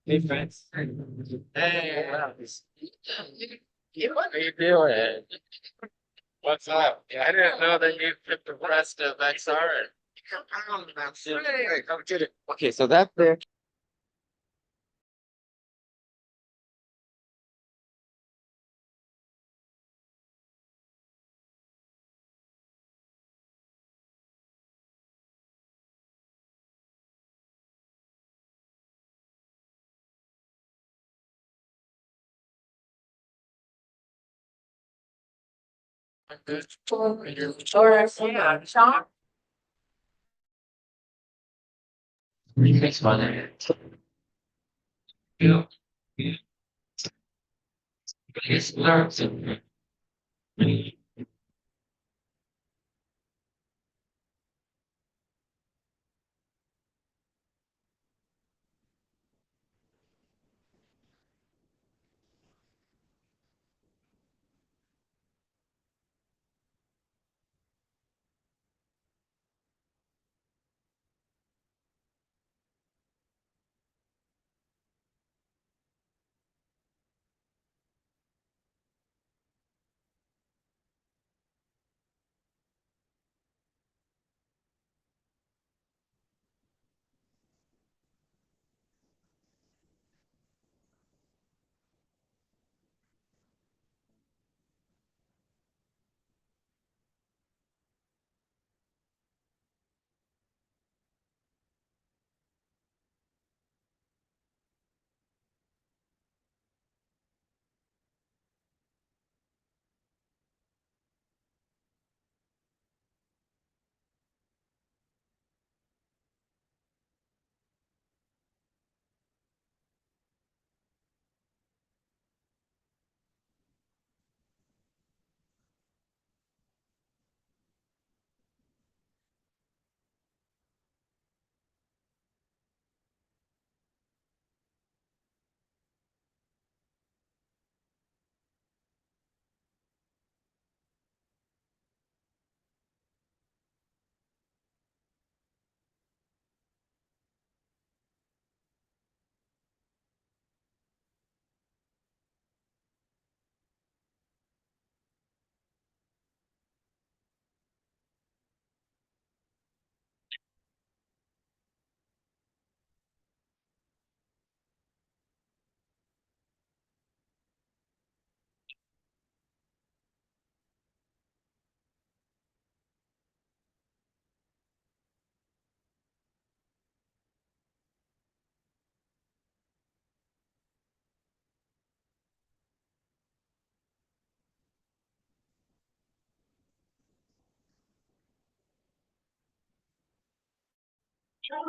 Hey, friends. Hey, what are you doing? What's up? I didn't know that you took the rest of XR. Hey, come get it. Okay, so that's there. Remix on it. You it's learns it.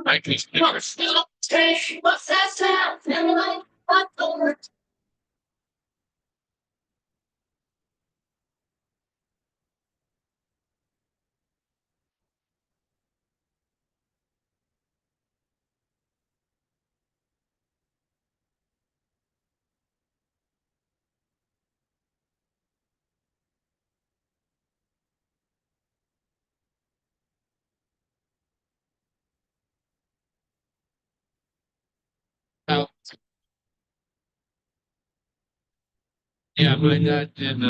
I can still take what's that sound? Never mind what the words. Oh, yeah, my dad did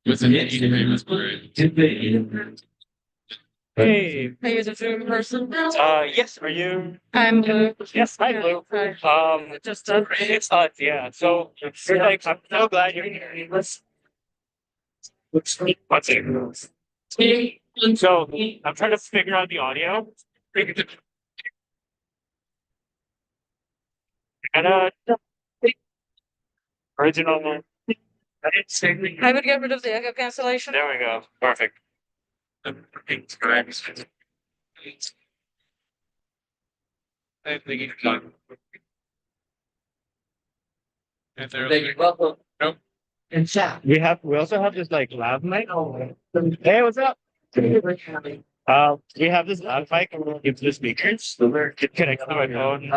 was an famous bird. Did they? Hey. Are you a Zoom person? Yes. Are you? I'm Blue. Yes, hi Blue. Just it's yeah. So you're like, I'm so glad you're here. Let's see. So I'm trying to figure out the audio. And original. I would get rid of the echo cancellation. There we go. Perfect. I think you can. Thank you. Welcome. Nope. We also have this like lav mic. Hey, what's up? We have this loud mic with the speakers. So we're connected to my phone.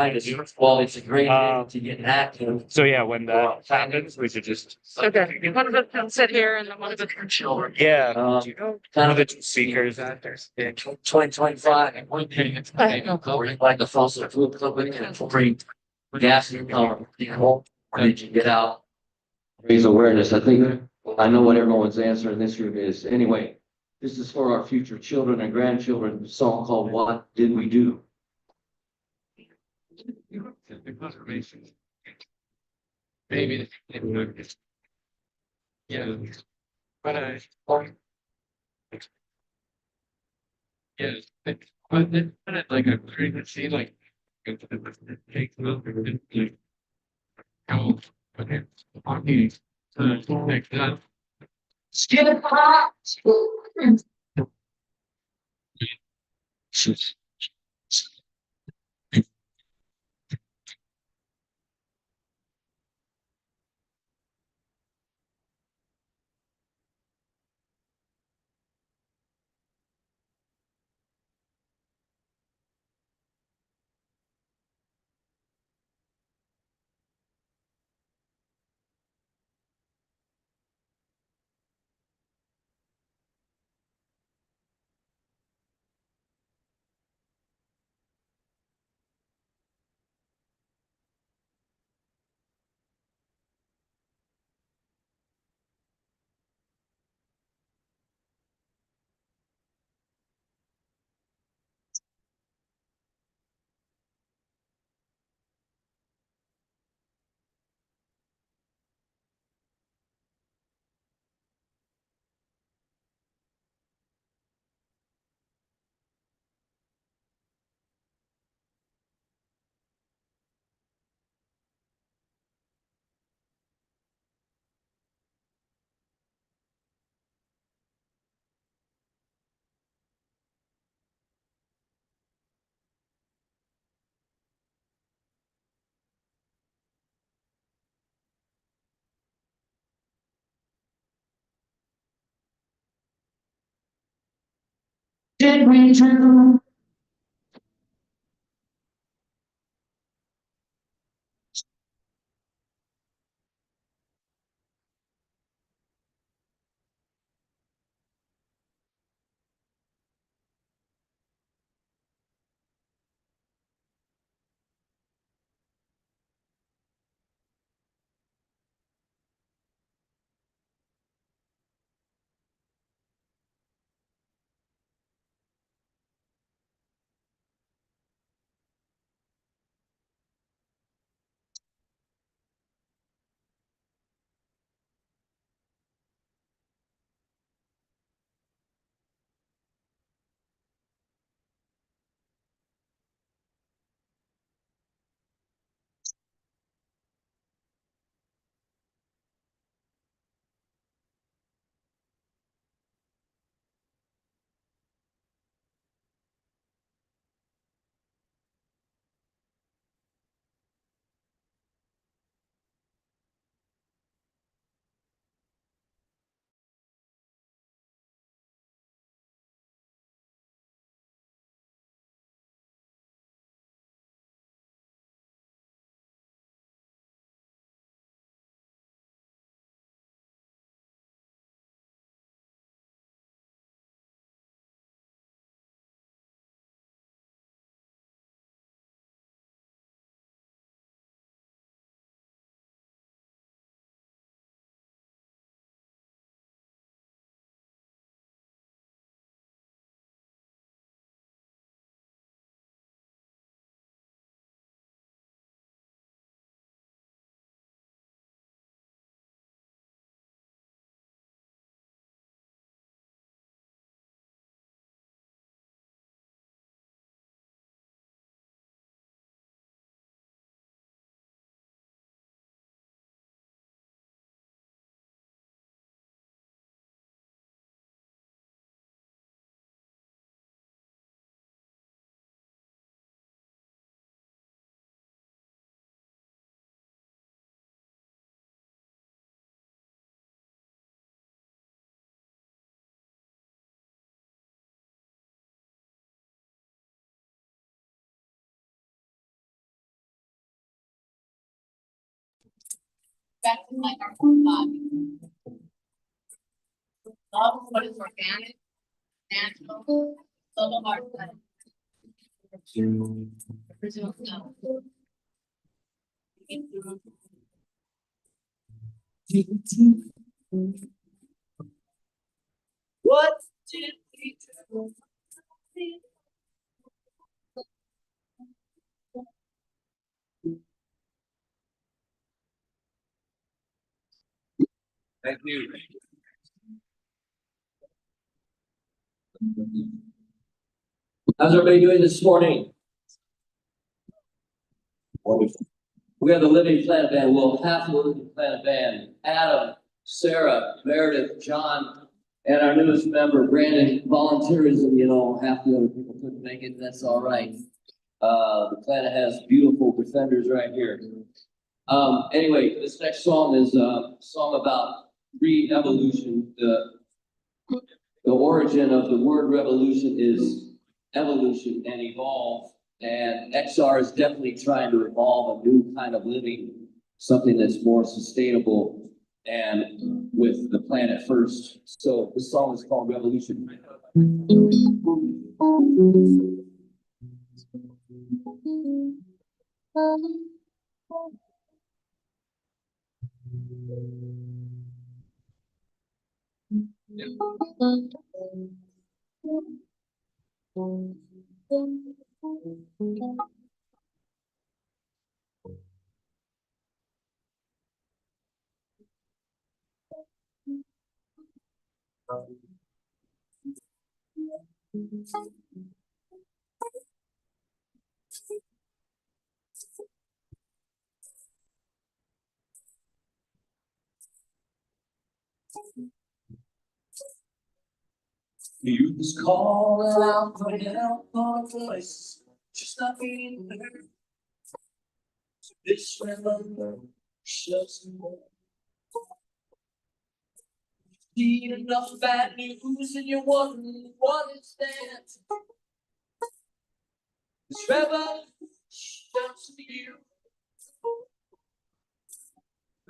Well, it's a great Um, day to get active. so yeah, when that happens, we should just Okay, one of us can sit here and then one of us can chill. yeah, Kind one of of the two speakers. 2025, and one thing it's covering like the fossil fuel company and for bring gas and when did you get out? Raise awareness. I think I know what everyone's answer in this room is. Anyway, this is for our future children and grandchildren. A song called "What Did We Do?" Maybe. Yeah. But yeah, but then like a crazy scene like it takes over and like how okay on meeting. So next time. Did we do? Back to like our own body. Love what is organic, natural, love of our planet. Presume no. What did we do? Thank you. How's everybody doing this morning? Wonderful. We have the Living Planet Band. Well, half of the Living Planet Band. Adam, Sarah, Meredith, John, and our newest member, Brandon. Volunteerism, you know, half the other people couldn't make it. That's all right. The planet has beautiful defenders right here. Anyway, this next song is a song about re-evolution. The origin of the word revolution is evolution and evolve. And XR is definitely trying to evolve a new kind of living, something that's more sustainable and with the planet first. So this song is called Revolution. You just call out for help on a voice, just not being heard. This revolution shows more. Seen enough bad news and you're wondering what is that? This revolution shows you.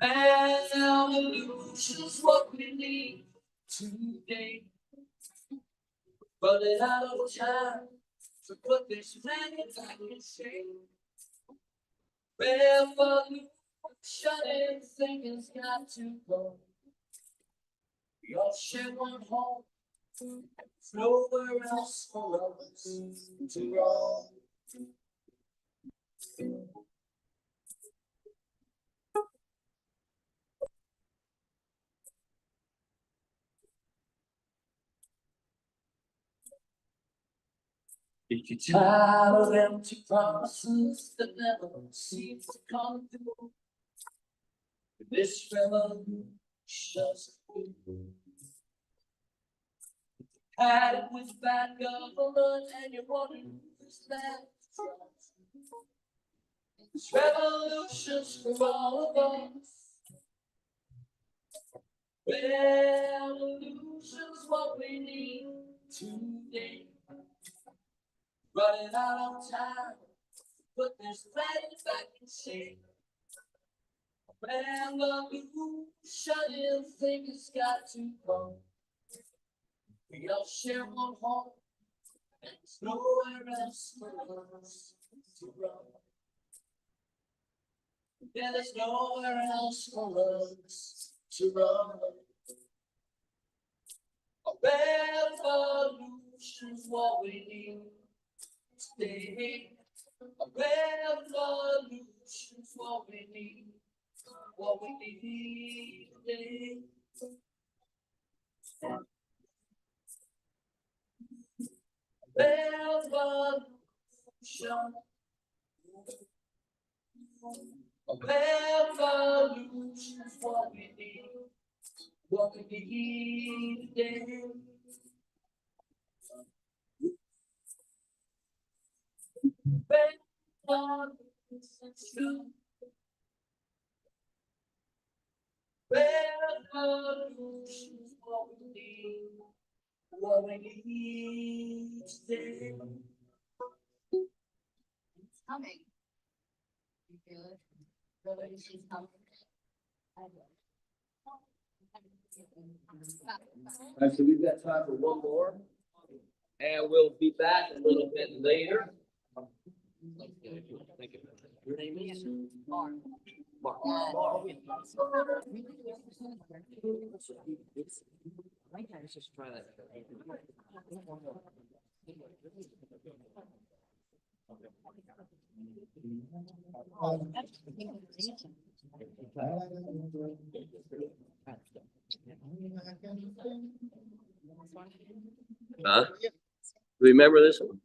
Revolution's what we need today. Running out of time to put this planet back in shape. Revolution, everything has got to go. We all share one home. There's nowhere else for us to roam. If you're tired of empty promises that never seem to come through, this revolution's through. Had it with bad government and you're wondering who's left. This revolution's for all of us. Revolution's what we need today. Running out of time, put this planet back in shape. Revolution, everything has got to go. We all share one home, and there's nowhere else for us to run. Yeah, there's nowhere else for us to run. A revolution's what we need today. A revolution's what we need. What we need today. Revolution. A revolution's what we need. What we need today. Revolution. Revolution's what we need. What we need today. It's coming. You feel it? Revolution's coming. All right, so we've got time for one more, and we'll be back a little bit later. Your name is? Mark. Mark. Let's just try that. Huh? Remember this one?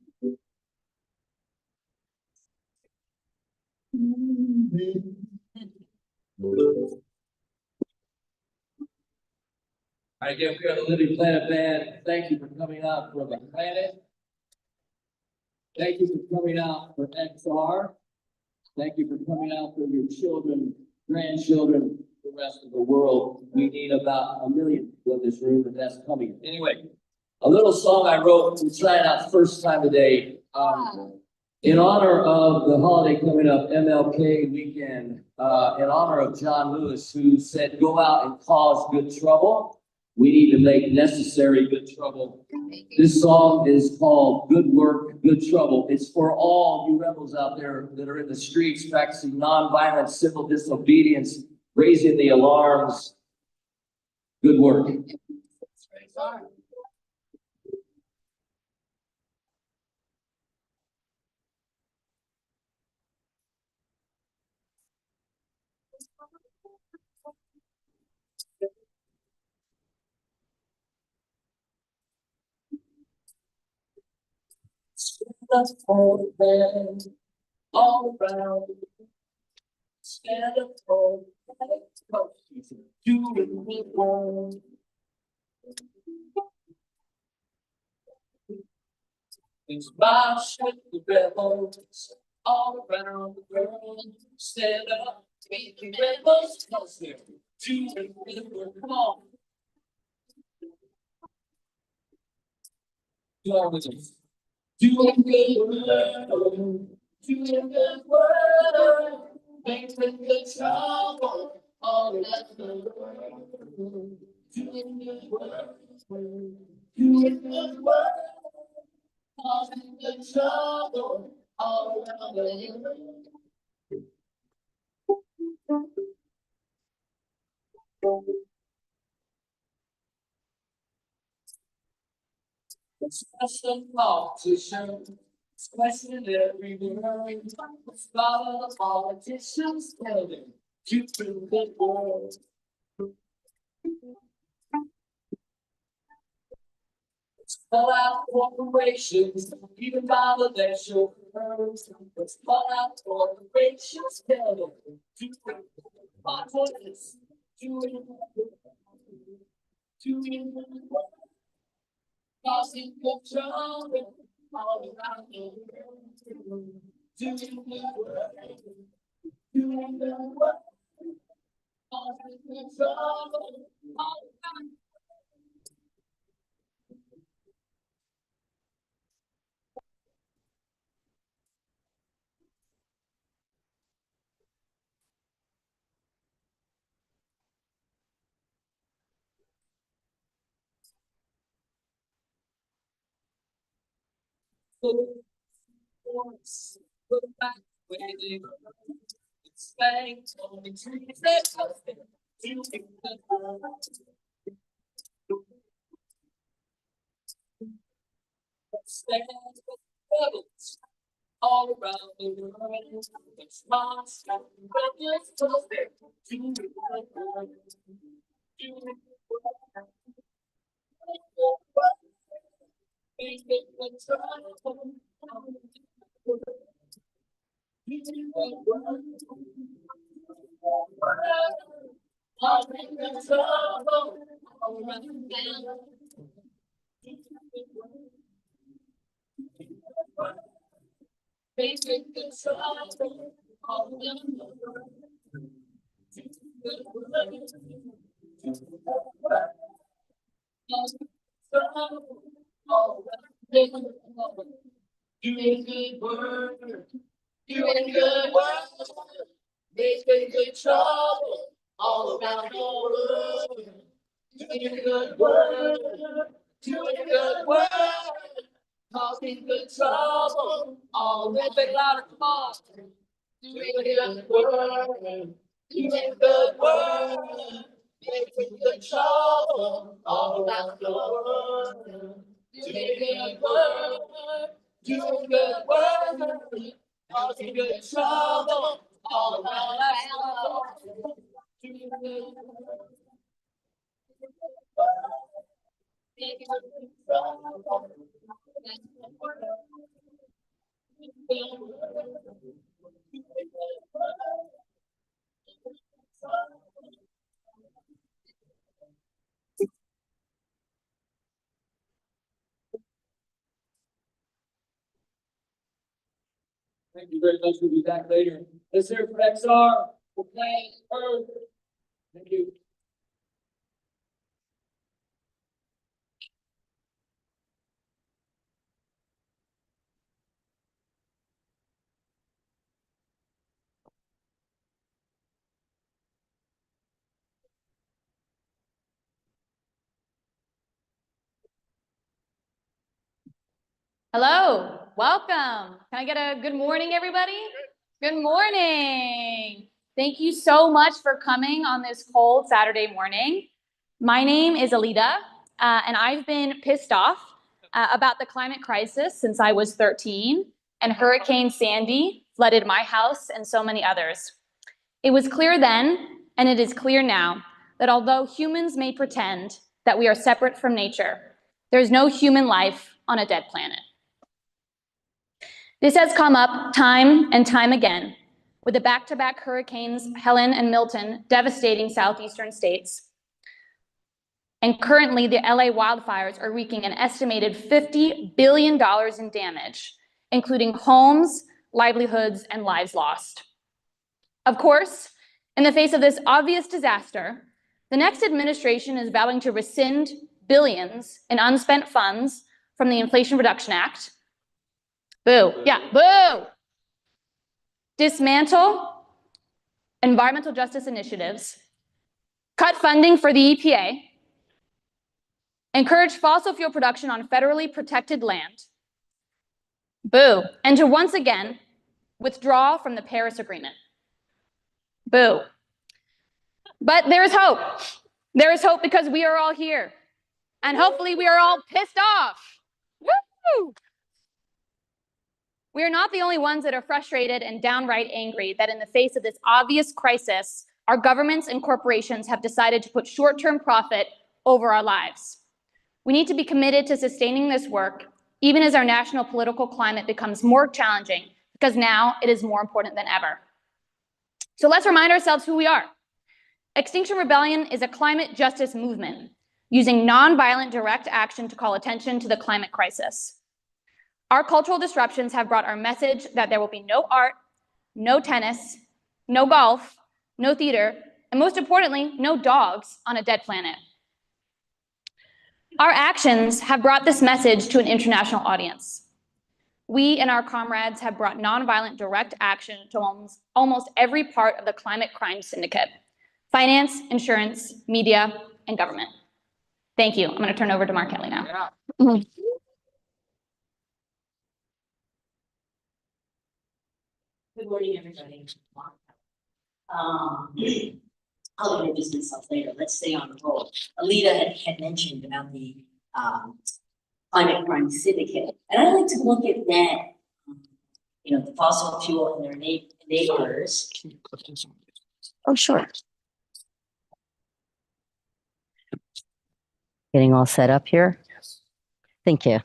All right, again, we are the Living Planet Band. Thank you for coming out for the planet. Thank you for coming out for XR. Thank you for coming out for your children, grandchildren, the rest of the world. We need about 1 million people in this room, but that's coming. Anyway, a little song I wrote. We're trying out first time today. In honor of the holiday coming up, MLK weekend, in honor of John Lewis, who said, "Go out and cause good trouble." We need to make necessary good trouble. This song is called Good Work, Good Trouble. It's for all you rebels out there that are in the streets practicing nonviolent civil disobedience, raising the alarms. Good work. That's all band all around. Stand up for doing the world. It's my shit, the rebels all around the world. Stand up, make the rebels closer. Doing the world. Come on. Do all with us. Doing good work, doing good work, making good trouble all around the world. Doing good work, doing good work, causing good trouble all around the world. It's special politician, it's questioning every word. Follow the politicians, tell them to do good work. Call out corporations, even Bangladesh chauffeurs. Let's call out corporations, tell them to do politics, doing work, causing good trouble all around the world. Doing good work, doing good work, causing good trouble all around. Look back where they were. It's thanks on the trees that trust them. You take the world. Stand with rebels all around the world. It's lost and rebels trust them. You take the world. You take the world. Make it the trouble. You take the world. I'll make the trouble all around the world. Make it the trouble all around the world. Doing good work, doing good work, making good trouble all around the world. Doing good work, doing good work, causing good trouble, all the big loud come on. Doing good work, doing good work, making good trouble, all around the world. Doing good work, doing good work, causing good trouble, all around the world. Doing good work. Thank you very much. We'll be back later. Let's hear it for XR. Okay. Thank you. Hello, welcome. Can I get a good morning, everybody? Good morning. Thank you so much for coming on this cold Saturday morning. My name is Alita, and I've been pissed off about the climate crisis since I was 13, and Hurricane Sandy flooded my house and so many others. It was clear then, and it is clear now, that although humans may pretend that we are separate from nature, there is no human life on a dead planet. This has come up time and time again, with the back-to-back hurricanes Helen and Milton devastating southeastern states. And currently, the LA wildfires are wreaking an estimated $50 billion in damage, including homes, livelihoods, and lives lost. Of course, in the face of this obvious disaster, the next administration is vowing to rescind billions in unspent funds from the Inflation Reduction Act. Boo, yeah, boo! Dismantle environmental justice initiatives, cut funding for the EPA, encourage fossil fuel production on federally protected land, boo, and to once again withdraw from the Paris Agreement. Boo. But there is hope. There is hope because we are all here. And hopefully we are all pissed off. Woo! We are not the only ones that are frustrated and downright angry that in the face of this obvious crisis, our governments and corporations have decided to put short-term profit over our lives. We need to be committed to sustaining this work, even as our national political climate becomes more challenging, because now it is more important than ever. So let's remind ourselves who we are. Extinction Rebellion is a climate justice movement using nonviolent direct action to call attention to the climate crisis. Our cultural disruptions have brought our message that there will be no art, no tennis, no golf, no theater, and most importantly, no dogs on a dead planet. Our actions have brought this message to an international audience. We and our comrades have brought nonviolent direct action to almost every part of the climate crime syndicate: finance, insurance, media, and government. Thank you. I'm going to turn over to Mark Kelly now. Good morning, everybody. I'll introduce myself later. Let's stay on the roll. Alita had mentioned about the climate crime syndicate, and I like to look at that. The fossil fuel and their enablers. Oh, sure. Getting all set up here. Yes. Thank you.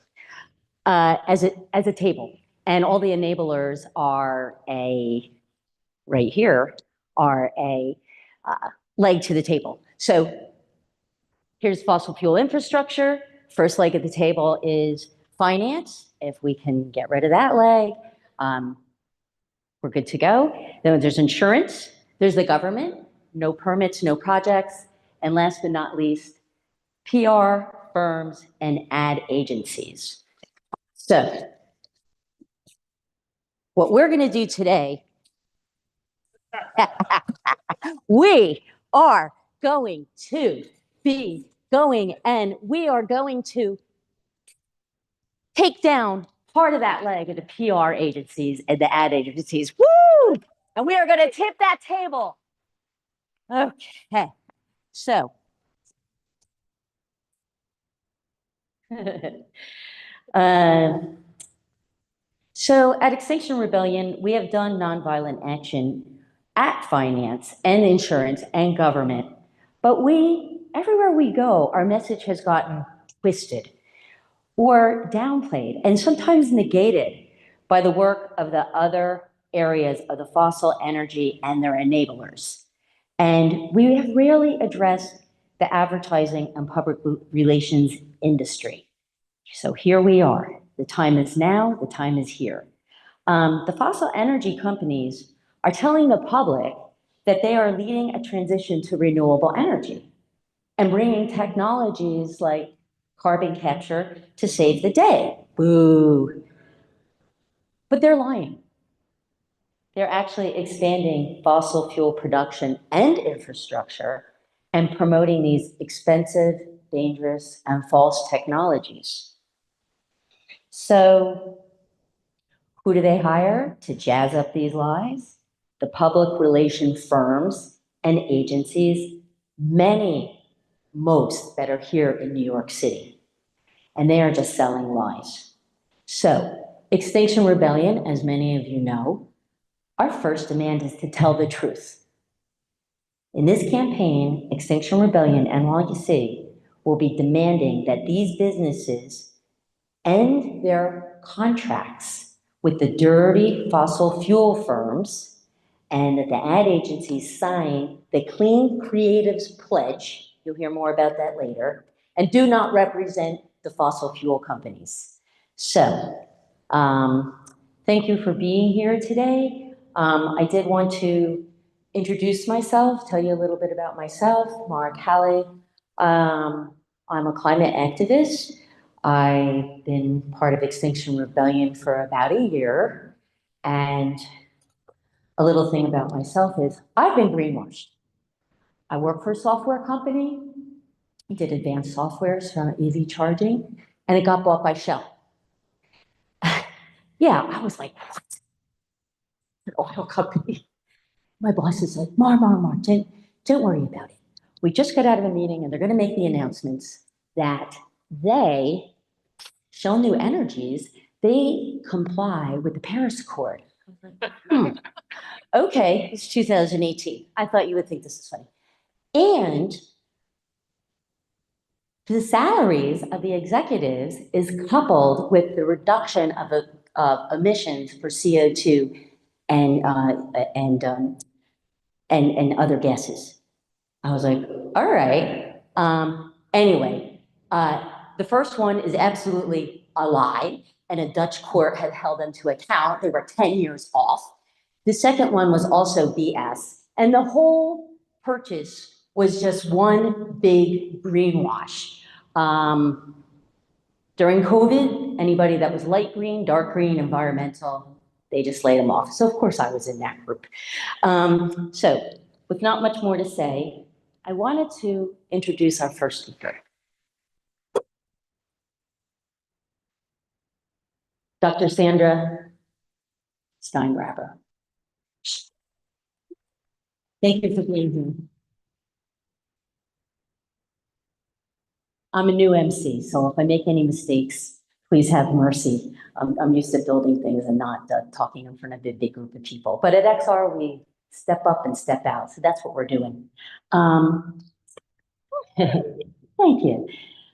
As a table. And all the enablers are right here, are a leg to the table. So here's fossil fuel infrastructure. First leg at the table is finance. If we can get rid of that leg, we're good to go. Then there's insurance. There's the government. No permits, no projects. And last but not least, PR firms and ad agencies. So what we're going to do today, we are going to be going, and we are going to take down part of that leg of the PR agencies and the ad agencies. Woo! And we are going to tip that table. Okay. So, uh, so at Extinction Rebellion, we have done nonviolent action at finance and insurance and government, but everywhere we go, our message has gotten twisted or downplayed and sometimes negated by the work of the other areas of the fossil energy and their enablers. And we have rarely addressed the advertising and public relations industry. So here we are. The time is now, the time is here. The fossil energy companies are telling the public that they are leading a transition to renewable energy and bringing technologies like carbon capture to save the day. Boo. But they're lying. They're actually expanding fossil fuel production and infrastructure and promoting these expensive, dangerous, and false technologies. So, who do they hire to jazz up these lies? The public relation firms and agencies, most that are here in New York City. And they are just selling lies. So, Extinction Rebellion, as many of you know, our first demand is to tell the truth. In this campaign, Extinction Rebellion NYC will be demanding that these businesses end their contracts with the dirty fossil fuel firms and that the ad agencies sign the Clean Creatives Pledge, you'll hear more about that later, and do not represent the fossil fuel companies. So, thank you for being here today. I did want to introduce myself, tell you a little bit about myself, Mark Halley. I'm a climate activist. I've been part of Extinction Rebellion for about a year. And a little thing about myself is I've been greenwashed. I work for a software company, did advanced softwares for EV charging, and it got bought by Shell. Yeah, I was like, what? An oil company. My boss is like, Mar, don't worry about it. We just got out of a meeting and they're going to make the announcements that Shell New Energies, they comply with the Paris Accord. Okay, it's 2018. I thought you would think this is funny. And the salaries of the executives is coupled with the reduction of emissions for CO2 and other gases. I was like, all right. Anyway, the first one is absolutely a lie, and a Dutch court had held them to account. They were 10 years off. The second one was also BS, and the whole purchase was just one big greenwash. During COVID, anybody that was light green, dark green, environmental, they just laid them off. So of course I was in that group. So with not much more to say, I wanted to introduce our first speaker. Dr. Sandra Steingraber. Thank you for being here. I'm a new MC, so if I make any mistakes, please have mercy. I'm used to building things and not talking in front of a big group of people. But at XR, we step up and step out, so that's what we're doing. Thank you.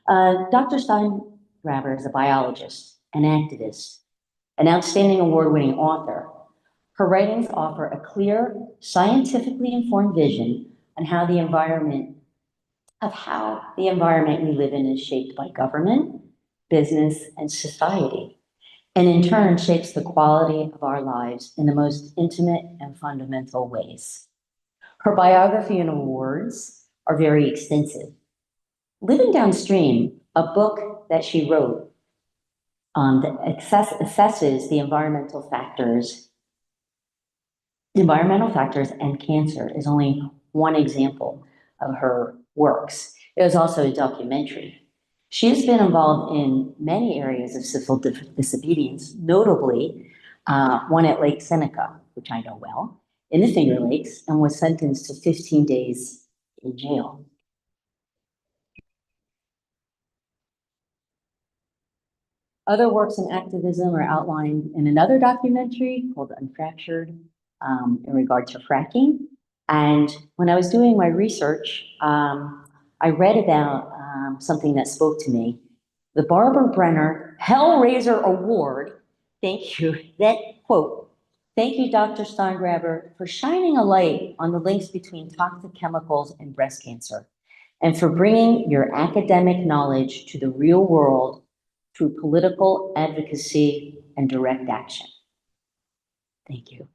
Dr. Steingraber is a biologist, an activist, an outstanding award-winning author. Her writings offer a clear, scientifically informed vision on how the environment we live in is shaped by government, business, and society, and in turn shapes the quality of our lives in the most intimate and fundamental ways. Her biography and awards are very extensive. Living Downstream, a book that she wrote that assesses the environmental factors and cancer, is only one example of her works. It was also a documentary. She has been involved in many areas of civil disobedience, notably one at Lake Seneca, which I know well, in the Finger Lakes, and was sentenced to 15 days in jail. Other works in activism are outlined in another documentary called Unfractured, in regard to fracking. And when I was doing my research, I read about something that spoke to me. The Barbara Brenner Hellraiser Award, thank you, that quote, "Thank you, Dr. Steingraber, for shining a light on the links between toxic chemicals and breast cancer, and for bringing your academic knowledge to the real world through political advocacy and direct action." Thank you.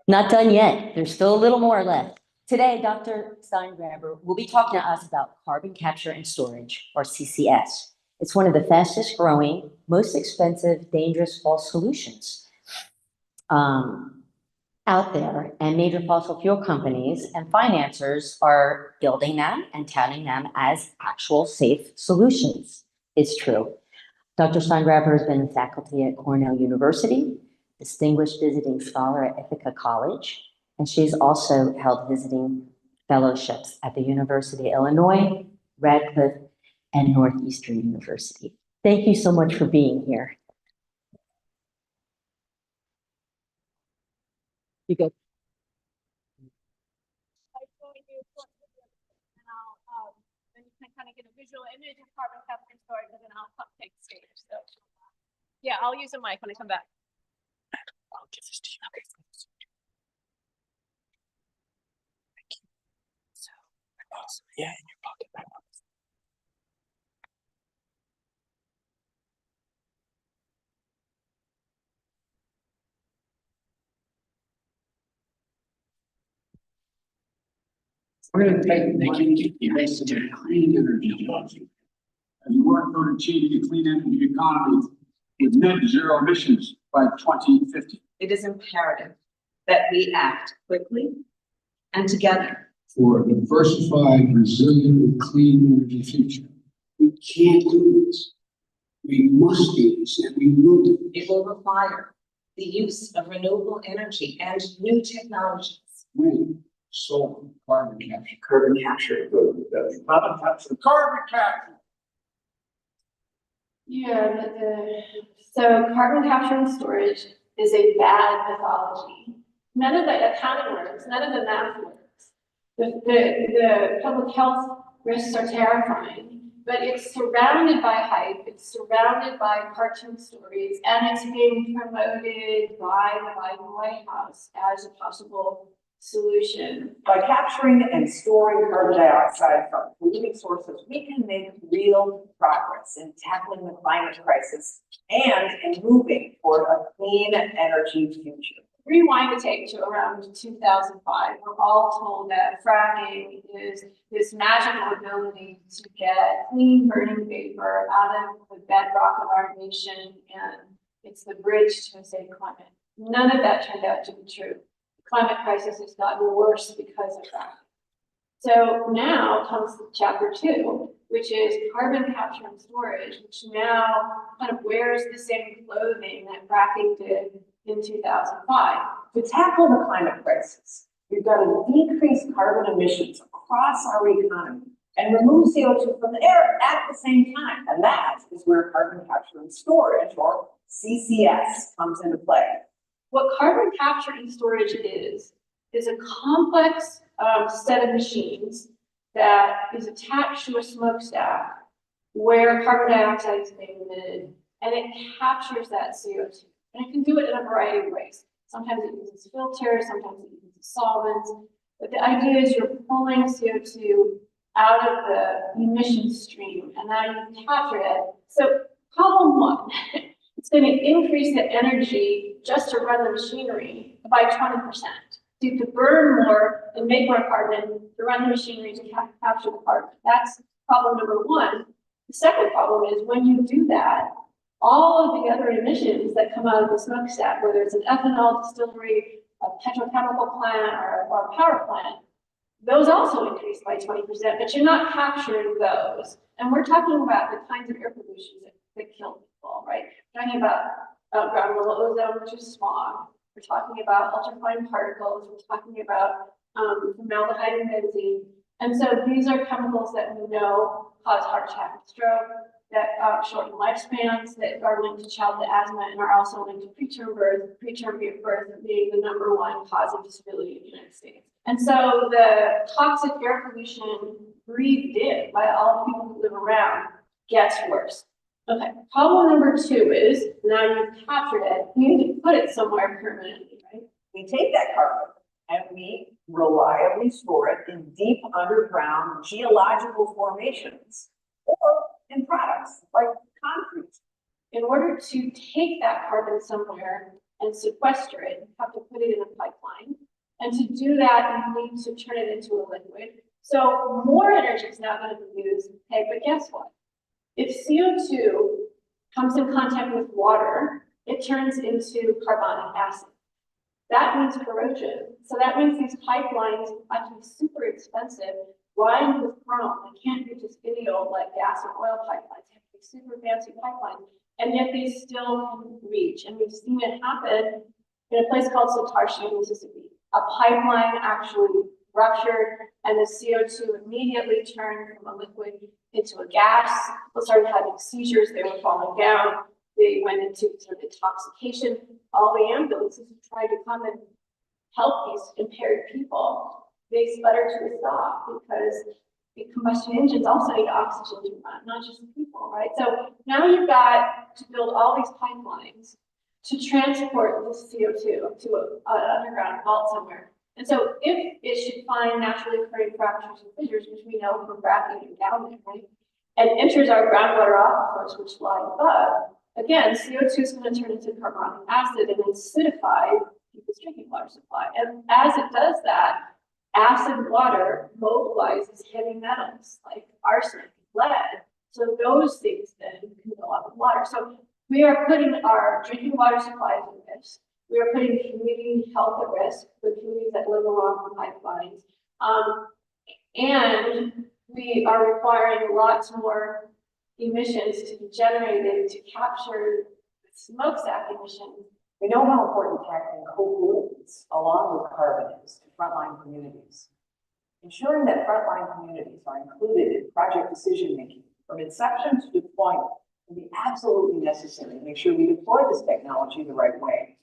Not done yet. There's still a little more left. Today, Dr. Steingraber will be talking to us about carbon capture and storage, or CCS. It's one of the fastest growing, most expensive, dangerous false solutions out there, and major fossil fuel companies and financiers are building them and touting them as actual safe solutions. It's true. Dr. Steingraber has been faculty at Cornell University, distinguished visiting scholar at Ithaca College, and she's also held visiting fellowships at the University of Illinois, Radcliffe, and Northeastern University. Thank you so much for being here. You good? Then you can kind of get a visual image of carbon capture and storage, and then I'll take the stage. So, yeah, I'll use a mic when I come back. I'll give this to you. Okay. Thank you. So, yeah, in your pocket. We're going to take the clean energy policy as we work toward achieving a clean energy economy with net zero emissions by 2050. It is imperative that we act quickly and together For a diversified, resilient, and clean energy future. We can't do this. We must do this, and we will do It this. will require the use of renewable energy and new technologies. Wind, solar, carbon capture. Carbon capture. Carbon capture. Yeah, so carbon capture and storage is a bad mythology. None of the accounting works, none of the math works. The public health risks are terrifying, but it's surrounded by hype, it's surrounded by cartoon stories, and it's being promoted by the Biden White House as a possible solution. By capturing and storing carbon dioxide from polluting sources, we can make real progress in tackling the climate crisis and in moving toward a clean energy future. Rewind the tape to around 2005. We're all told that fracking is this magical ability to get clean burning vapor out of the bedrock of our nation, and it's the bridge to a safe climate. None of that turned out to be true. Climate crisis has gotten worse because of that. So now comes chapter 2, which is carbon capture and storage, which now kind of wears the same clothing that fracking did in 2005. To tackle the climate crisis, we've got to decrease carbon emissions across our economy and remove CO2 from the air at the same time. And that is where carbon capture and storage, or CCS, comes into play. What carbon capture and storage is a complex set of machines that is attached to a smokestack where carbon dioxide is being emitted, and it captures that CO2. And it can do it in a variety of ways. Sometimes it uses filters, sometimes it uses solvents, but the idea is you're pulling CO2 out of the emission stream, and now you capture it. So problem one, it's going to increase the energy just to run the machinery by 20%. So you have to burn more and make more carbon to run the machinery to capture the carbon. That's problem number one. The second problem is when you do that, all of the other emissions that come out of the smokestack, whether it's an ethanol distillery, a petrochemical plant, or a power plant, those also increased by 20%, but you're not capturing those. And we're talking about the kinds of air pollution that kill people, right? We're talking about ground level ozone, which is smog. We're talking about ultrafine particles. We're talking about formaldehyde and benzene. And so these are chemicals that we know cause heart attack and stroke, that shorten lifespans, that are linked to childhood asthma, and are also linked to preterm birth being the #1 cause of disability in the United States. And so the toxic air pollution breathed in by all the people who live around gets worse. Okay, problem number 2 is, now you've captured it, you need to put it somewhere permanently, right? We take that carbon and we reliably store it in deep underground geological formations or in products like concrete. In order to take that carbon somewhere and sequester it, you have to put it in a pipeline. And to do that, you need to turn it into a liquid. So more energy is now going to be used. Okay, but guess what? If CO2 comes in contact with water, it turns into carbonic acid. That means corrosion. So that means these pipelines have to be super expensive, lined with chrome. They can't be just any old like gas or oil pipelines. They have to be super fancy pipelines. And yet they still can reach. And we've seen it happen in a place called Satartia, Mississippi. A pipeline actually ruptured and the CO2 immediately turned from a liquid into a gas. People started having seizures. They were falling down. They went into sort of intoxication. All the ambulances who tried to come and help these impaired people, they sputtered to a stop because the combustion engines also need oxygen to run, not just the people, right? So now you've got to build all these pipelines to transport this CO2 to an underground vault somewhere. And so if it should find naturally occurring fractures and fissures, which we know from fracking and down there, right, and enters our groundwater aquifers, which lie above, again, CO2 is going to turn into carbonic acid and acidify people's drinking water supply. And as it does that, acid water mobilizes heavy metals like arsenic, lead. So those things then can go up in water. So we are putting our drinking water supplies at risk. We are putting community health at risk with communities that live along the pipelines. And we are requiring lots more emissions to be generated to capture smokestack emissions. We know how important tackling co-pollutants along with carbon is to frontline communities. Ensuring that frontline communities are included in project decision-making from inception to deployment will be absolutely necessary to make sure we deploy this technology the right way.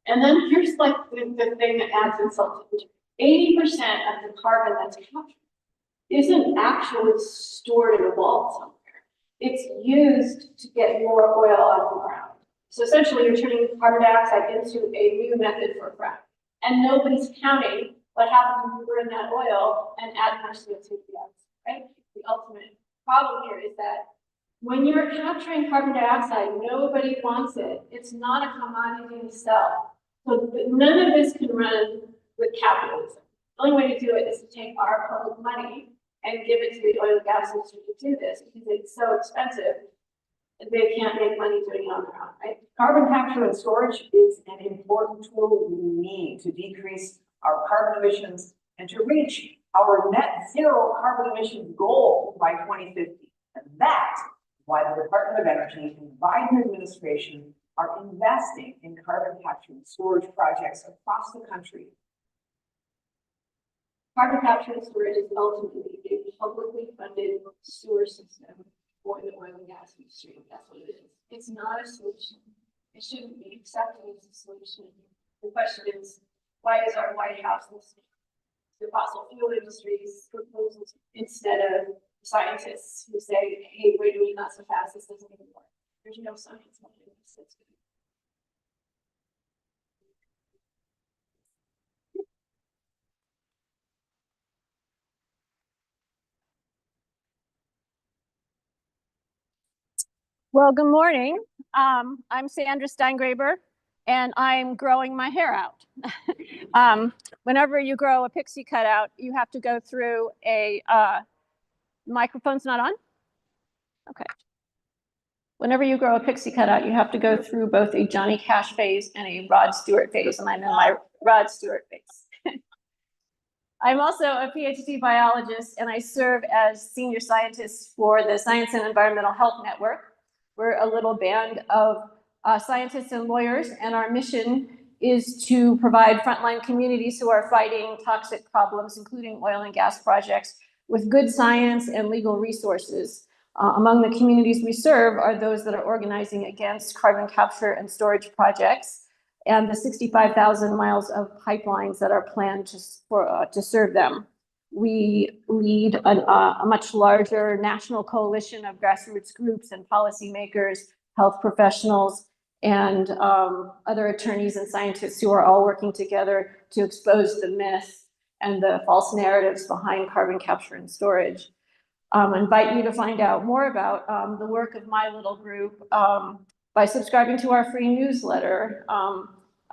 And then here's like the thing that adds insult to injury. 80% of the carbon that's captured isn't actually stored in a vault somewhere. It's used to get more oil out of the ground. So essentially you're turning carbon dioxide into a new method for frac. And nobody's counting what happens when you burn that oil and add more CO2 to the atmosphere, right? The ultimate problem here is that when you're capturing carbon dioxide, nobody wants it. It's not a commodity to sell. So none of this can run with capitalism. The only way to do it is to take our public money and give it to the oil and gas industry to do this because it's so expensive. They can't make money doing it on their own, right? Carbon capture and storage is an important tool we need to decrease our carbon emissions and to reach our net zero carbon emissions goal by 2050. And that's why the Department of Energy and the Biden administration are investing in carbon capture and storage projects across the country. Carbon capture and storage is ultimately a publicly funded sewer system for the oil and gas industry. That's what it is. It's not a solution. It shouldn't be accepted as a solution. The question is, why is our White House listening to fossil fuel industry's proposals instead of scientists who say, hey, wait a minute, not so fast, this doesn't even work. There's no science behind this. It's good. Well, good morning. I'm Sandra Steingraber, and I'm growing my hair out. Whenever you grow a pixie cutout, you have to go through a, microphone's not on? Okay. Whenever you grow a pixie cutout, you have to go through both a Johnny Cash phase and a Rod Stewart phase, and I'm in my Rod Stewart phase. I'm also a PhD biologist, and I serve as senior scientist for the Science and Environmental Health Network. We're a little band of scientists and lawyers, and our mission is to provide frontline communities who are fighting toxic problems, including oil and gas projects, with good science and legal resources. Among the communities we serve are those that are organizing against carbon capture and storage projects, and the 65,000 miles of pipelines that are planned to serve them. We lead a much larger national coalition of grassroots groups and policymakers, health professionals, and other attorneys and scientists who are all working together to expose the myth and the false narratives behind carbon capture and storage. I invite you to find out more about the work of my little group by subscribing to our free newsletter.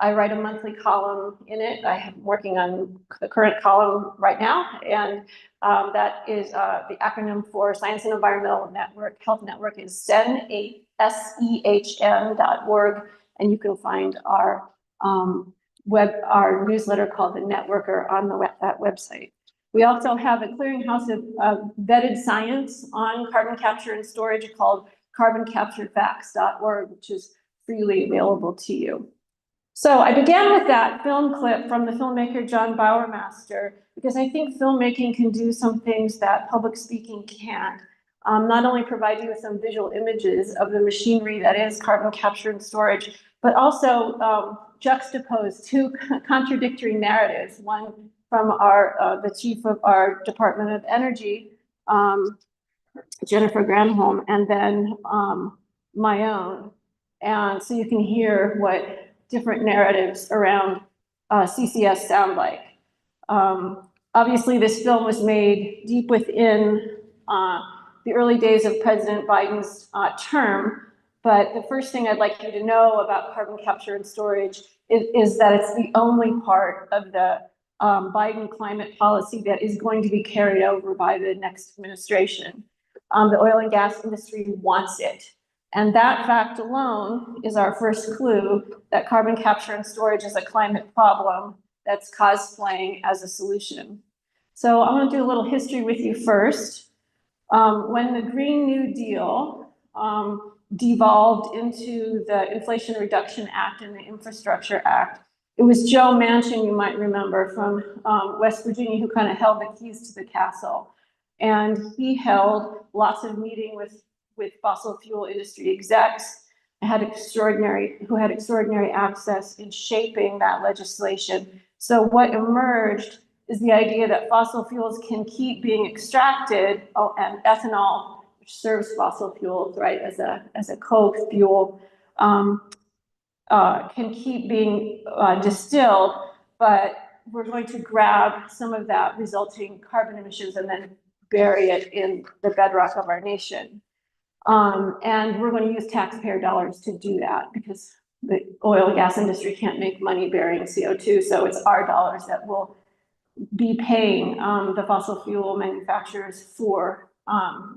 I write a monthly column in it. I am working on the current column right now, and that is the acronym for Science and Environmental Network, Health Network is SEHN.org, and you can find our our newsletter called The Networker on that website. We also have a clearinghouse of vetted science on carbon capture and storage called carboncapturefacts.org, which is freely available to you. So I began with that film clip from the filmmaker John Bowermaster, because I think filmmaking can do some things that public speaking can't. Not only provide you with some visual images of the machinery that is carbon capture and storage, but also juxtapose two contradictory narratives, one from the chief of our Department of Energy, Jennifer Granholm, and then my own. And so you can hear what different narratives around CCS sound like. Obviously, this film was made deep within the early days of President Biden's term, but the first thing I'd like you to know about carbon capture and storage is that it's the only part of the Biden climate policy that is going to be carried over by the next administration. The oil and gas industry wants it. And that fact alone is our first clue that carbon capture and storage is a climate problem that's cosplaying as a solution. So I want to do a little history with you first. When the Green New Deal devolved into the Inflation Reduction Act and the Infrastructure Act, it was Joe Manchin, you might remember, from West Virginia, who kind of held the keys to the castle. And he held lots of meetings with fossil fuel industry execs who had extraordinary access in shaping that legislation. So what emerged is the idea that fossil fuels can keep being extracted, and ethanol, which serves fossil fuels, right, as a co-fuel, can keep being distilled, but we're going to grab some of that resulting carbon emissions and then bury it in the bedrock of our nation. And we're going to use taxpayer dollars to do that because the oil and gas industry can't make money burying CO2. So it's our dollars that will be paying the fossil fuel manufacturers for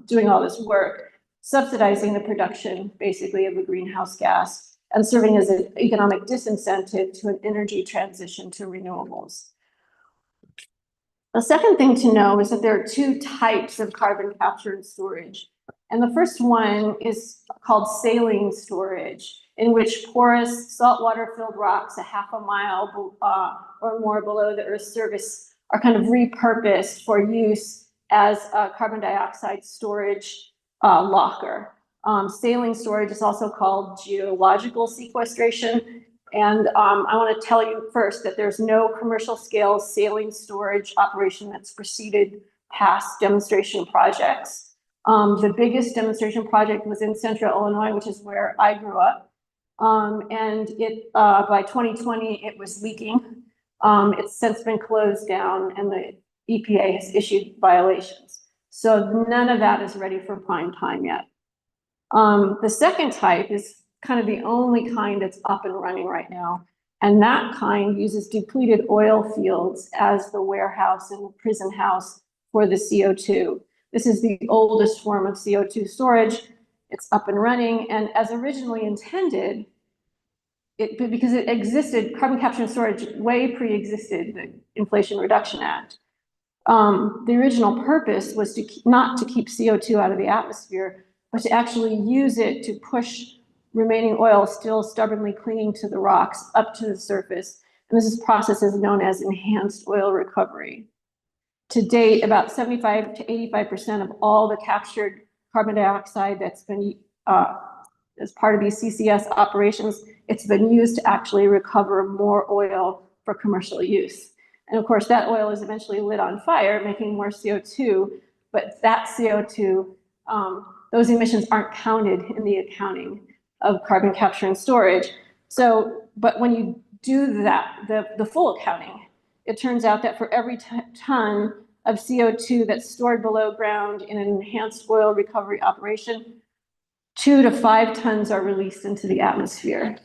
doing all this work, subsidizing the production basically of the greenhouse gas and serving as an economic disincentive to an energy transition to renewables. The second thing to know is that there are two types of carbon capture and storage. And the first one is called saline storage, in which porous saltwater-filled rocks a half a mile or more below the Earth's surface are kind of repurposed for use as a carbon dioxide storage locker. Saline storage is also called geological sequestration. And I want to tell you first that there's no commercial scale saline storage operation that's proceeded past demonstration projects. The biggest demonstration project was in Central Illinois, which is where I grew up. And by 2020, it was leaking. It's since been closed down and the EPA has issued violations. So none of that is ready for prime time yet. The second type is kind of the only kind that's up and running right now. And that kind uses depleted oil fields as the warehouse and the prison house for the CO2. This is the oldest form of CO2 storage. It's up and running. And as originally intended, because it existed, carbon capture and storage way pre-existed the Inflation Reduction Act. The original purpose was not to keep CO2 out of the atmosphere, but to actually use it to push remaining oil still stubbornly clinging to the rocks up to the surface. And this process is known as enhanced oil recovery. To date, about 75 to 85% of all the captured carbon dioxide that's been as part of these CCS operations, it's been used to actually recover more oil for commercial use. And of course, that oil is eventually lit on fire, making more CO2, but that CO2, those emissions aren't counted in the accounting of carbon capture and storage. So, but when you do that, the full accounting, it turns out that for every ton of CO2 that's stored below ground in an enhanced oil recovery operation, 2 to 5 tons are released into the atmosphere.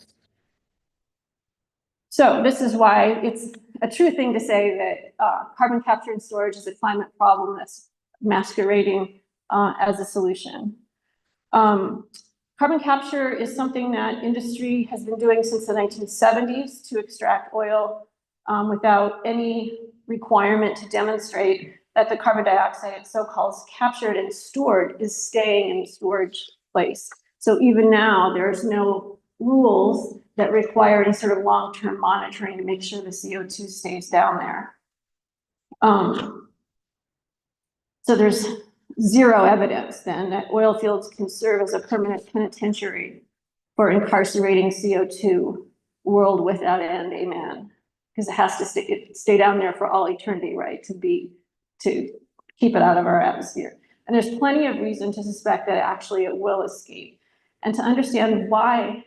So this is why it's a true thing to say that carbon capture and storage is a climate problem that's masquerading as a solution. Carbon capture is something that industry has been doing since the 1970s to extract oil without any requirement to demonstrate that the carbon dioxide it's so-called captured and stored is staying in the storage place. So even now, there's no rules that require any sort of long-term monitoring to make sure the CO2 stays down there. So there's zero evidence then that oil fields can serve as a permanent penitentiary for incarcerating CO2, world without end, amen. Because it has to stay down there for all eternity, right? To keep it out of our atmosphere. And there's plenty of reason to suspect that actually it will escape. And to understand why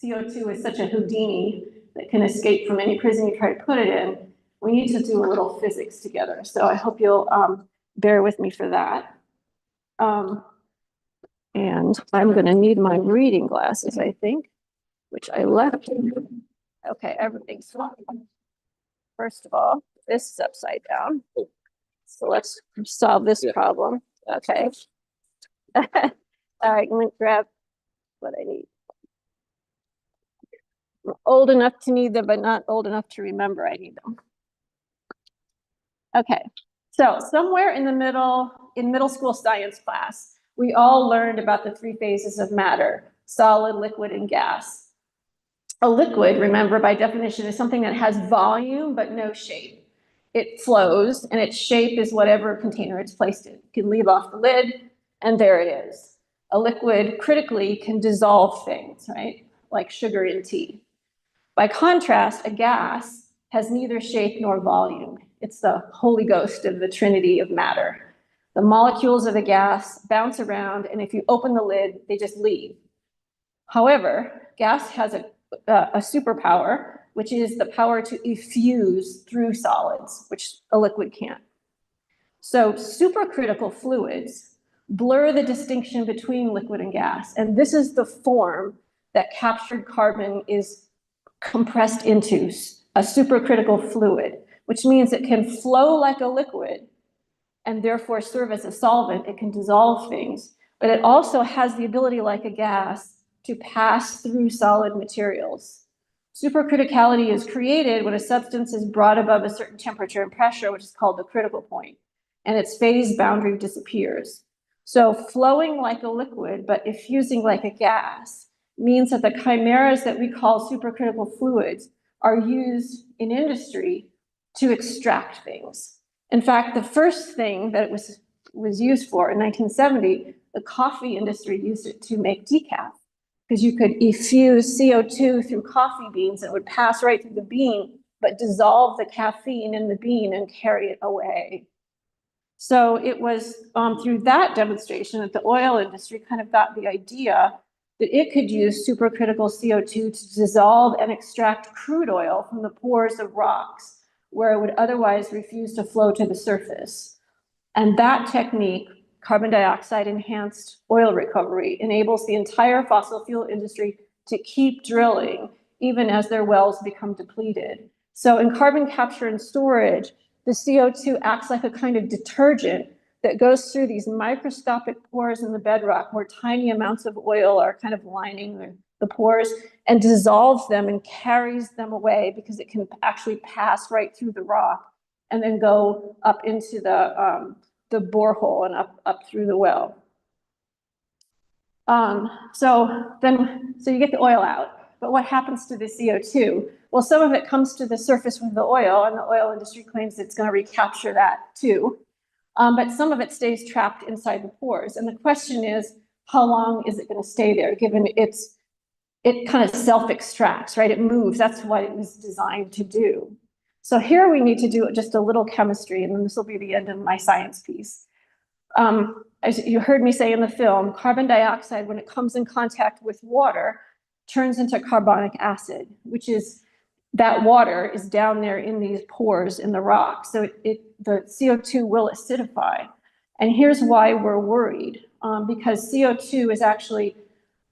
CO2 is such a Houdini that can escape from any prison you try to put it in, we need to do a little physics together. So I hope you'll bear with me for that. And I'm gonna need my reading glasses, I think, which I left. Okay, everything's fine. First of all, this is upside down. So let's solve this problem. Okay. All right, I'm gonna grab what I need. I'm old enough to need them, but not old enough to remember I need them. Okay, so somewhere in the middle, in middle school science class, we all learned about the 3 phases of matter: solid, liquid, and gas. A liquid, remember, by definition, is something that has volume but no shape. It flows, and its shape is whatever container it's placed in. You can leave off the lid, and there it is. A liquid, critically, can dissolve things, right? Like sugar in tea. By contrast, a gas has neither shape nor volume. It's the Holy Ghost of the Trinity of matter. The molecules of the gas bounce around, and if you open the lid, they just leave. However, gas has a superpower, which is the power to effuse through solids, which a liquid can't. So supercritical fluids blur the distinction between liquid and gas, and this is the form that captured carbon is compressed into, a supercritical fluid, which means it can flow like a liquid and therefore serve as a solvent. It can dissolve things, but it also has the ability, like a gas, to pass through solid materials. Supercriticality is created when a substance is brought above a certain temperature and pressure, which is called the critical point, and its phase boundary disappears. So flowing like a liquid, but effusing like a gas, means that the chimeras that we call supercritical fluids are used in industry to extract things. In fact, the first thing that it was used for in 1970, the coffee industry used it to make decaf, because you could effuse CO2 through coffee beans and it would pass right through the bean, but dissolve the caffeine in the bean and carry it away. So it was through that demonstration that the oil industry kind of got the idea that it could use supercritical CO2 to dissolve and extract crude oil from the pores of rocks, where it would otherwise refuse to flow to the surface. And that technique, carbon dioxide enhanced oil recovery, enables the entire fossil fuel industry to keep drilling even as their wells become depleted. So in carbon capture and storage, the CO2 acts like a kind of detergent that goes through these microscopic pores in the bedrock where tiny amounts of oil are kind of lining the pores, and dissolves them and carries them away because it can actually pass right through the rock and then go up into the borehole and up through the well. So you get the oil out, but what happens to the CO2? Well, some of it comes to the surface with the oil, and the oil industry claims it's going to recapture that too. But some of it stays trapped inside the pores. And the question is, how long is it going to stay there, given it kind of self-extracts, right? It moves. That's what it was designed to do. So here we need to do just a little chemistry, and then this will be the end of my science piece. As you heard me say in the film, carbon dioxide, when it comes in contact with water, turns into carbonic acid, which is that water is down there in these pores in the rock. So the CO2 will acidify. And here's why we're worried, because CO2 is actually,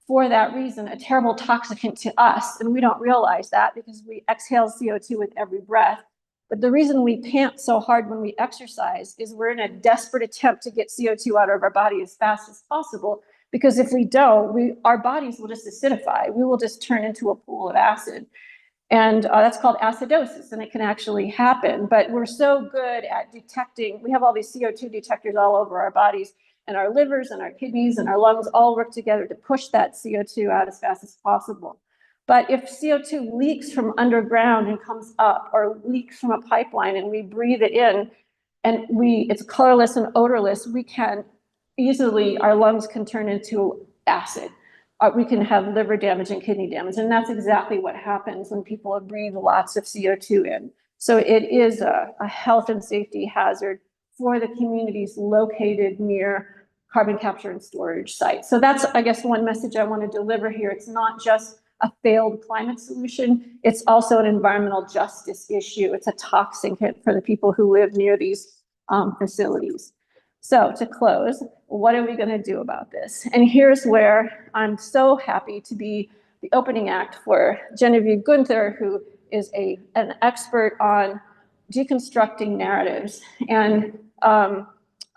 for that reason, a terrible toxicant to us. And we don't realize that because we exhale CO2 with every breath. But the reason we pant so hard when we exercise is we're in a desperate attempt to get CO2 out of our body as fast as possible. Because if we don't, our bodies will just acidify. We will just turn into a pool of acid. And that's called acidosis, and it can actually happen. But we're so good at detecting, we have all these CO2 detectors all over our bodies, and our livers and our kidneys and our lungs all work together to push that CO2 out as fast as possible. But if CO2 leaks from underground and comes up, or leaks from a pipeline and we breathe it in, and it's colorless and odorless, we can easily, our lungs can turn into acid. We can have liver damage and kidney damage. And that's exactly what happens when people breathe lots of CO2 in. So it is a health and safety hazard for the communities located near carbon capture and storage sites. So that's, I guess, one message I want to deliver here. It's not just a failed climate solution. It's also an environmental justice issue. It's a toxic hit for the people who live near these facilities. So to close, what are we going to do about this? And here's where I'm so happy to be the opening act for Genevieve Gunther, who is an expert on deconstructing narratives and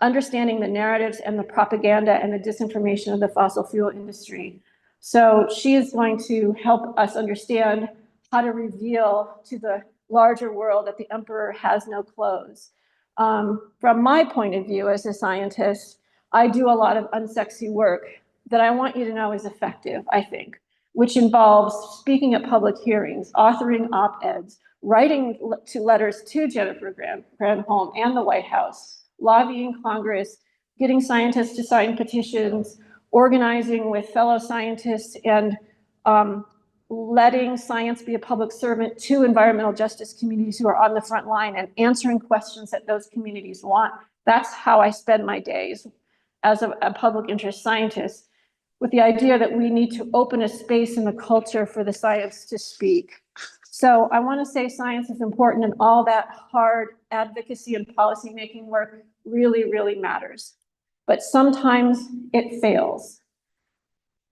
understanding the narratives and the propaganda and the disinformation of the fossil fuel industry. So she is going to help us understand how to reveal to the larger world that the emperor has no clothes. From my point of view as a scientist, I do a lot of unsexy work that I want you to know is effective, I think, which involves speaking at public hearings, authoring op-eds, writing letters to Jennifer Granholm and the White House, lobbying Congress, getting scientists to sign petitions, organizing with fellow scientists, and letting science be a public servant to environmental justice communities who are on the front line and answering questions that those communities want. That's how I spend my days as a public interest scientist, with the idea that we need to open a space in the culture for the science to speak. So I want to say science is important, and all that hard advocacy and policymaking work really, really matters. But sometimes it fails.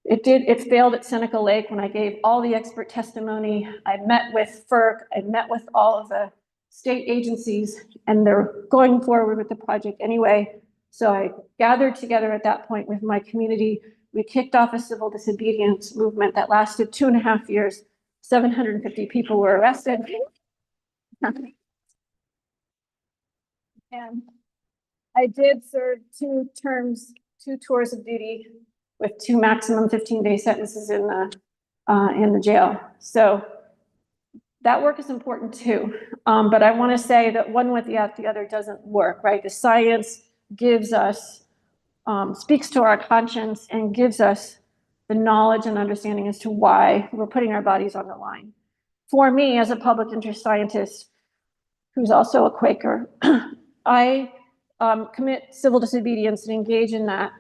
It failed at Seneca Lake when I gave all the expert testimony. I met with FERC, I met with all of the state agencies, and they're going forward with the project anyway. So I gathered together at that point with my community. We kicked off a civil disobedience movement that lasted 2.5 years. 750 people were arrested. And I did serve 2 terms, 2 tours of duty with 2 maximum 15-day sentences in the jail. So that work is important too. But I want to say that one without the other doesn't work, right? The science gives us, speaks to our conscience and gives us the knowledge and understanding as to why we're putting our bodies on the line. For me, as a public interest scientist, who's also a Quaker, I commit civil disobedience and engage in that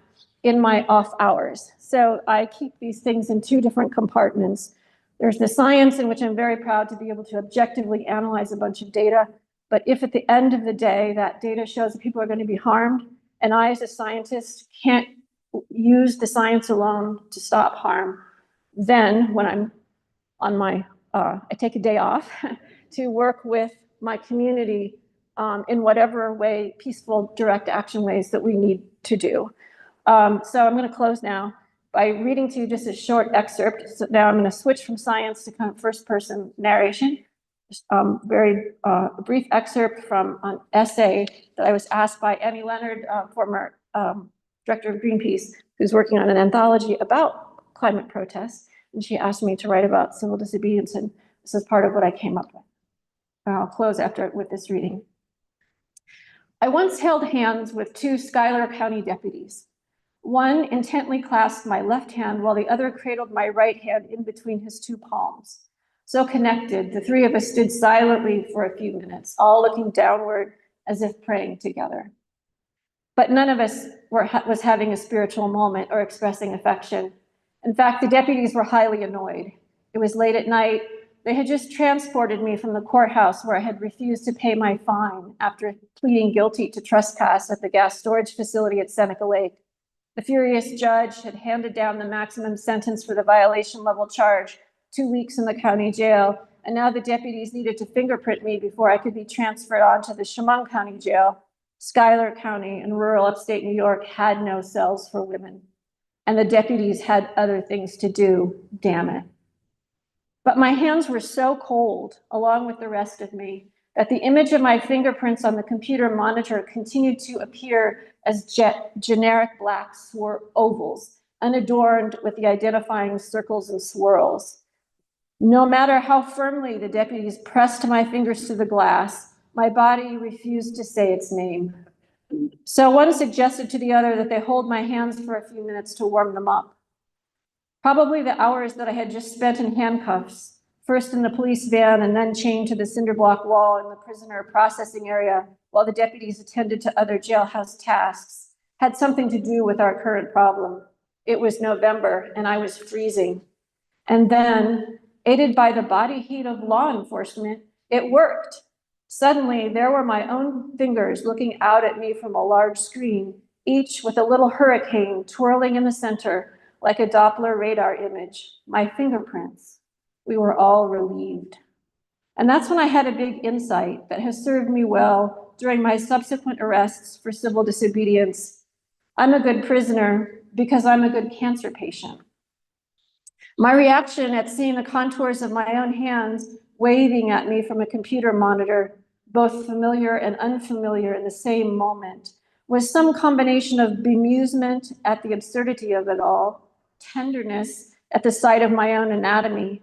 in my off hours. So I keep these things in 2 different compartments. There's the science, in which I'm very proud to be able to objectively analyze a bunch of data. But if at the end of the day, that data shows that people are going to be harmed, and I as a scientist can't use the science alone to stop harm, then when I'm on my, I take a day off to work with my community in whatever way, peaceful, direct action ways that we need to do. So I'm going to close now by reading to you just a short excerpt. So now I'm going to switch from science to kind of first-person narration. very brief excerpt from an essay that I was asked by Annie Leonard, former director of Greenpeace, who's working on an anthology about climate protests. And she asked me to write about civil disobedience, and this is part of what I came up with. And I'll close with this reading. I once held hands with two Schuyler County deputies. One intently clasped my left hand while the other cradled my right hand in between his two palms. So connected, the three of us stood silently for a few minutes, all looking downward as if praying together. But none of us was having a spiritual moment or expressing affection. In fact, the deputies were highly annoyed. It was late at night. They had just transported me from the courthouse where I had refused to pay my fine after pleading guilty to trespass at the gas storage facility at Seneca Lake. The furious judge had handed down the maximum sentence for the violation level charge, 2 weeks in the county jail, and now the deputies needed to fingerprint me before I could be transferred on to the Chemung County Jail. Schuyler County in rural upstate New York had no cells for women, and the deputies had other things to do, damn it. But my hands were so cold, along with the rest of me, that the image of my fingerprints on the computer monitor continued to appear as generic black ovals, unadorned with the identifying circles and swirls. No matter how firmly the deputies pressed my fingers to the glass, my body refused to say its name. So one suggested to the other that they hold my hands for a few minutes to warm them up. Probably the hours that I had just spent in handcuffs, first in the police van and then chained to the cinder block wall in the prisoner processing area while the deputies attended to other jailhouse tasks, had something to do with our current problem. It was November and I was freezing. And then, aided by the body heat of law enforcement, it worked. Suddenly, there were my own fingers looking out at me from a large screen, each with a little hurricane twirling in the center, like a Doppler radar image, my fingerprints. We were all relieved. And that's when I had a big insight that has served me well during my subsequent arrests for civil disobedience. I'm a good prisoner because I'm a good cancer patient. My reaction at seeing the contours of my own hands waving at me from a computer monitor, both familiar and unfamiliar in the same moment, was some combination of bemusement at the absurdity of it all, tenderness at the sight of my own anatomy,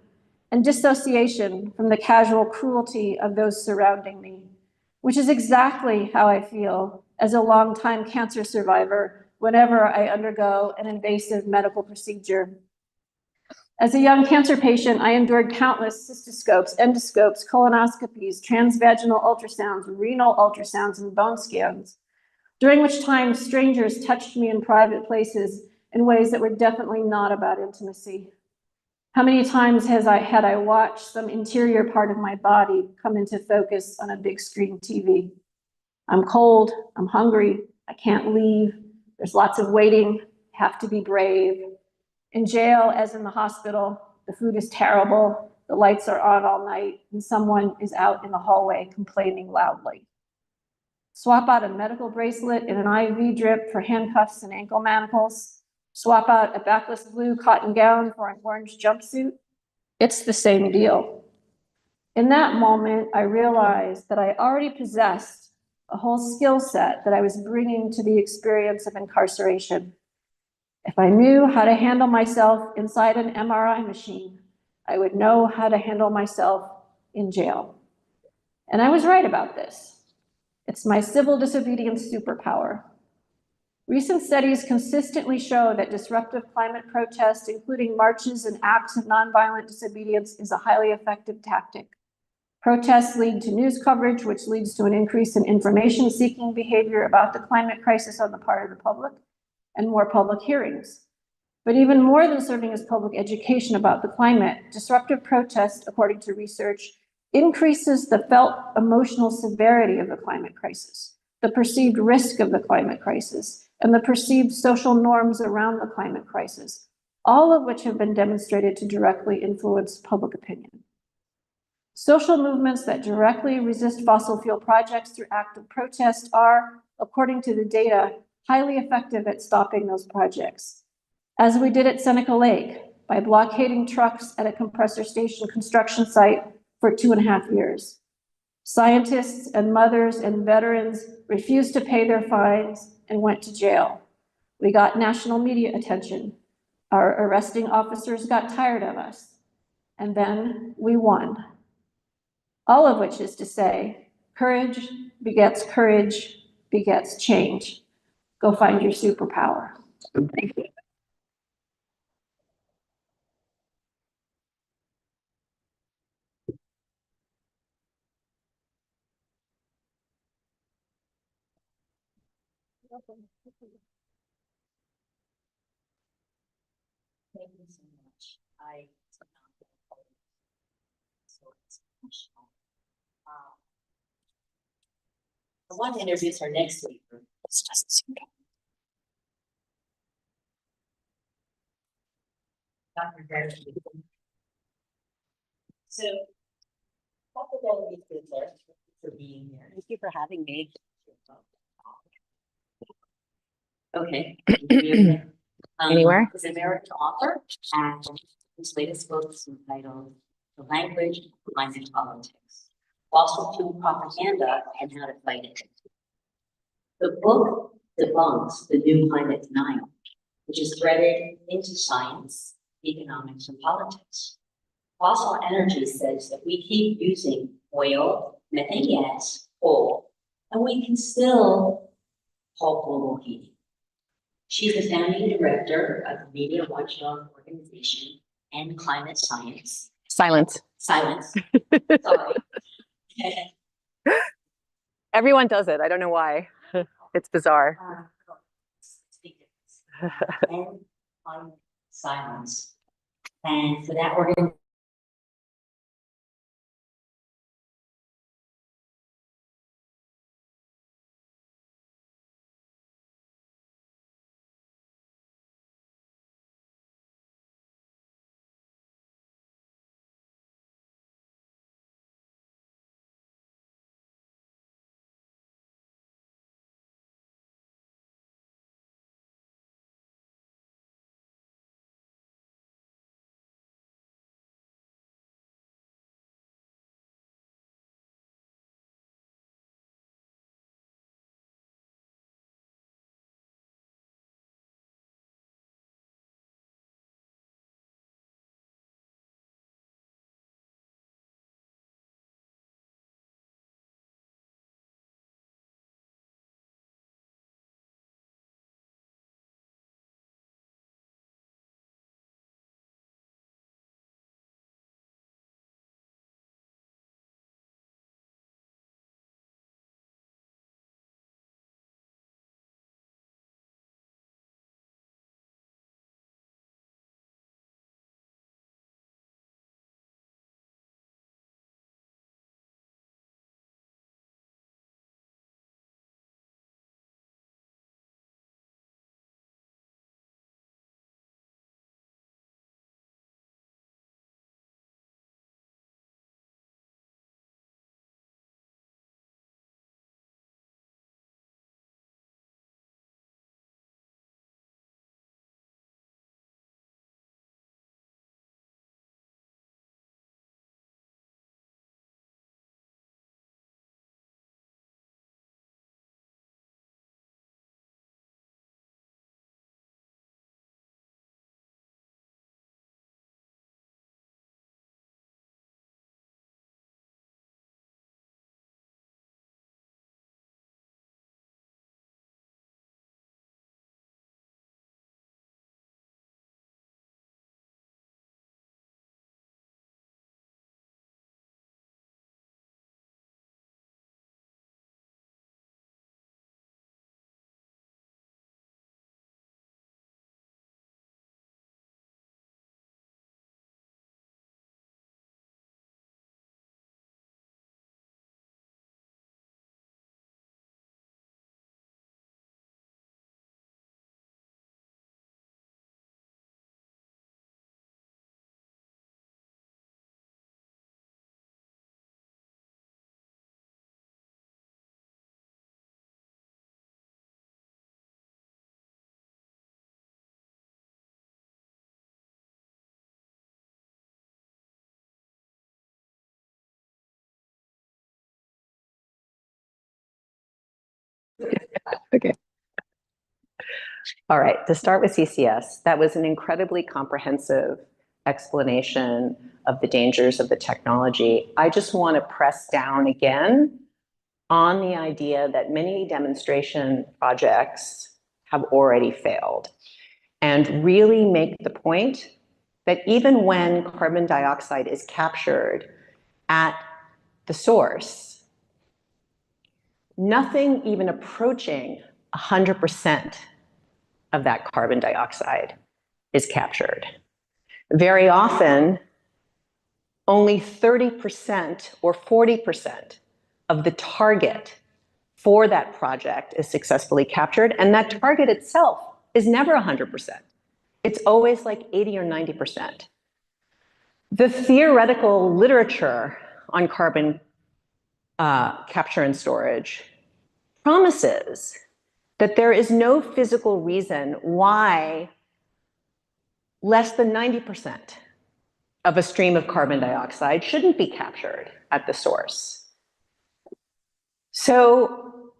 and dissociation from the casual cruelty of those surrounding me, which is exactly how I feel as a longtime cancer survivor whenever I undergo an invasive medical procedure. As a young cancer patient, I endured countless cystoscopes, endoscopes, colonoscopies, transvaginal ultrasounds, renal ultrasounds, and bone scans, during which time strangers touched me in private places in ways that were definitely not about intimacy. How many times had I watched some interior part of my body come into focus on a big screen TV? I'm cold, I'm hungry, I can't leave, there's lots of waiting, have to be brave. In jail, as in the hospital, the food is terrible, the lights are on all night, and someone is out in the hallway complaining loudly. Swap out a medical bracelet and an IV drip for handcuffs and ankle manacles. Swap out a backless blue cotton gown for an orange jumpsuit. It's the same deal. In that moment, I realized that I already possessed a whole skill set that I was bringing to the experience of incarceration. If I knew how to handle myself inside an MRI machine, I would know how to handle myself in jail. And I was right about this. It's my civil disobedience superpower. Recent studies consistently show that disruptive climate protests, including marches and acts of nonviolent disobedience, is a highly effective tactic. Protests lead to news coverage, which leads to an increase in information-seeking behavior about the climate crisis on the part of the public, and more public hearings. But even more than serving as public education about the climate, disruptive protest, according to research, increases the felt emotional severity of the climate crisis, the perceived risk of the climate crisis, and the perceived social norms around the climate crisis, all of which have been demonstrated to directly influence public opinion. Social movements that directly resist fossil fuel projects through active protest are, according to the data, highly effective at stopping those projects. As we did at Seneca Lake, by blockading trucks at a compressor station construction site for 2.5 years. Scientists and mothers and veterans refused to pay their fines and went to jail. We got national media attention. Our arresting officers got tired of us. And then we won. All of which is to say, courage begets change. Go find your superpower. Thank you so much. So it's emotional. I want to introduce our next speaker. This doesn't seem to. Dr. Darcy. So, Dr. Darcy, thank you for being here. Thank you for having me. Okay. Anywhere? Is an American author, and his latest book is entitled The Language of Climate Politics, Fossil Fuel Propaganda and How to Fight It. The book debunks the new climate denial, which is threaded into science, economics, and politics. Fossil energy says that we keep using oil, methane gas, coal, and we can still halt global heating. She's the founding director of the media watchdog organization and climate science. Silence. Silence. Sorry. Everyone does it. I don't know why. It's bizarre. And climate silence. And for that organization, Okay. All right, to start with CCS, that was an incredibly comprehensive explanation of the dangers of the technology. I just want to press down again on the idea that many demonstration projects have already failed, and really make the point that even when carbon dioxide is captured at the source, nothing even approaching 100% of that carbon dioxide is captured. Very often, only 30% or 40% of the target for that project is successfully captured, and that target itself is never 100%. It's always like 80 or 90%. The theoretical literature on carbon capture and storage promises that there is no physical reason why less than 90% of a stream of carbon dioxide shouldn't be captured at the source. So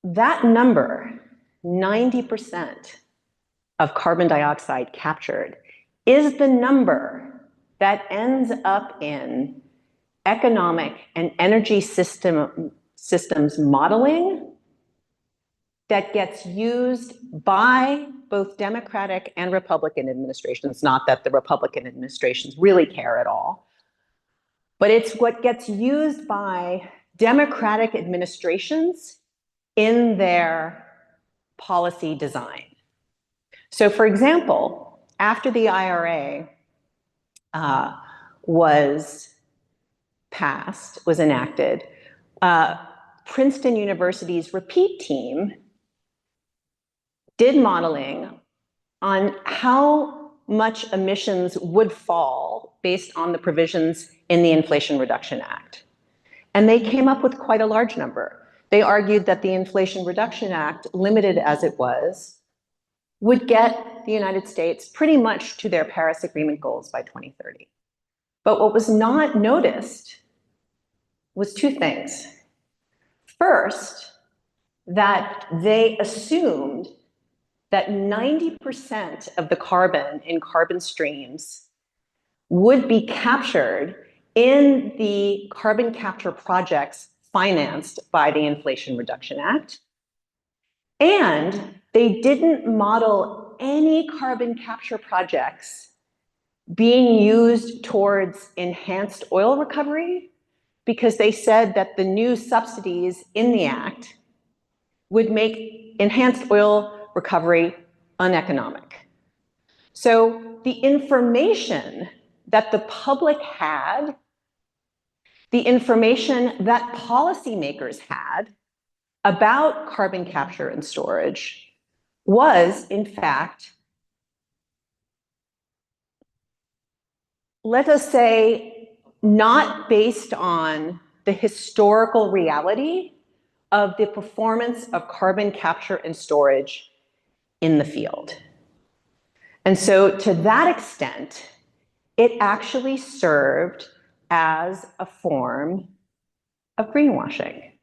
that number, 90% of carbon dioxide captured, is the number that ends up in economic and energy systems modeling that gets used by both Democratic and Republican administrations. Not that the Republican administrations really care at all, but it's what gets used by Democratic administrations in their policy design. So for example, after the IRA was passed, was enacted, Princeton University's REPEAT team did modeling on how much emissions would fall based on the provisions in the Inflation Reduction Act. And they came up with quite a large number. They argued that the Inflation Reduction Act, limited as it was, would get the United States pretty much to their Paris Agreement goals by 2030. But what was not noticed was two things. First, that they assumed that 90% of the carbon in carbon streams would be captured in the carbon capture projects financed by the Inflation Reduction Act. And they didn't model any carbon capture projects being used towards enhanced oil recovery, because they said that the new subsidies in the act would make enhanced oil recovery uneconomic. So the information that the public had, the information that policymakers had about carbon capture and storage was, in fact, let us say, not based on the historical reality of the performance of carbon capture and storage in the field. And so to that extent, it actually served as a form of greenwashing.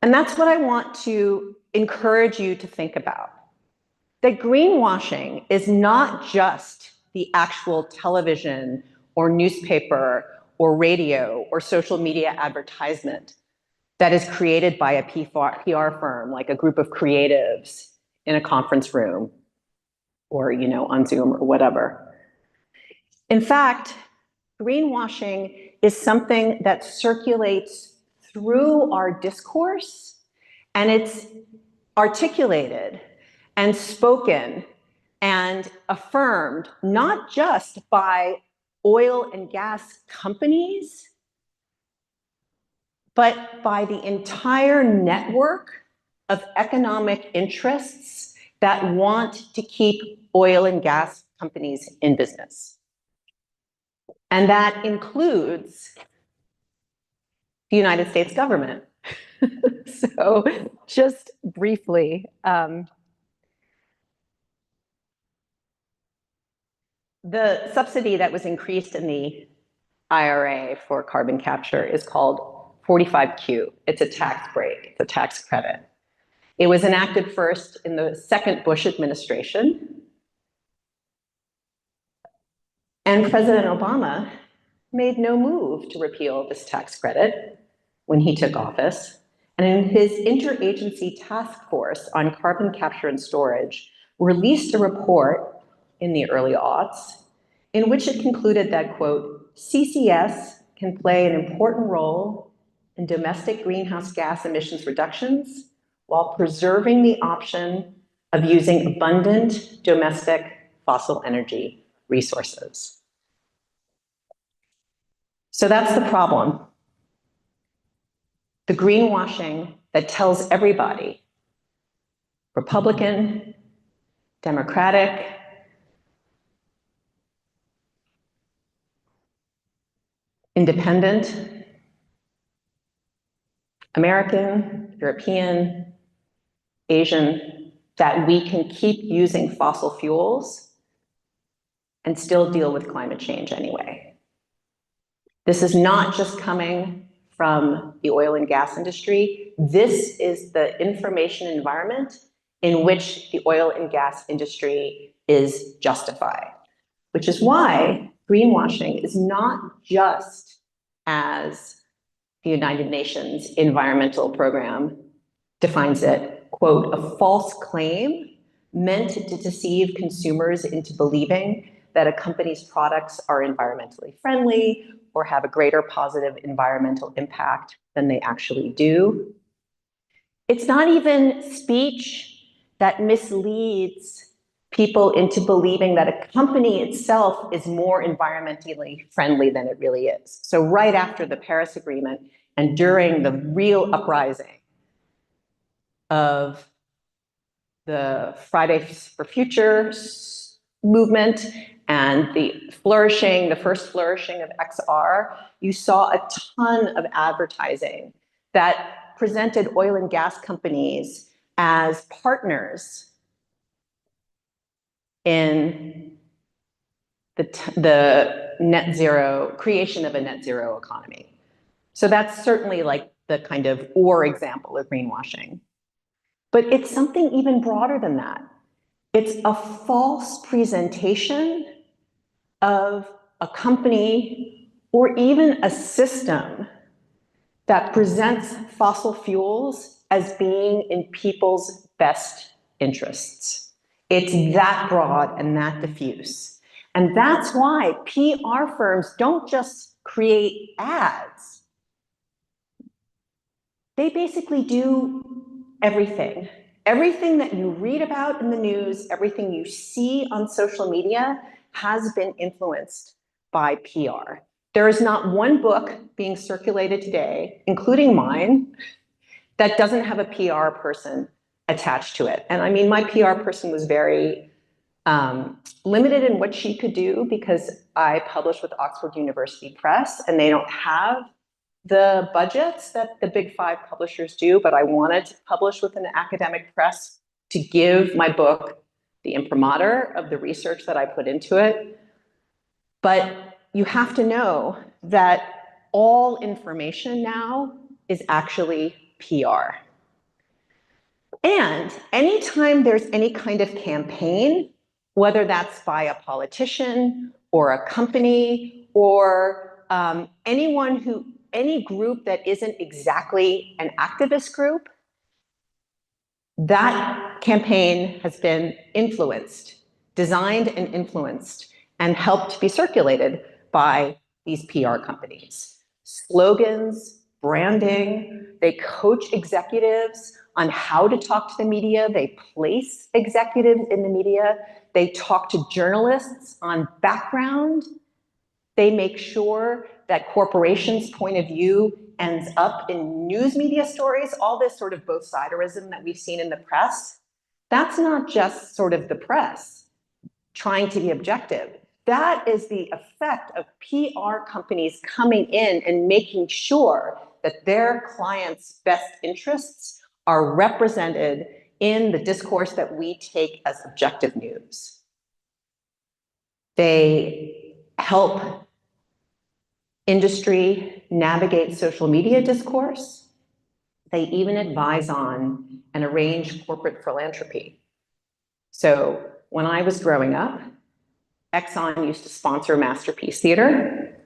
And that's what I want to encourage you to think about. That greenwashing is not just the actual television or newspaper or radio or social media advertisement that is created by a PR firm, like a group of creatives in a conference room or, on Zoom or whatever. In fact, greenwashing is something that circulates through our discourse, and it's articulated and spoken and affirmed not just by oil and gas companies, but by the entire network of economic interests that want to keep oil and gas companies in business. And that includes the United States government. So just briefly, the subsidy that was increased in the IRA for carbon capture is called 45Q. It's a tax break, it's a tax credit. It was enacted first in the second Bush administration. And President Obama made no move to repeal this tax credit when he took office. And in his interagency task force on carbon capture and storage, released a report in the early aughts in which it concluded that, quote, CCS can play an important role in domestic greenhouse gas emissions reductions while preserving the option of using abundant domestic fossil energy resources. So that's the problem. The greenwashing that tells everybody, Republican, Democratic, independent, American, European, Asian, that we can keep using fossil fuels and still deal with climate change anyway. This is not just coming from the oil and gas industry. This is the information environment in which the oil and gas industry is justified, which is why greenwashing is not just, as the United Nations Environmental Program defines it, quote, a false claim meant to deceive consumers into believing that a company's products are environmentally friendly or have a greater positive environmental impact than they actually do. It's not even speech that misleads people into believing that a company itself is more environmentally friendly than it really is. So right after the Paris Agreement and during the real uprising of the Fridays for Future movement and the first flourishing of XR, you saw a ton of advertising that presented oil and gas companies as partners in the net zero, creation of a net zero economy. So that's certainly like the kind of example of greenwashing. But it's something even broader than that. It's a false presentation of a company or even a system that presents fossil fuels as being in people's best interests. It's that broad and that diffuse. And that's why PR firms don't just create ads. They basically do everything. Everything that you read about in the news, everything you see on social media has been influenced by PR. There is not one book being circulated today, including mine, that doesn't have a PR person attached to it. And I mean, my PR person was very limited in what she could do because I published with Oxford University Press and they don't have the budgets that the big five publishers do, but I wanted to publish with an academic press to give my book the imprimatur of the research that I put into it. But you have to know that all information now is actually PR. And anytime there's any kind of campaign, whether that's by a politician or a company or any group that isn't exactly an activist group, that campaign has been influenced, designed and influenced, and helped be circulated by these PR companies. Slogans, branding, they coach executives on how to talk to the media, they place executives in the media, they talk to journalists on background, they make sure that corporations' point of view ends up in news media stories, all this sort of both-siderism that we've seen in the press. That's not just sort of the press trying to be objective. That is the effect of PR companies coming in and making sure that their clients' best interests are represented in the discourse that we take as objective news. They help industry navigates social media discourse. They even advise on and arrange corporate philanthropy. So when I was growing up, Exxon used to sponsor Masterpiece Theater.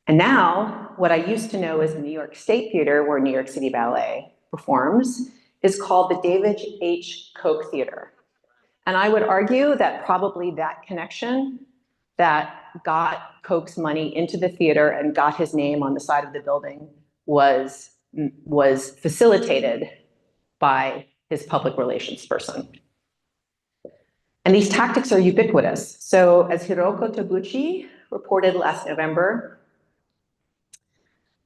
And now, what I used to know as the New York State Theater, where New York City Ballet performs, is called the David H. Koch Theater. And I would argue that probably that connection that got Koch's money into the theater and got his name on the side of the building was facilitated by his public relations person. And these tactics are ubiquitous. So as Hiroko Taguchi reported last November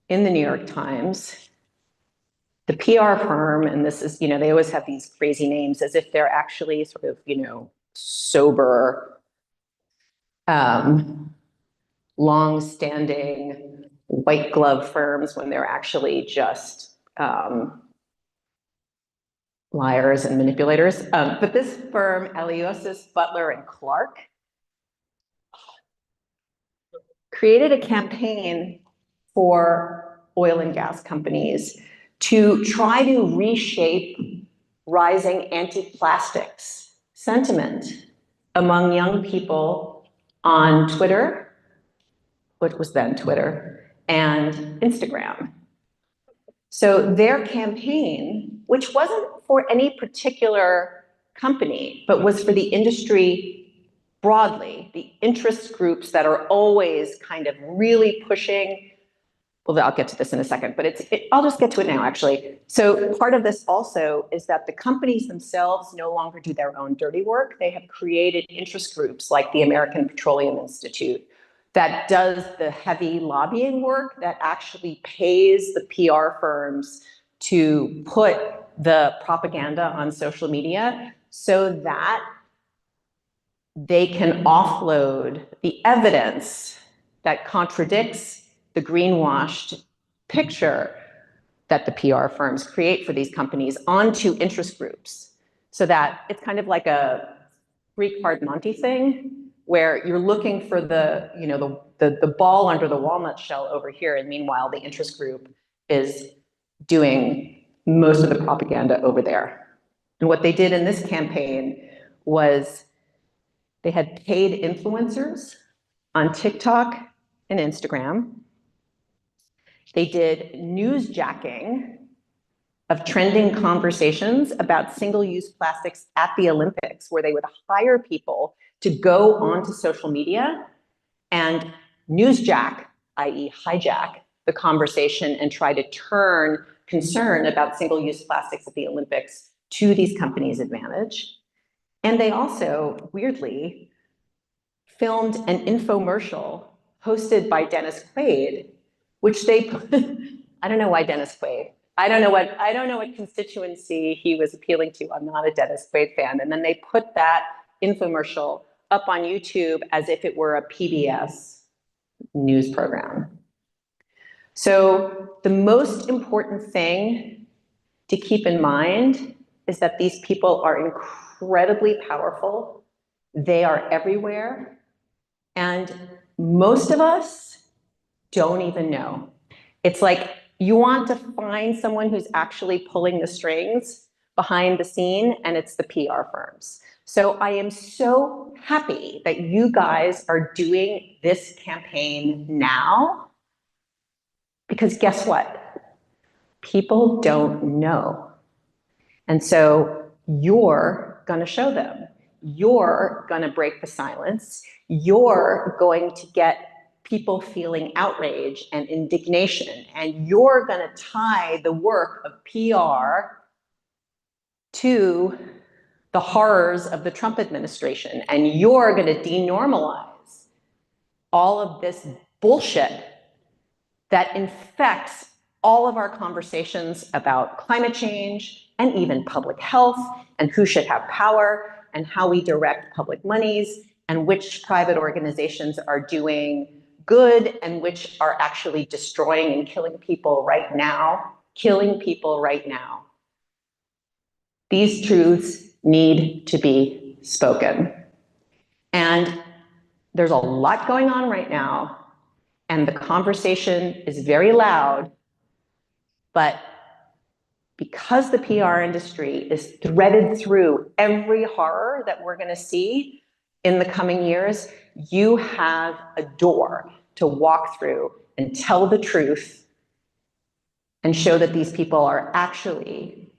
in the New York Times, the PR firm, and this is, they always have these crazy names as if they're actually sort of, sober, long-standing white glove firms when they're actually just liars and manipulators. But this firm, Aliosis, Butler, and Clark, created a campaign for oil and gas companies to try to reshape rising anti-plastics sentiment among young people on Twitter, what was then Twitter, and Instagram. So their campaign, which wasn't for any particular company, but was for the industry broadly, the interest groups that are always kind of really pushing. Well, I'll get to this in a second, but I'll just get to it now, actually. So part of this also is that the companies themselves no longer do their own dirty work. They have created interest groups like the American Petroleum Institute that does the heavy lobbying work that actually pays the PR firms to put the propaganda on social media so that they can offload the evidence that contradicts the greenwashed picture that the PR firms create for these companies onto interest groups. So that it's kind of like a three-card Monte thing, where you're looking for the ball under the walnut shell over here, and meanwhile the interest group is doing most of the propaganda over there. And what they did in this campaign was they had paid influencers on TikTok and Instagram. They did newsjacking of trending conversations about single-use plastics at the Olympics, where they would hire people to go onto social media and newsjack, i.e. hijack, the conversation and try to turn concern about single-use plastics at the Olympics to these companies' advantage. And they also, weirdly, filmed an infomercial hosted by Dennis Quaid, which they put, I don't know why Dennis Quaid. I don't know what constituency he was appealing to. I'm not a Dennis Quaid fan. And then they put that infomercial up on YouTube as if it were a PBS news program. So the most important thing to keep in mind is that these people are incredibly powerful. They are everywhere. And most of us don't even know. It's like you want to find someone who's actually pulling the strings behind the scene, and it's the PR firms. So I am so happy that you guys are doing this campaign now, because guess what? People don't know. And so you're going to show them. You're going to break the silence. You're going to get people feeling outrage and indignation, and you're going to tie the work of PR to the horrors of the Trump administration, and you're going to denormalize all of this bullshit that infects all of our conversations about climate change and even public health and who should have power and how we direct public monies and which private organizations are doing good and which are actually destroying and killing people right now, These truths need to be spoken. And there's a lot going on right now. And the conversation is very loud, but because the PR industry is threaded through every horror that we're going to see in the coming years, you have a door to walk through and tell the truth and show that these people are actually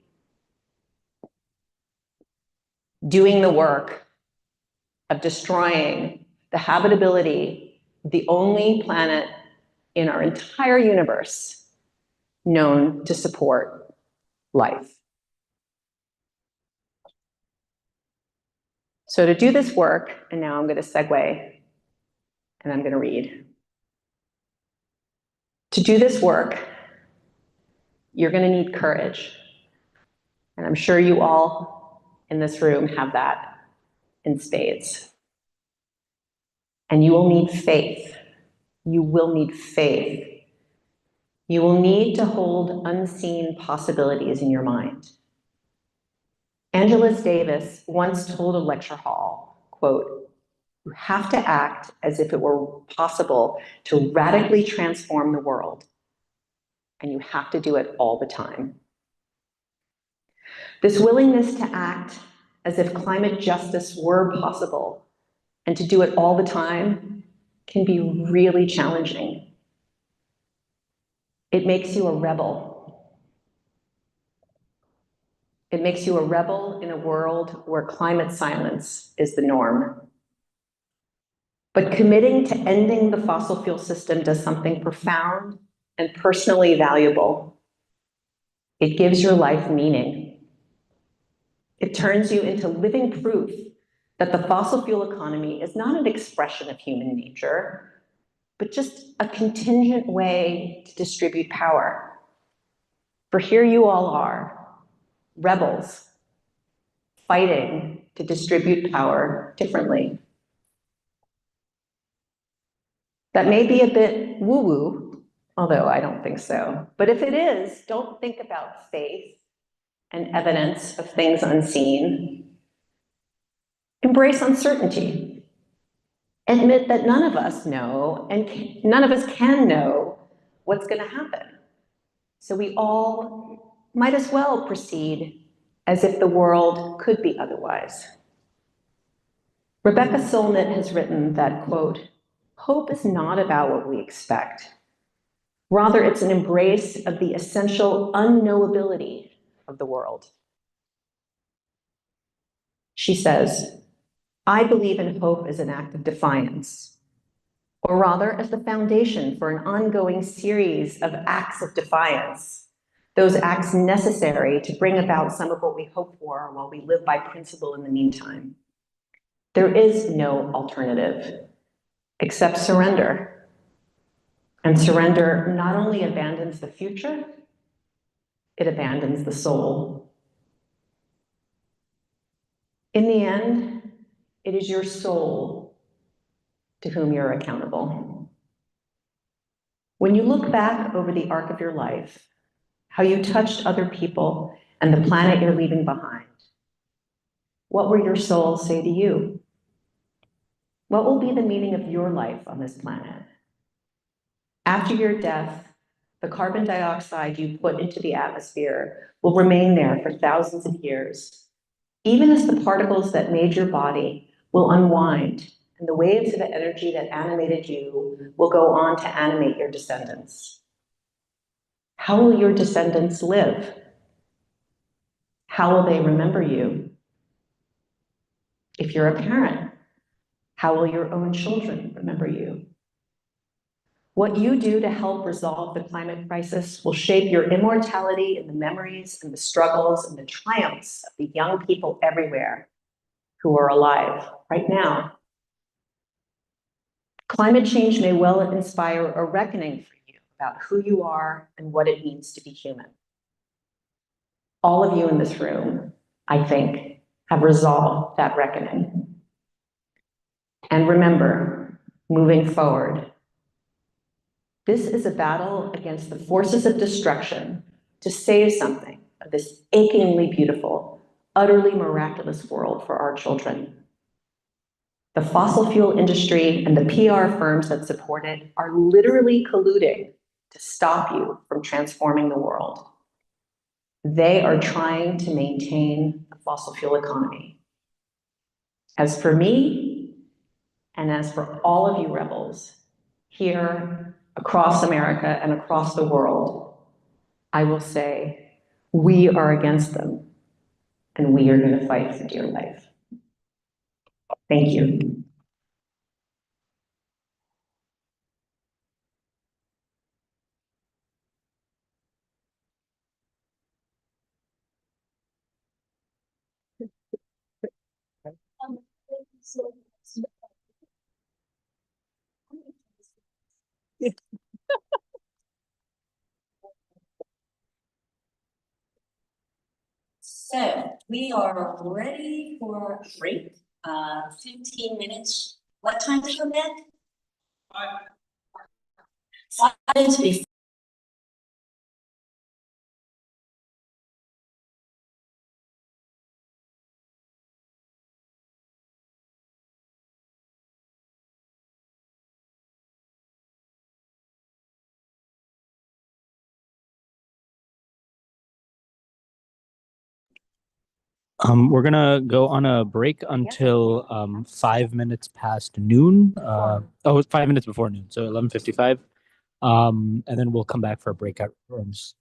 doing the work of destroying the habitability of the only planet in our entire universe known to support life. So to do this work, and now I'm going to segue and I'm going to read. To do this work, you're going to need courage. And I'm sure you all in this room have that in spades. And you will need faith. You will need faith. You will need to hold unseen possibilities in your mind. Angela Davis once told a lecture hall, quote, "You have to act as if it were possible to radically transform the world, and you have to do it all the time." This willingness to act as if climate justice were possible and to do it all the time can be really challenging. It makes you a rebel. It makes you a rebel in a world where climate silence is the norm. But committing to ending the fossil fuel system does something profound and personally valuable. It gives your life meaning. It turns you into living proof that the fossil fuel economy is not an expression of human nature, but just a contingent way to distribute power. For here you all are, rebels, fighting to distribute power differently. That may be a bit woo-woo, although I don't think so. But if it is, don't think about faith and evidence of things unseen. Embrace uncertainty. Admit that none of us know, and none of us can know what's going to happen. So we all might as well proceed as if the world could be otherwise. Rebecca Solnit has written that, quote, "Hope is not about what we expect. Rather, it's an embrace of the essential unknowability of the world." She says, "I believe in hope as an act of defiance, or rather as the foundation for an ongoing series of acts of defiance, those acts necessary to bring about some of what we hope for while we live by principle in the meantime. There is no alternative except surrender. And surrender not only abandons the future, it abandons the soul. In the end, it is your soul to whom you're accountable. When you look back over the arc of your life, how you touched other people and the planet you're leaving behind, what will your soul say to you? What will be the meaning of your life on this planet? After your death, the carbon dioxide you put into the atmosphere will remain there for thousands of years, even as the particles that made your body will unwind and the waves of energy that animated you will go on to animate your descendants. How will your descendants live? How will they remember you? If you're a parent, how will your own children remember you? What you do to help resolve the climate crisis will shape your immortality in the memories and the struggles and the triumphs of the young people everywhere who are alive right now. Climate change may well inspire a reckoning for you about who you are and what it means to be human. All of you in this room, I think, have resolved that reckoning. And remember, moving forward, this is a battle against the forces of destruction to save something of this achingly beautiful, utterly miraculous world for our children. The fossil fuel industry and the PR firms that support it are literally colluding to stop you from transforming the world. They are trying to maintain the fossil fuel economy. As for me, and as for all of you rebels here across America and across the world, I will say, we are against them, and we are going to fight for dear life. Thank you. So we are ready for a break, 15 minutes. What time to come back? 5 minutes before. We're gonna go on a break until 5 minutes past noon. It's 5 minutes before noon, so 11:55. And then we'll come back for breakout rooms.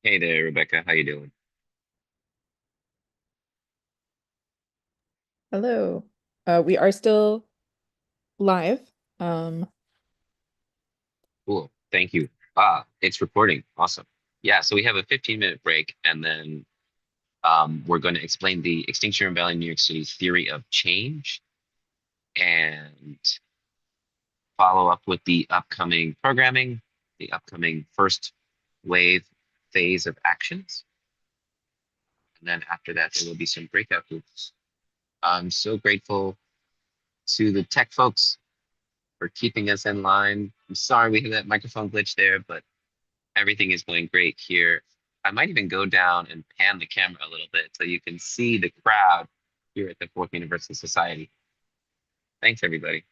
Hey there, Rebecca. How you doing? Hello. We are still live. Um, Cool. Thank you. It's recording. Awesome. Yeah, so we have a 15-minute break, and then we're going to explain the Extinction Rebellion New York City theory of change and follow up with the upcoming programming, the upcoming first wave phase of actions. And then after that, there will be some breakout groups. I'm so grateful to the tech folks for keeping us in line. I'm sorry we had that microphone glitch there, but everything is going great here. I might even go down and pan the camera a little bit so you can see the crowd here at the Fourth Universal Society. Thanks, everybody.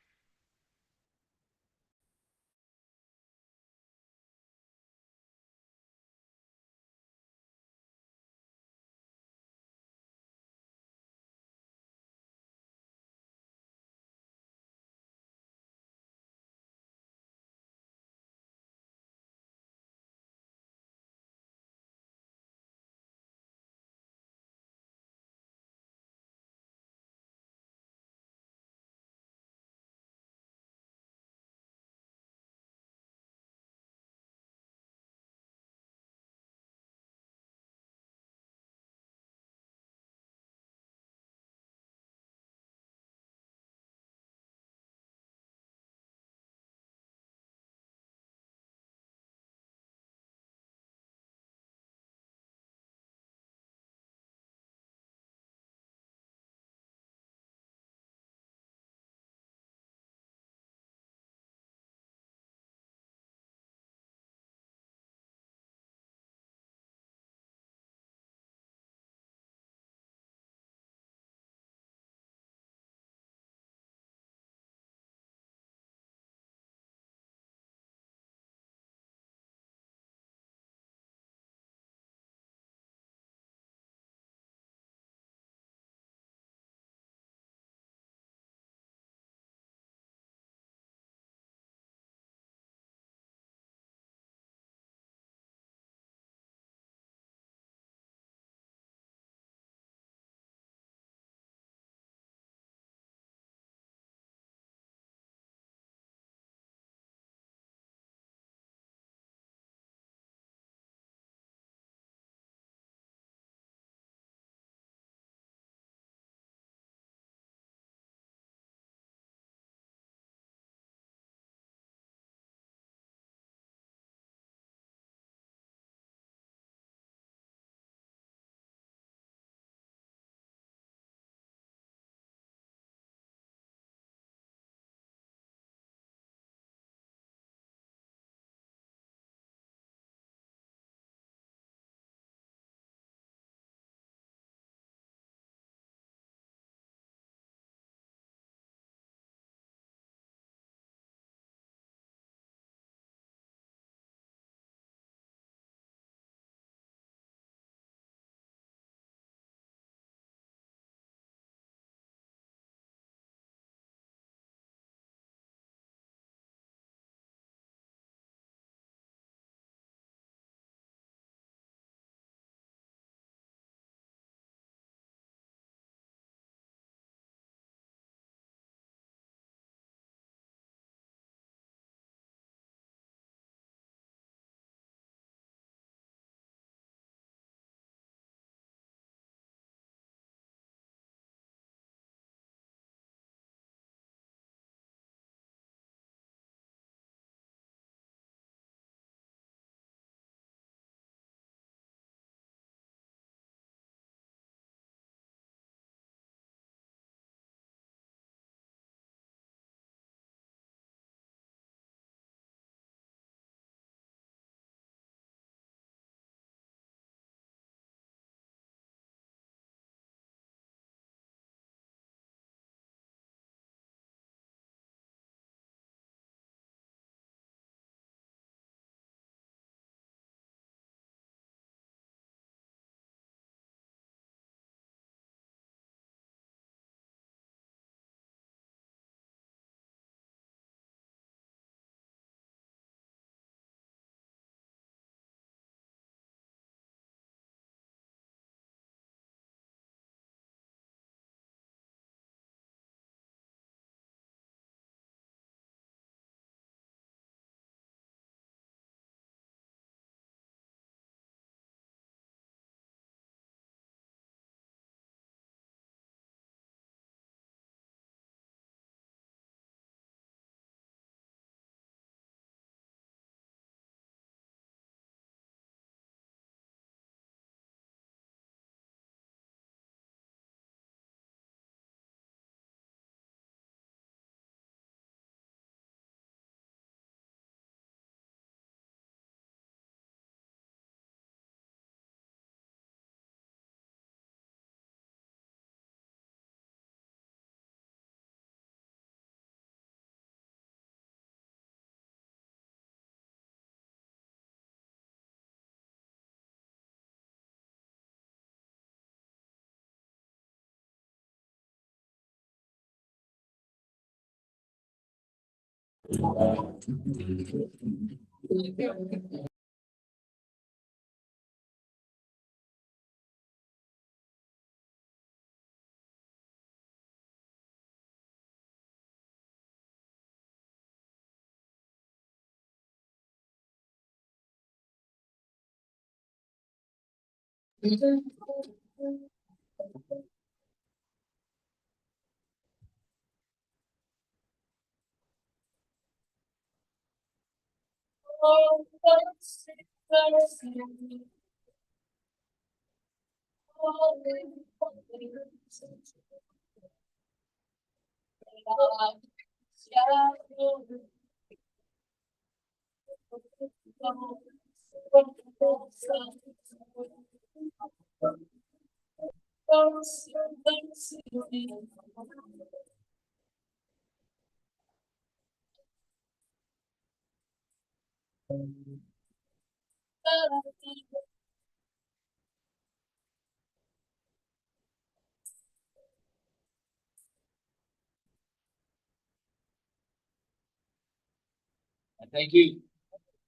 Thank you.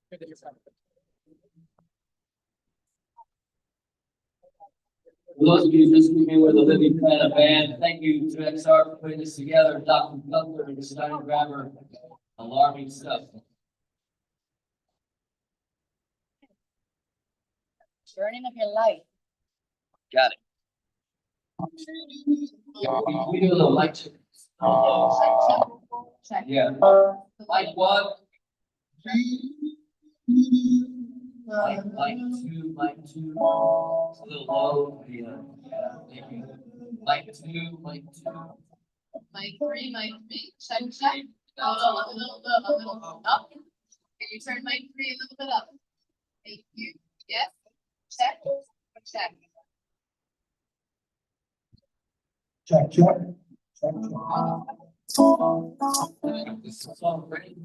For those of you just meeting with the Living Planet Band, thank you to XR for putting this together, Dr. Cutler and Stein Grabber. Alarming stuff. Journey of your life. Got it. We do a little light check. Yeah. Mic one. Mic two, mic two. It's a little low. Yeah. Thank you. Mic two, mic two. Mic three, check. Go a little up. Can you turn mic three a little bit up? Thank you. Yes. Check. Check. Check, check. Check, This is all ready.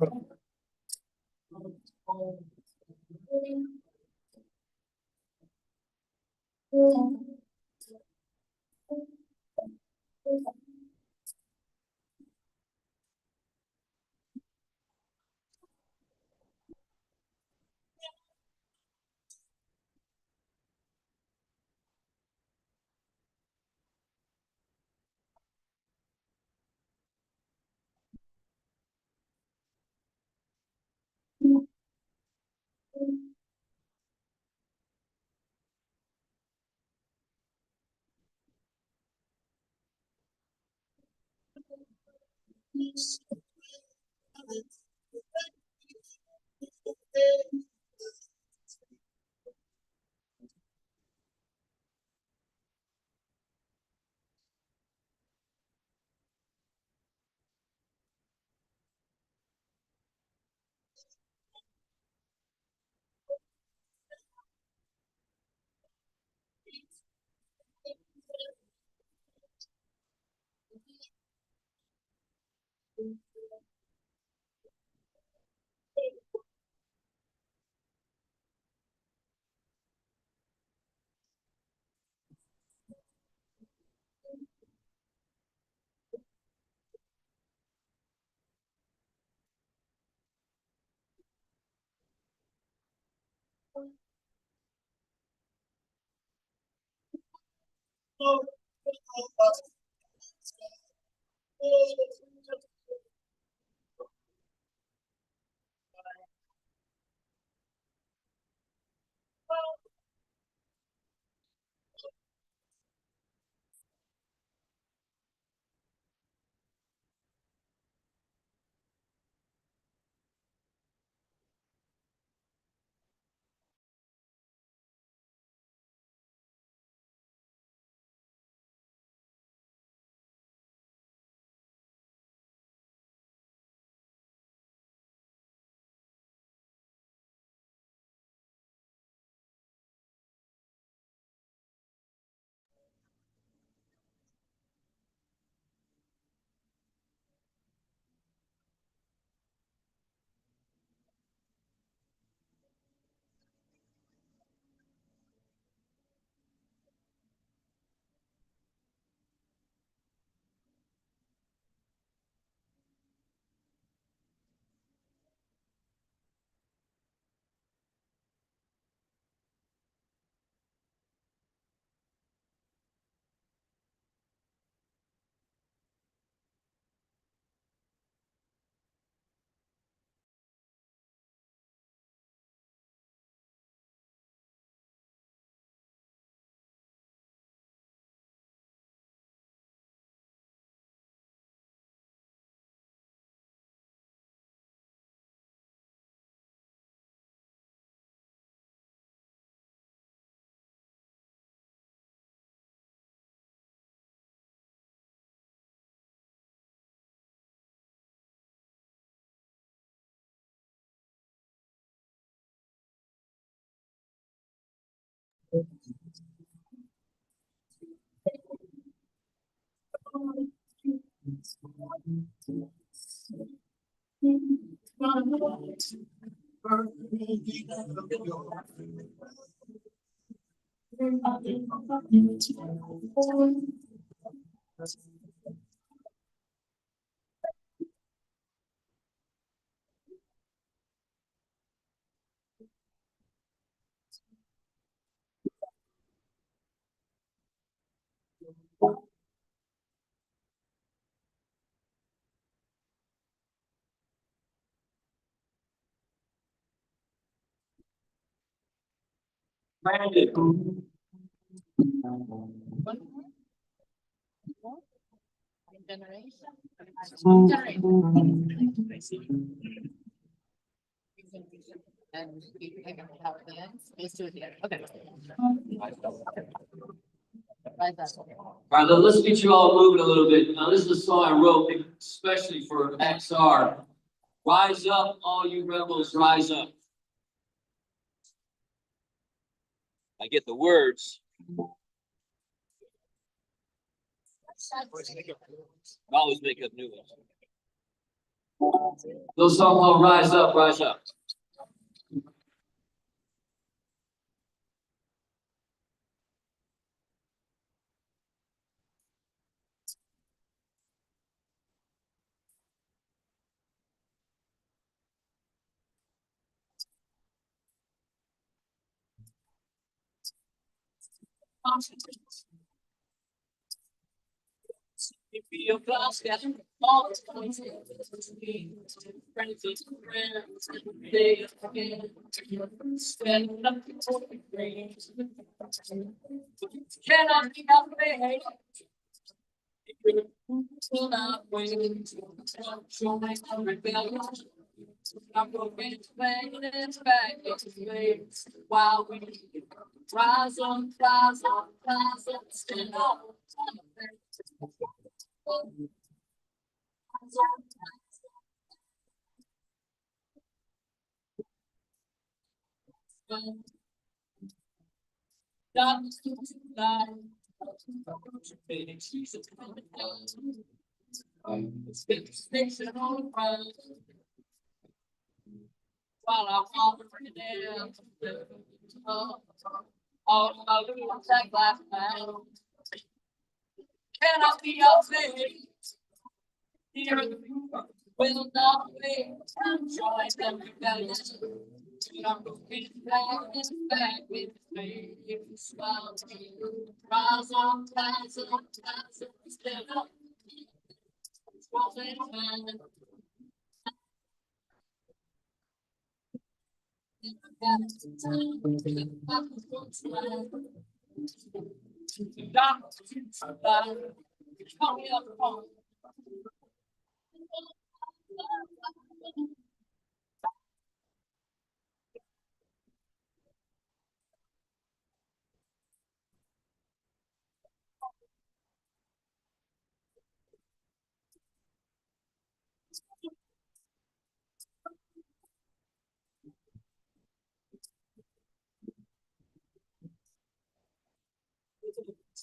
All right, let's get you all moving a little bit. Now, this is a song I wrote especially for XR. Rise up, all you rebels, rise up. I get the words. I always make up new ones. Those songs called Rise Up, Rise Up. If you class getting all the points, friends, they stand up for the grace. Cannot be afraid. Will not wait to show my rebellion. I'm going to bang it back into waves while we rise up, rise up, rise up, stand up. Station on the front. While I walk down, all my little tag last night. Cannot be outfitted. Here will not be. Join them rebellion. I'm going back with me. If you smile to me, rise up, rise up, rise up, stand up. It's what they find.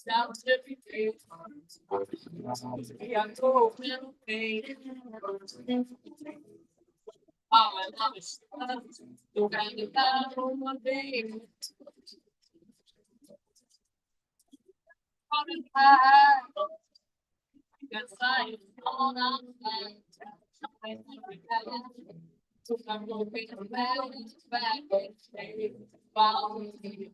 Sounds different. I'm told little pain. I love it. Don't hang it down on my day. Coming back. Got signs all outside. I'm going to back. Follow me.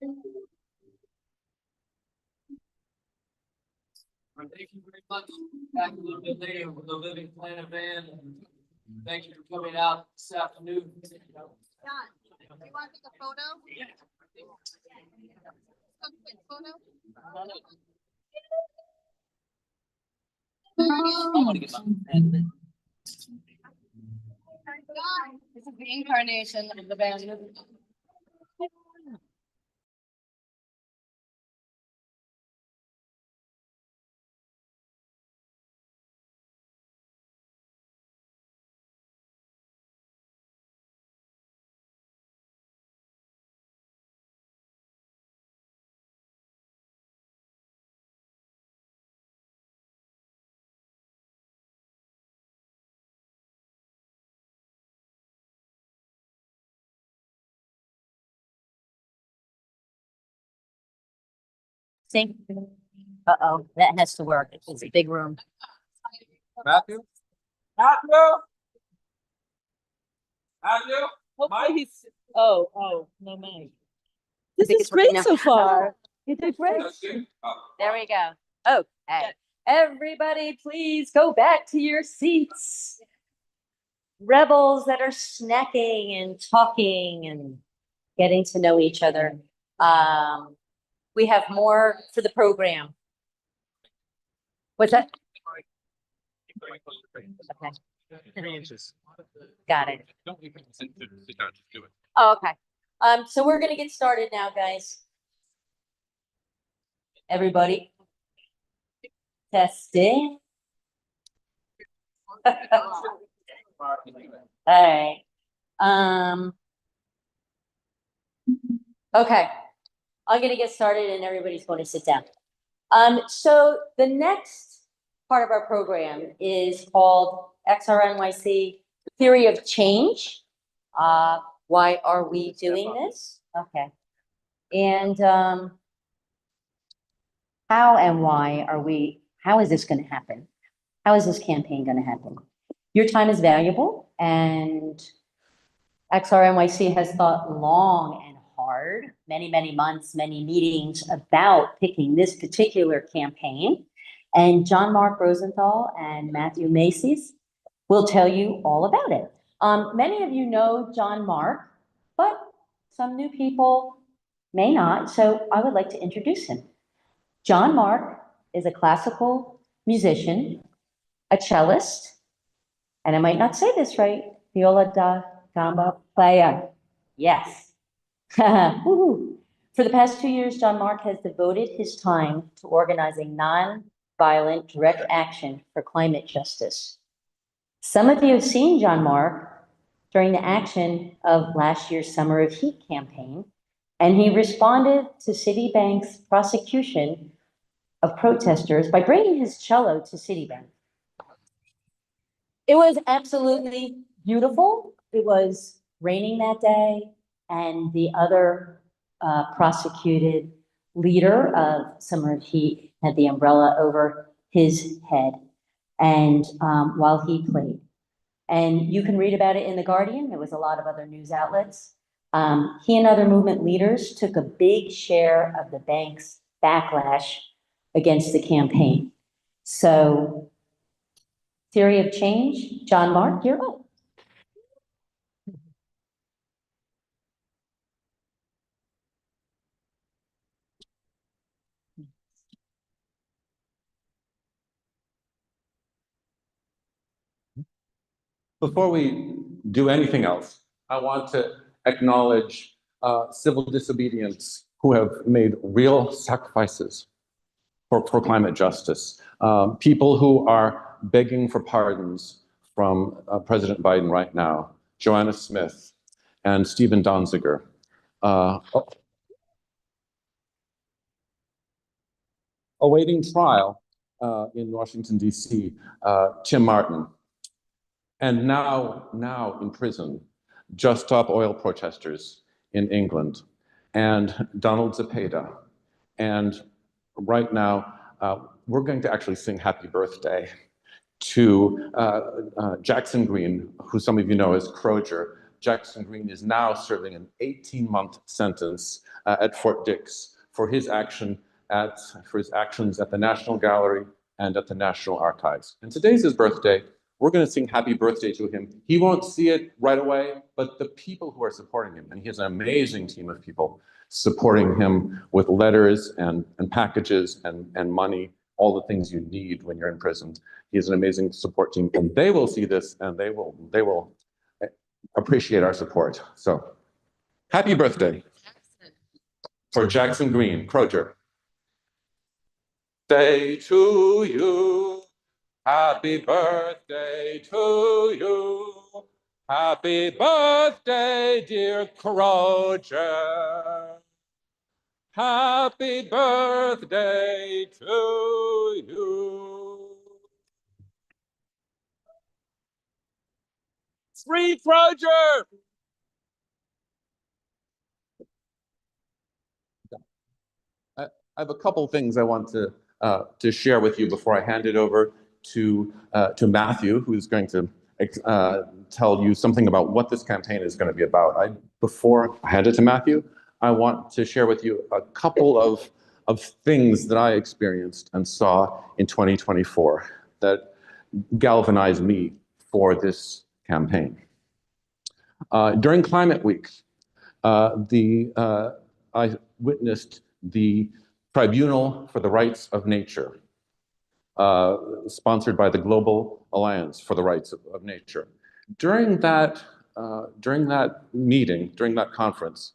Thank you very much. Back a little bit later with the Living Planet Band. Thank you for coming out this afternoon. John, you want to take a photo? Yeah. A quick photo? This is the incarnation of the band. See? Uh-oh, that has to work. It's a big room. Matthew? Matthew? Matthew? Hopefully he's, oh, no, man. This think is it's working great now. so far. You did great. There we go. Okay. Everybody, please go back to your seats. Rebels that are snacking and talking and getting to know each other. We have more for the program. What's that? Okay. Got it. Oh, okay. So we're gonna get started now, guys. Everybody. Testing. All right. Okay. I'm gonna get started and everybody's going to sit down. So the next part of our program is called XRNYC Theory of Change. Why are we doing this? Okay. And how and why are we, how is this going to happen? How is this campaign going to happen? Your time is valuable, and XRNYC has thought long and hard, many, many months, many meetings about picking this particular campaign. And John Mark Rosenthal and Matthew Macy's will tell you all about it. Many of you know John Mark, but some new people may not, so I would like to introduce him. John Mark is a classical musician, a cellist, and I might not say this right, viola da gamba player. Yes. For the past 2 years, John Mark has devoted his time to organizing non-violent direct action for climate justice. Some of you have seen John Mark during the action of last year's Summer of Heat campaign, and he responded to Citibank's prosecution of protesters by bringing his cello to Citibank. It was absolutely beautiful. It was raining that day, and the other prosecuted leader of Summer of Heat had the umbrella over his head, and while he played. And you can read about it in The Guardian. There was a lot of other news outlets. He and other movement leaders took a big share of the bank's backlash against the campaign. So, theory of change, John Mark, you're up. Before we do anything else, I want to acknowledge civil disobedience who have made real sacrifices for climate justice. People who are begging for pardons from President Biden right now, Joanna Smith and Stephen Donziger. Awaiting trial in Washington, D.C., Tim Martin. And now in prison, Just Stop Oil protesters in England, and Donald Zepeda. And right now, we're going to actually sing happy birthday to Jackson Green, who some of you know as Crozier, Jackson Green is now serving an 18-month sentence at Fort Dix for his actions at the National Gallery and at the National Archives. And today's his birthday. We're going to sing happy birthday to him. He won't see it right away, but the people who are supporting him, and he has an amazing team of people supporting him with letters and packages and money, all the things you need when you're in prison. He has an amazing support team, and they will see this and they will appreciate our support. So happy birthday for Jackson Green, Croger. Day to you. Happy birthday to you. Happy birthday, dear Croger. Happy birthday to you. Free Croger! I have a couple things I want to share with you before I hand it over to Matthew, who's going to tell you something about what this campaign is going to be about. Before I hand it to Matthew, I want to share with you a couple of things that I experienced and saw in 2024 that galvanized me for this campaign. During Climate Week, I witnessed the Tribunal for the Rights of Nature, sponsored by the Global Alliance for the Rights of Nature. During that meeting, during that conference,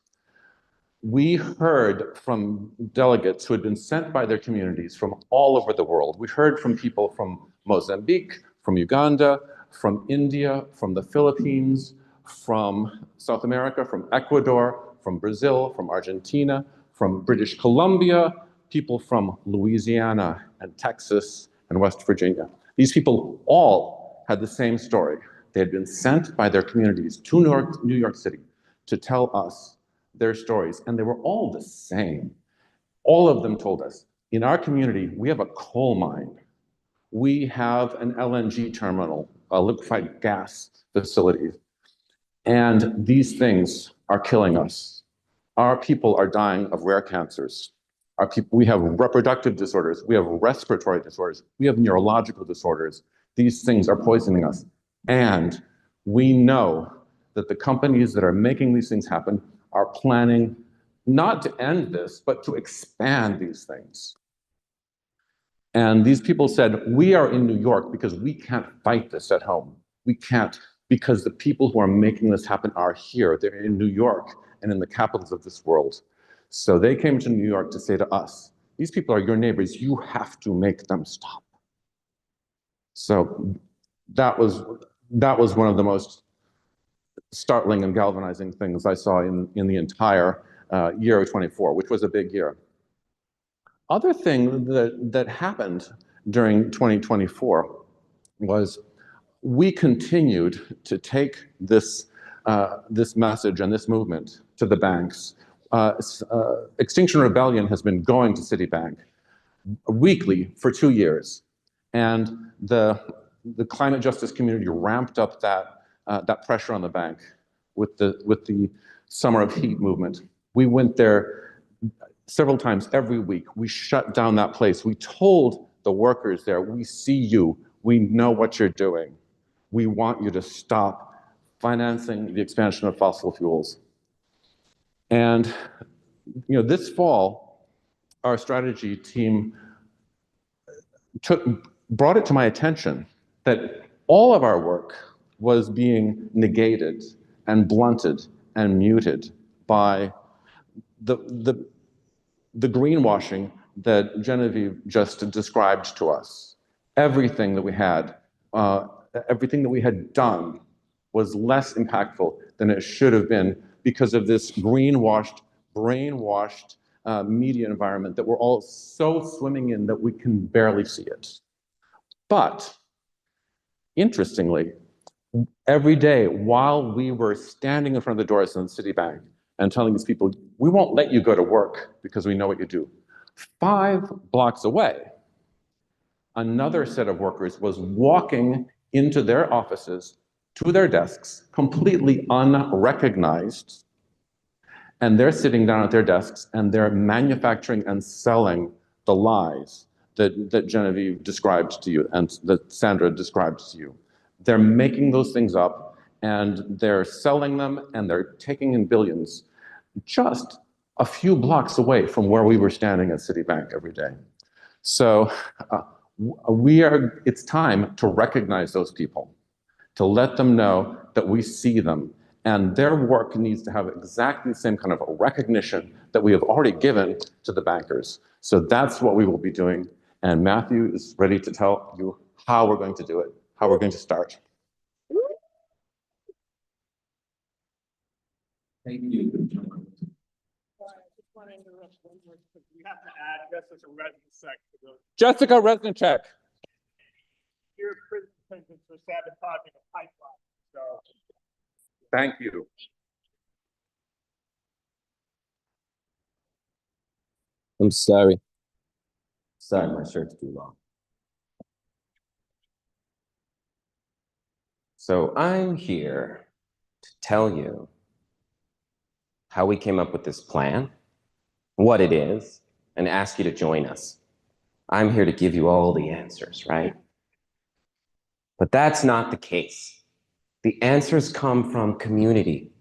we heard from delegates who had been sent by their communities from all over the world. We heard from people from Mozambique, from Uganda, from India, from the Philippines, from South America, from Ecuador, from Brazil, from Argentina, from British Columbia, people from Louisiana and Texas and West Virginia. These people all had the same story. They had been sent by their communities to New York City to tell us their stories, and they were all the same. All of them told us, in our community, we have a coal mine. We have an LNG terminal, a liquefied gas facility, and these things are killing us. Our people are dying of rare cancers. We have reproductive disorders. We have respiratory disorders. We have neurological disorders. These things are poisoning us. And we know that the companies that are making these things happen are planning not to end this, but to expand these things. And these people said, we are in New York because we can't fight this at home. We can't, because the people who are making this happen are here. They're in New York and in the capitals of this world. So they came to New York to say to us, these people are your neighbors. You have to make them stop. So that was one of the most startling and galvanizing things I saw in the entire year of 24, which was a big year. Other thing that happened during 2024 was we continued to take this message and this movement to the banks. Extinction Rebellion has been going to Citibank weekly for 2 years, and the climate justice community ramped up that pressure on the bank with the Summer of Heat movement. We went there several times every week. We shut down that place. We told the workers there, we see you. We know what you're doing. We want you to stop financing the expansion of fossil fuels. And this fall, our strategy team brought it to my attention that all of our work was being negated and blunted and muted by the greenwashing that Genevieve just described to us. Everything that we had done was less impactful than it should have been because of this greenwashed, brainwashed media environment that we're all so swimming in that we can barely see it. But interestingly, every day while we were standing in front of the doors in Citibank and telling these people, we won't let you go to work because we know what you do, 5 blocks away, another set of workers was walking into their offices to their desks, completely unrecognized, and they're sitting down at their desks and they're manufacturing and selling the lies that Genevieve described to you and that Sandra described to you. They're making those things up and they're selling them and they're taking in billions just a few blocks away from where we were standing at Citibank every day. So it's time to recognize those people, to let them know that we see them, and their work needs to have exactly the same kind of recognition that we have already given to the bankers. So that's what we will be doing, and Matthew is ready to tell you how we're going to do it, how we're going to start. Thank you. We have to add Jessica Resnicek. Your participants for sabotaging a pipeline. So. Thank you. I'm sorry. Sorry, my shirt's too long. So I'm here to tell you how we came up with this plan, what it is, and ask you to join us. I'm here to give you all the answers, right? But that's not the case. The answers come from community.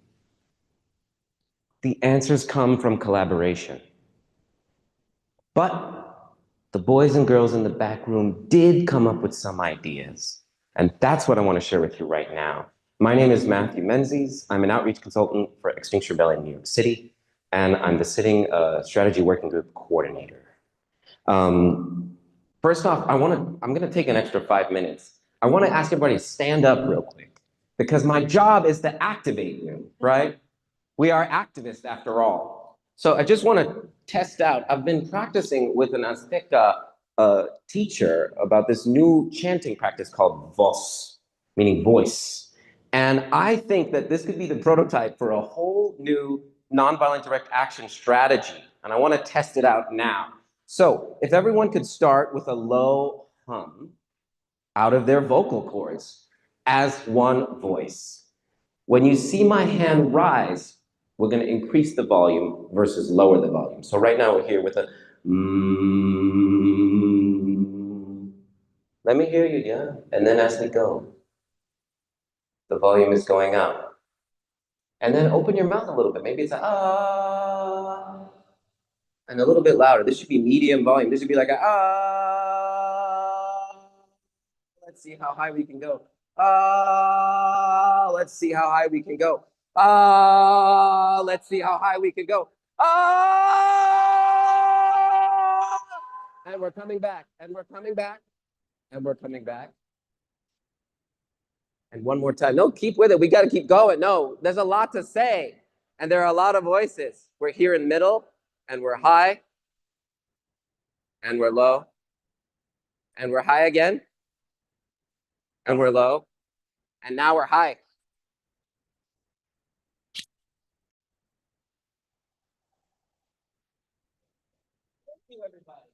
The answers come from collaboration. But the boys and girls in the back room did come up with some ideas. And that's what I want to share with you right now. My name is Matthew Menzies. I'm an outreach consultant for Extinction Rebellion in New York City, and I'm the Sitting Strategy Working Group Coordinator. First off, I'm gonna take an extra 5 minutes. I wanna ask everybody to stand up real quick, because my job is to activate you, right? We are activists after all. So I just wanna test out, I've been practicing with an Azteca teacher about this new chanting practice called voz, meaning voice. And I think that this could be the prototype for a whole new nonviolent direct action strategy. And I wanna test it out now. So if everyone could start with a low hum out of their vocal cords as one voice. When you see my hand rise, we're gonna increase the volume versus lower the volume. So right now we're here with a Let me hear you, yeah? And then as we go, the volume is going up. And then open your mouth a little bit. Maybe it's a ah. And a little bit louder. This should be medium volume. This should be like a ah. Let's see how high we can go. Ah. Let's see how high we can go. Ah. Let's see how high we can go. Ah. And we're coming back. And we're coming back. And we're coming back. And one more time. No, keep with it. We got to keep going. No, there's a lot to say. And there are a lot of voices. We're here in the middle. And we're high, and we're low, and we're high again, and we're low, and now we're high. Thank you, everybody.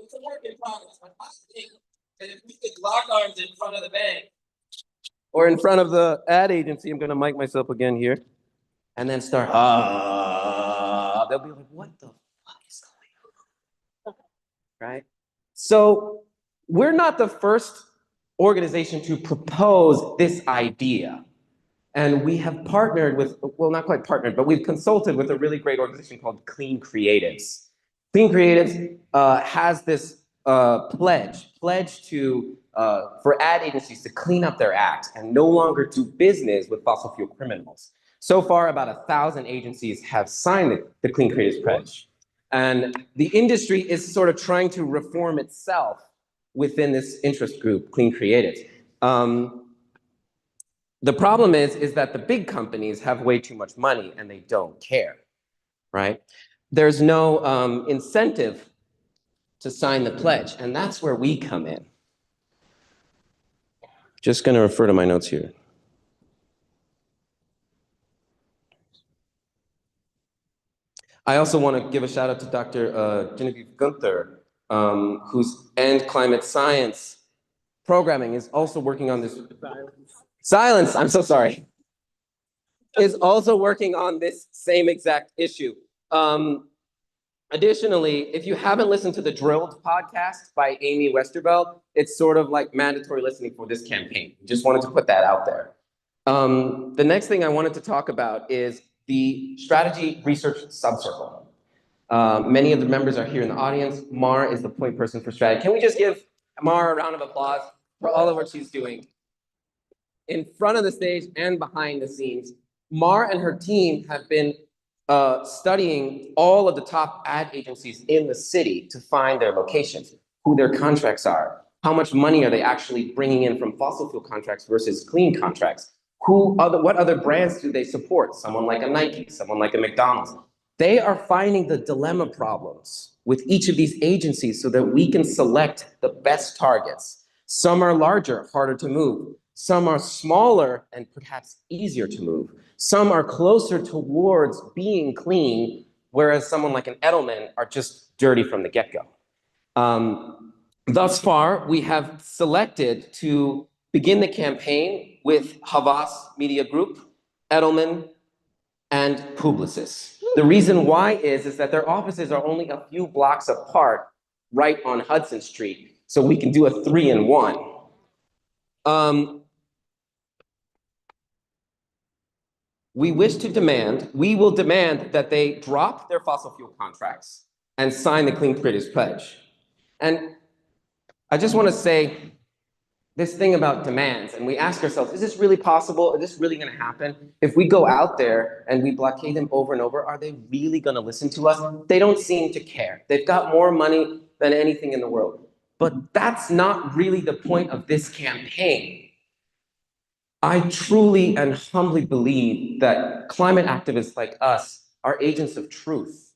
It's a work in progress. I think that if we could lock arms in front of the bank, or in front of the ad agency, I'm going to mic myself again here, and then start, they'll be like, what the fuck is going on? Right? So we're not the first organization to propose this idea. And we have partnered with, well, not quite partnered, but we've consulted with a really great organization called Clean Creatives. Clean Creatives has this pledge to, for ad agencies to clean up their act and no longer do business with fossil fuel criminals. So far, about 1,000 agencies have signed the Clean Creatives Pledge. And the industry is sort of trying to reform itself within this interest group, Clean Creatives. The problem is that the big companies have way too much money and they don't care, right? There's no incentive to sign the pledge, and that's where we come in. Just gonna refer to my notes here. I also want to give a shout out to Dr. Genevieve Gunther, whose End Climate Science programming is also working on this. Silence, I'm so sorry, is also working on this same exact issue. Additionally, if you haven't listened to the Drilled podcast by Amy Westervelt, it's sort of like mandatory listening for this campaign. Just wanted to put that out there. The next thing I wanted to talk about is the strategy research subcircle. Many of the members are here in the audience. Mar is the point person for strategy. Can we just give Mar a round of applause for all of what she's doing? In front of the stage and behind the scenes, Mar and her team have been studying all of the top ad agencies in the city to find their locations, who their contracts are, how much money are they actually bringing in from fossil fuel contracts versus clean contracts, what other brands do they support, someone like a Nike, someone like a McDonald's. They are finding the dilemma problems with each of these agencies so that we can select the best targets. Some are larger, harder to move. Some are smaller and perhaps easier to move. Some are closer towards being clean, whereas someone like an Edelman are just dirty from the get-go. Thus far, we have selected to begin the campaign with Havas Media Group, Edelman, and Publicis. The reason why is that their offices are only a few blocks apart, right on Hudson Street, so we can do a 3-in-1. We will demand that they drop their fossil fuel contracts and sign the Clean Creators Pledge. And I just want to say this thing about demands, and we ask ourselves, is this really possible? Is this really going to happen? If we go out there and we blockade them over and over, are they really going to listen to us? They don't seem to care. They've got more money than anything in the world. But that's not really the point of this campaign. I truly and humbly believe that climate activists like us are agents of truth,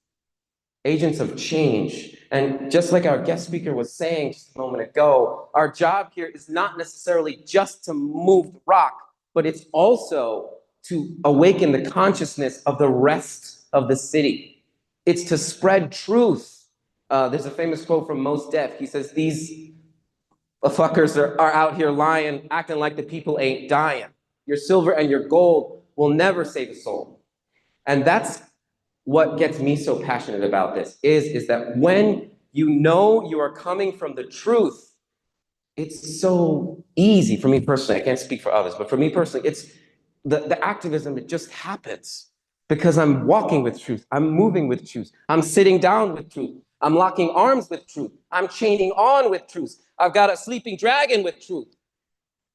agents of change. And just like our guest speaker was saying just a moment ago, our job here is not necessarily just to move the rock, but it's also to awaken the consciousness of the rest of the city. It's to spread truth. There's a famous quote from Mos Def. He says, these fuckers are out here lying, acting like the people ain't dying. Your silver and your gold will never save a soul. And that's what gets me so passionate about this, is that when you know you are coming from the truth, it's so easy for me personally. I can't speak for others, but for me personally, it's the activism, it just happens because I'm walking with truth. I'm moving with truth. I'm sitting down with truth. I'm locking arms with truth. I'm chaining on with truth. I've got a sleeping dragon with truth.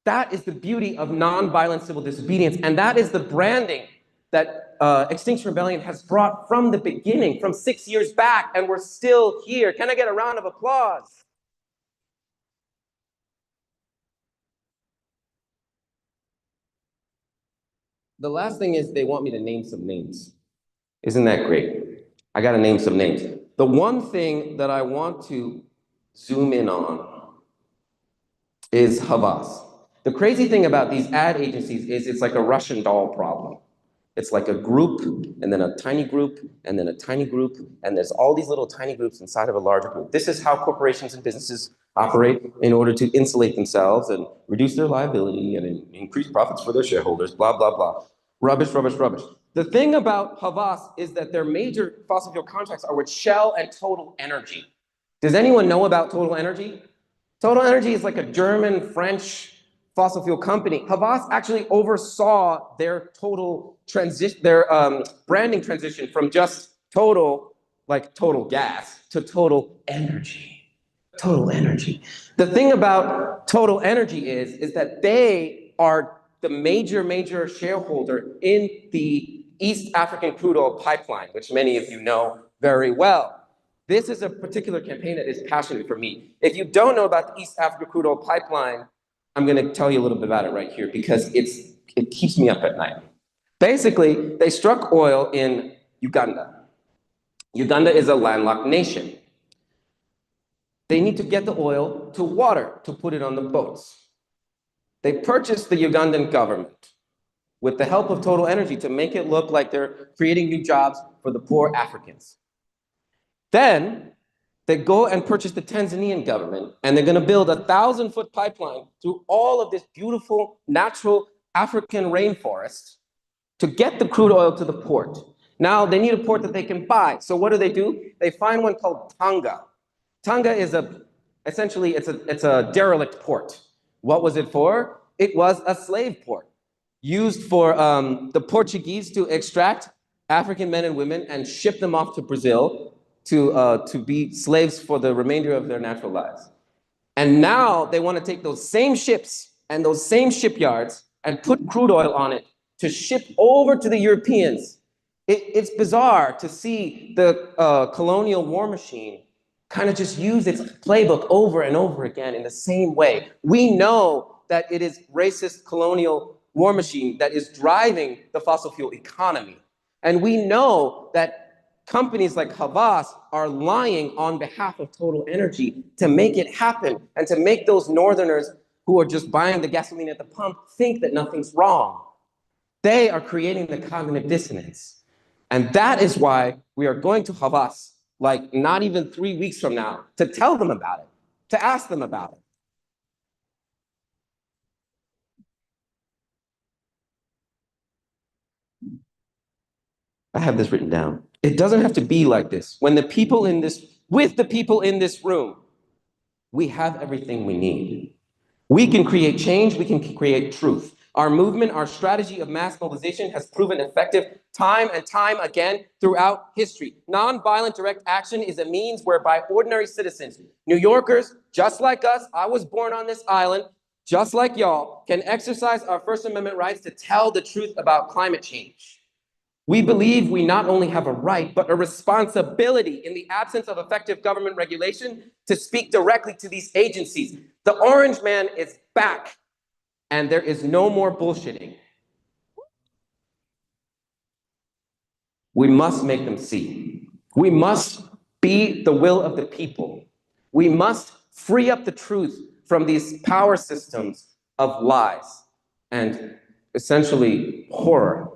That is the beauty of nonviolent civil disobedience. And that is the branding that Extinction Rebellion has brought from the beginning, from 6 years back, and we're still here. Can I get a round of applause? The last thing is they want me to name some names. Isn't that great? I got to name some names. The one thing that I want to zoom in on is Havas. The crazy thing about these ad agencies is it's like a Russian doll problem. It's like a group, and then a tiny group, and then a tiny group, and there's all these little tiny groups inside of a larger group. This is how corporations and businesses operate in order to insulate themselves and reduce their liability and increase profits for their shareholders, blah, blah, blah. Rubbish, rubbish, rubbish. The thing about Havas is that their major fossil fuel contracts are with Shell and Total Energy. Does anyone know about Total Energy? Total Energy is like a German, French fossil fuel company. Havas actually oversaw their total transition, their branding transition from just total, like total gas, to Total Energy. Total Energy. The thing about Total Energy is that they are the major shareholder in the East African crude oil pipeline, which many of you know very well. This is a particular campaign that is passionate for me. If you don't know about the East Africa crude oil pipeline, I'm going to tell you a little bit about it right here because it keeps me up at night. Basically, they struck oil in Uganda. Uganda is a landlocked nation. They need to get the oil to water to put it on the boats. They purchased the Ugandan government with the help of Total Energy to make it look like they're creating new jobs for the poor Africans. Then they go and purchase the Tanzanian government, and they're going to build a 1,000-foot pipeline through all of this beautiful natural African rainforest to get the crude oil to the port. Now they need a port that they can buy. So what do? They find one called Tanga. Tanga is essentially it's a derelict port. What was it for? It was a slave port used for the Portuguese to extract African men and women and ship them off to Brazil to be slaves for the remainder of their natural lives. And now they want to take those same ships and those same shipyards and put crude oil on it to ship over to the Europeans. It's bizarre to see the colonial war machine kind of just use its playbook over and over again in the same way. We know that it is racist colonial war machine that is driving the fossil fuel economy. And we know that companies like Havas are lying on behalf of Total Energy to make it happen and to make those northerners who are just buying the gasoline at the pump think that nothing's wrong. They are creating the cognitive dissonance. And that is why we are going to Havas, like not even 3 weeks from now, to tell them about it, to ask them about it. I have this written down. It doesn't have to be like this. With the people in this room, we have everything we need. We can create change, we can create truth. Our movement, our strategy of mass mobilization has proven effective time and time again throughout history. Nonviolent direct action is a means whereby ordinary citizens, New Yorkers, just like us, I was born on this island, just like y'all, can exercise our First Amendment rights to tell the truth about climate change. We believe we not only have a right, but a responsibility in the absence of effective government regulation to speak directly to these agencies. The Orange Man is back, and there is no more bullshitting. We must make them see. We must be the will of the people. We must free up the truth from these power systems of lies and essentially horror.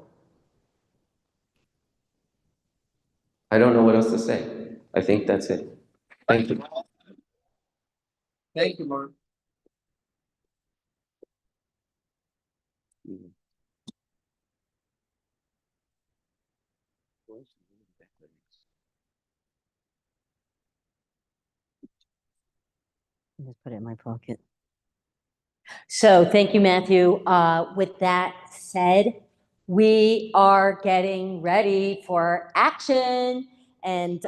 I don't know what else to say. I think that's it. Thank you. Thank you, Mark. Just put it in my pocket. So thank you, Matthew. With that said, we are getting ready for action. And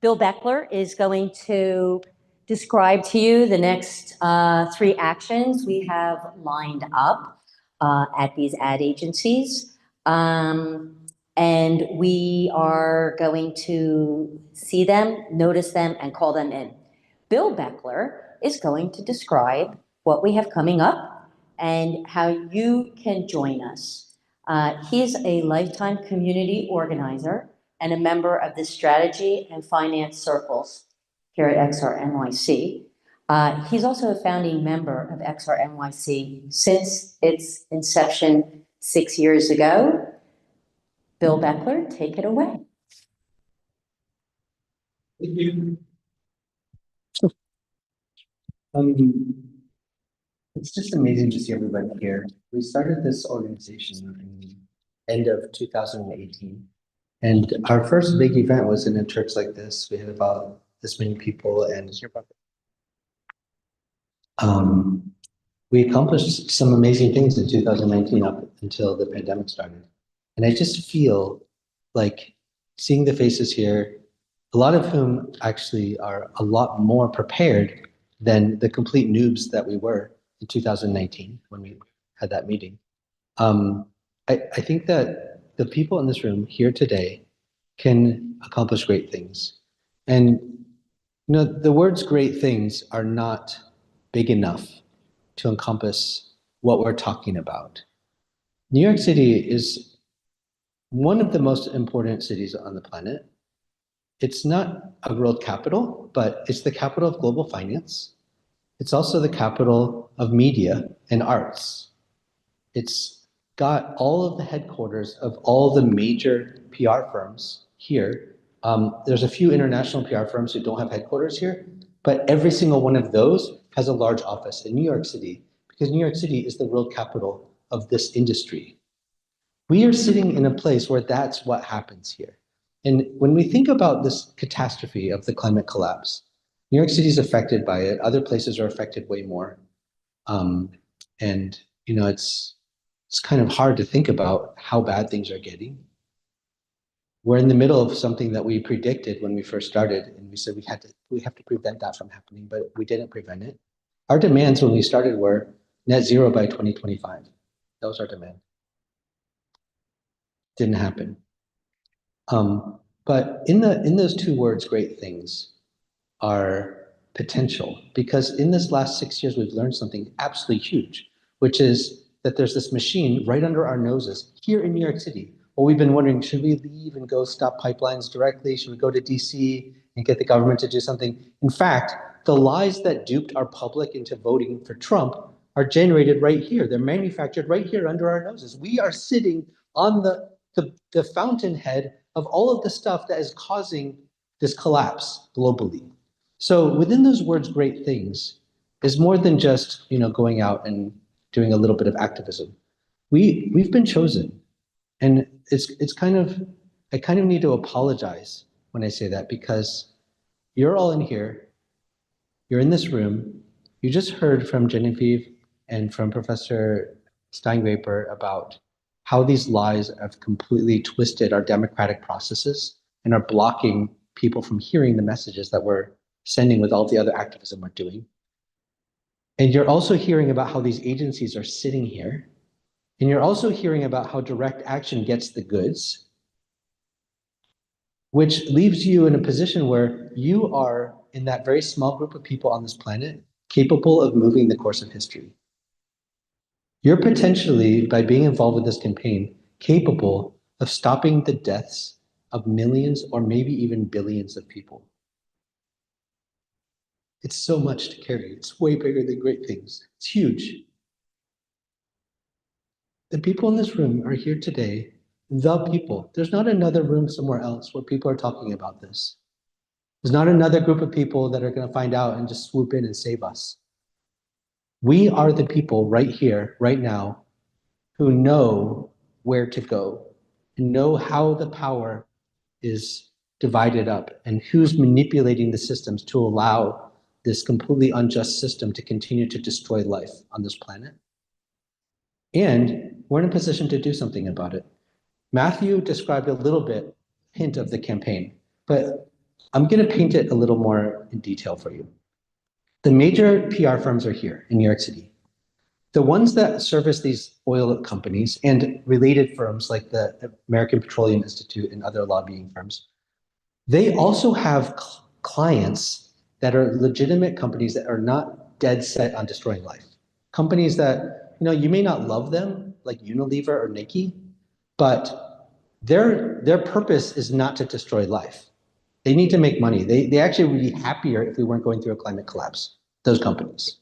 Bill Beckler is going to describe to you the next 3 actions we have lined up at these ad agencies. And we are going to see them, notice them, and call them in. Bill Beckler is going to describe what we have coming up and how you can join us. He's a lifetime community organizer and a member of the Strategy and Finance Circles here at XRNYC. He's also a founding member of XRNYC since its inception 6 years ago. Bill Beckler, take it away. Thank you. It's just amazing to see everybody here. We started this organization in the end of 2018. And our first big event was in a church like this. We had about this many people, and we accomplished some amazing things in 2019 up until the pandemic started. And I just feel like seeing the faces here, a lot of whom actually are a lot more prepared than the complete noobs that we were in 2019 when we had that meeting. I think that the people in this room here today can accomplish great things. And the words great things are not big enough to encompass what we're talking about. New York City is one of the most important cities on the planet. It's not a world capital, but it's the capital of global finance. It's also the capital of media and arts. It's got all of the headquarters of all the major PR firms here. There's a few international PR firms who don't have headquarters here, but every single one of those has a large office in New York City, because New York City is the world capital of this industry. We are sitting in a place where that's what happens here. And when we think about this catastrophe of the climate collapse, New York City is affected by it. Other places are affected way more. And you know, it's kind of hard to think about how bad things are getting. We're in the middle of something that we predicted when we first started, and we said we have to prevent that from happening, but we didn't prevent it. Our demands when we started were net zero by 2025. That was our demand. Didn't happen. But in those two words, great things, are potential, because in this last 6 years, we've learned something absolutely huge, which is that there's this machine right under our noses here in New York City. Well, we've been wondering, should we leave and go stop pipelines directly? Should we go to DC and get the government to do something? In fact, the lies that duped our public into voting for Trump are generated right here. They're manufactured right here under our noses. We are sitting on the fountainhead of all of the stuff that is causing this collapse globally. So within those words, great things, is more than just, you know, going out and doing a little bit of activism. We've been chosen. And it's kind of, I kind of need to apologize when I say that, because you're all in here, you're in this room, you just heard from Genevieve and from Professor Steingraber about how these lies have completely twisted our democratic processes and are blocking people from hearing the messages that we're sending with all the other activism we're doing. And you're also hearing about how these agencies are sitting here. And you're also hearing about how direct action gets the goods, which leaves you in a position where you are in that very small group of people on this planet capable of moving the course of history. You're potentially, by being involved with this campaign, capable of stopping the deaths of millions or maybe even billions of people. It's so much to carry. It's way bigger than great things. It's huge. The people in this room are here today, the people. There's not another room somewhere else where people are talking about this. There's not another group of people that are going to find out and just swoop in and save us. We are the people right here, right now, who know where to go and know how the power is divided up and who's manipulating the systems to allow this completely unjust system to continue to destroy life on this planet. And we're in a position to do something about it. Matthew described a little bit, hint of the campaign, but I'm going to paint it a little more in detail for you. The major PR firms are here in New York City. The ones that service these oil companies and related firms like the American Petroleum Institute and other lobbying firms, they also have clients that are legitimate companies that are not dead set on destroying life. Companies that, you know, you may not love them, like Unilever or Nike, but their purpose is not to destroy life. They need to make money. They actually would be happier if we weren't going through a climate collapse, those companies.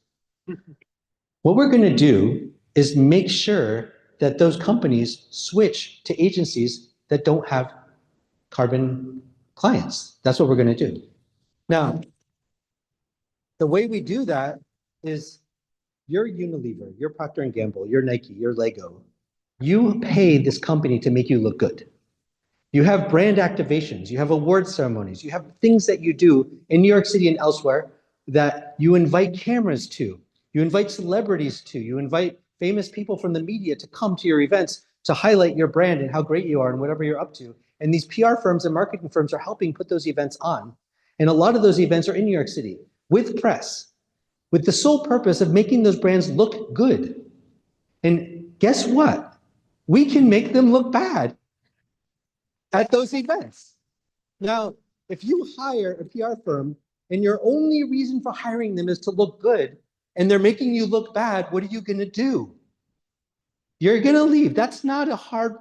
What we're going to do is make sure that those companies switch to agencies that don't have carbon clients. That's what we're going to do. Now, the way we do that is you're Unilever, you're Procter & Gamble, you're Nike, you're Lego. You pay this company to make you look good. You have brand activations, you have award ceremonies, you have things that you do in New York City and elsewhere that you invite cameras to, you invite celebrities to, you invite famous people from the media to come to your events to highlight your brand and how great you are and whatever you're up to. And these PR firms and marketing firms are helping put those events on. And a lot of those events are in New York City with press, with the sole purpose of making those brands look good. And guess what? We can make them look bad at those events. Now, if you hire a PR firm and your only reason for hiring them is to look good and they're making you look bad, what are you going to do? You're going to leave. That's not a hard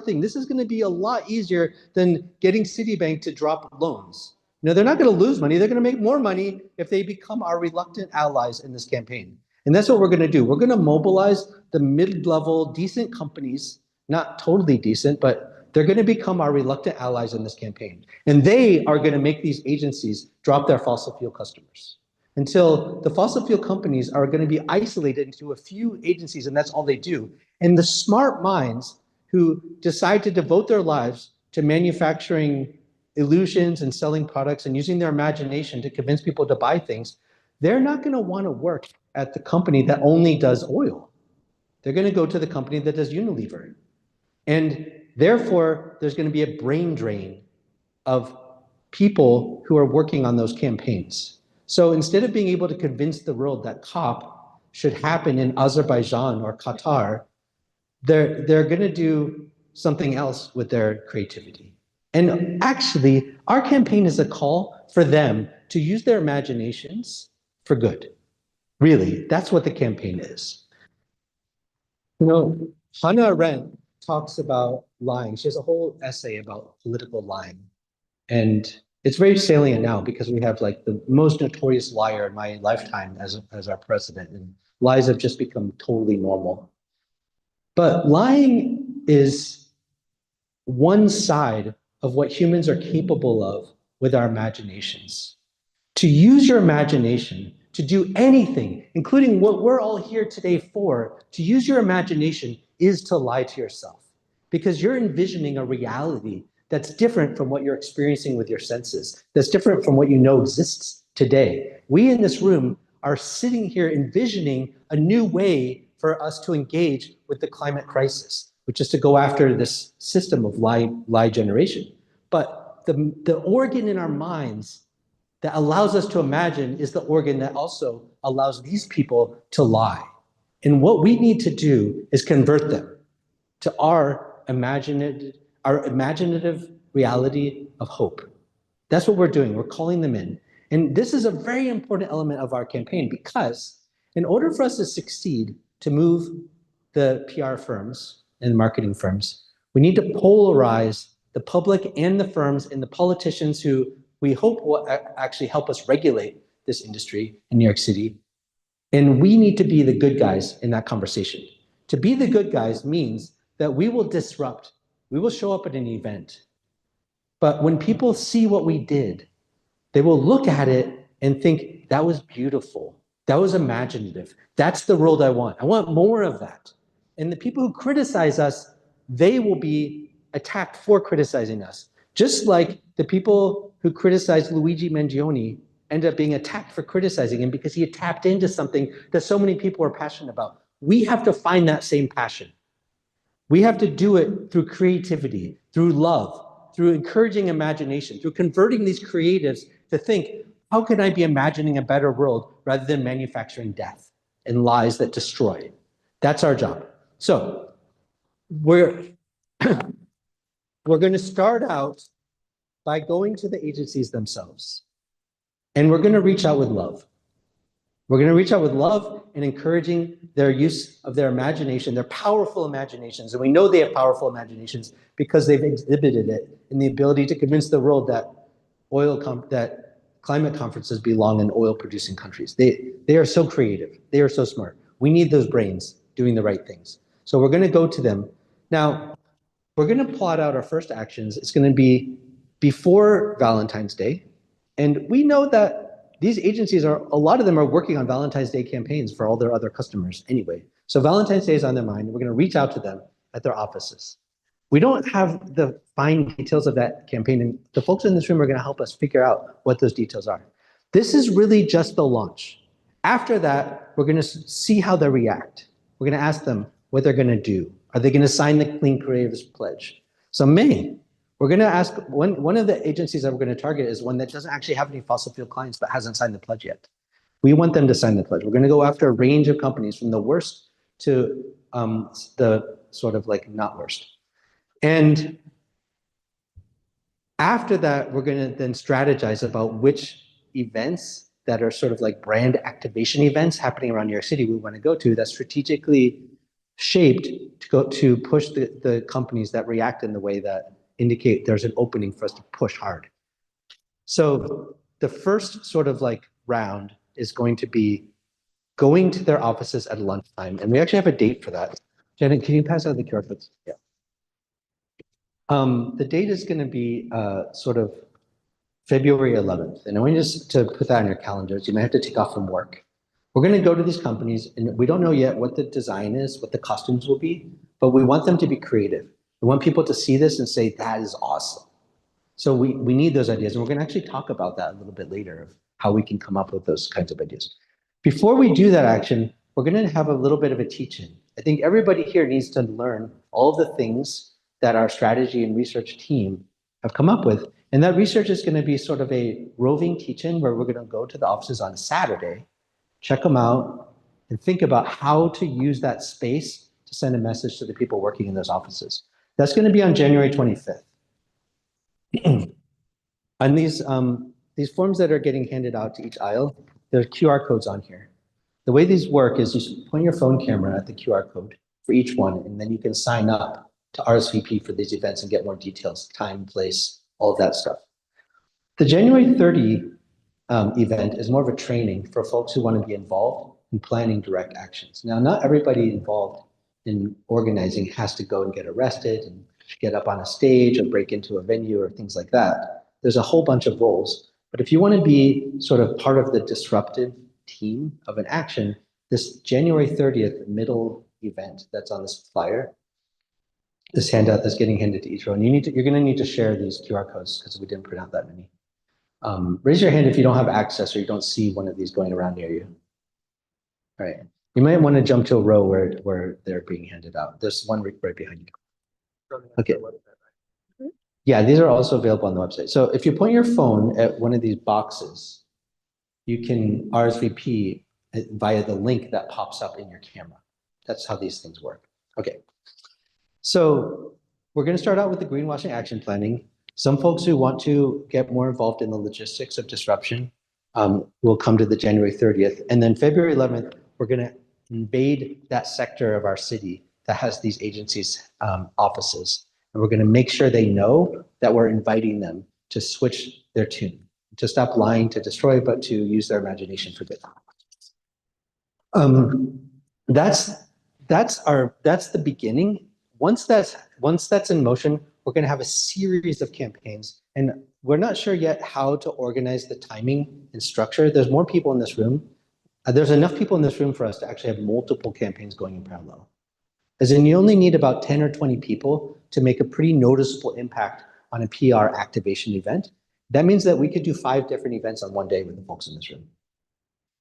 thing. This is going to be a lot easier than getting Citibank to drop loans. Now, they're not going to lose money. They're going to make more money if they become our reluctant allies in this campaign. And that's what we're going to do. We're going to mobilize the mid-level, decent companies, not totally decent, but they're going to become our reluctant allies in this campaign. And they are going to make these agencies drop their fossil fuel customers. until the fossil fuel companies are going to be isolated into a few agencies, and that's all they do. And the smart minds who decide to devote their lives to manufacturing illusions and selling products and using their imagination to convince people to buy things, they're not going to want to work at the company that only does oil. They're going to go to the company that does Unilever. And therefore, there's going to be a brain drain of people who are working on those campaigns. So instead of being able to convince the world that COP should happen in Azerbaijan or Qatar, they're going to do something else with their creativity. And actually, our campaign is a call for them to use their imaginations for good. Really, that's what the campaign is. You know, Hannah Arendt talks about lying. She has a whole essay about political lying. And it's very salient now because we have like the most notorious liar in my lifetime as our president, and lies have just become totally normal. But lying is one side of what humans are capable of with our imaginations. To use your imagination to do anything, including what we're all here today for, to use your imagination is to lie to yourself because you're envisioning a reality that's different from what you're experiencing with your senses, that's different from what you know exists today. We in this room are sitting here envisioning a new way for us to engage with the climate crisis, which is to go after this system of lie generation. But the organ in our minds that allows us to imagine is the organ that also allows these people to lie. And what we need to do is convert them to our imaginative reality of hope. That's what we're doing. We're calling them in. And this is a very important element of our campaign because in order for us to succeed to move the PR firms and marketing firms, we need to polarize the public and the firms and the politicians who we hope will actually help us regulate this industry in New York City. And we need to be the good guys in that conversation. To be the good guys means that we will disrupt. We will show up at an event. But when people see what we did, they will look at it and think, that was beautiful. That was imaginative. That's the world I want. I want more of that. And the people who criticize us, they will be attacked for criticizing us. Just like the people who criticized Luigi Mangione ended up being attacked for criticizing him because he had tapped into something that so many people are passionate about. We have to find that same passion. We have to do it through creativity, through love, through encouraging imagination, through converting these creatives to think, how can I be imagining a better world rather than manufacturing death and lies that destroy? That's our job. So we're going to start out by going to the agencies themselves. And we're going to reach out with love. We're going to reach out with love and encouraging their use of their imagination, their powerful imaginations. And we know they have powerful imaginations because they've exhibited it in the ability to convince the world that that climate conferences belong in oil-producing countries. They are so creative. They are so smart. We need those brains doing the right things. So we're going to go to them. Now, we're going to plot out our first actions. It's going to be before Valentine's Day. And we know that these agencies a lot of them are working on Valentine's Day campaigns for all their other customers anyway. So Valentine's Day is on their mind. We're going to reach out to them at their offices. We don't have the fine details of that campaign, and the folks in this room are going to help us figure out what those details are. This is really just the launch. After that, we're going to see how they react. We're going to ask them what they're going to do. Are they going to sign the Clean Creatives Pledge? So May, we're going to ask, one of the agencies that we're going to target is one that doesn't actually have any fossil fuel clients but hasn't signed the pledge yet. We want them to sign the pledge. We're going to go after a range of companies from the worst to the sort of like not worst. And after that, we're going to then strategize about which events that are sort of like brand activation events happening around New York City we want to go to that's strategically shaped to push the companies that react in the way that indicate there's an opening for us to push hard. So the first sort of like round is going to be going to their offices at lunchtime. And we actually have a date for that. Janet, can you pass out the QR codes? Yeah. The date is going to be sort of February 11th. And I want you just to put that on your calendars. You might have to take off from work. We're going to go to these companies, and we don't know yet what the design is, what the costumes will be, but we want them to be creative. We want people to see this and say, that is awesome. So we need those ideas, and we're going to actually talk about that a little bit later, of how we can come up with those kinds of ideas. Before we do that action, we're going to have a little bit of a teach-in. I think everybody here needs to learn all of the things that our strategy and research team have come up with. And that research is going to be sort of a roving teach-in where we're going to go to the offices on a Saturday, check them out, and think about how to use that space to send a message to the people working in those offices. That's going to be on January 25th. On these forms that are getting handed out to each aisle, there are QR codes on here. The way these work is you point your phone camera at the QR code for each one, and then you can sign up to RSVP for these events and get more details, time, place, all of that stuff. The January 30 event is more of a training for folks who want to be involved in planning direct actions. Now, not everybody involved in organizing has to go and get arrested and get up on a stage or break into a venue or things like that. There's a whole bunch of roles. But if you want to be sort of part of the disruptive team of an action, this January 30th middle event that's on this flyer, this handout that's getting handed to each row, and you're going to need to share these QR codes because we didn't print out that many. Raise your hand if you don't have access or you don't see one of these going around near you. All right. You might want to jump to a row where they're being handed out. There's one right behind you. Okay. Yeah, these are also available on the website. So if you point your phone at one of these boxes, you can RSVP via the link that pops up in your camera. That's how these things work. Okay. So we're going to start out with the greenwashing action planning. Some folks who want to get more involved in the logistics of disruption will come to the January 30th. And then February 11th, we're going to invade that sector of our city that has these agencies' offices. And we're going to make sure they know that we're inviting them to switch their tune, to stop lying, to destroy, but to use their imagination for good. That's the beginning. Once that's in motion, we're going to have a series of campaigns, and we're not sure yet how to organize the timing and structure. There's more people in this room. There's enough people in this room for us to actually have multiple campaigns going in parallel. As in, you only need about 10 or 20 people to make a pretty noticeable impact on a PR activation event. That means that we could do 5 different events on one day with the folks in this room.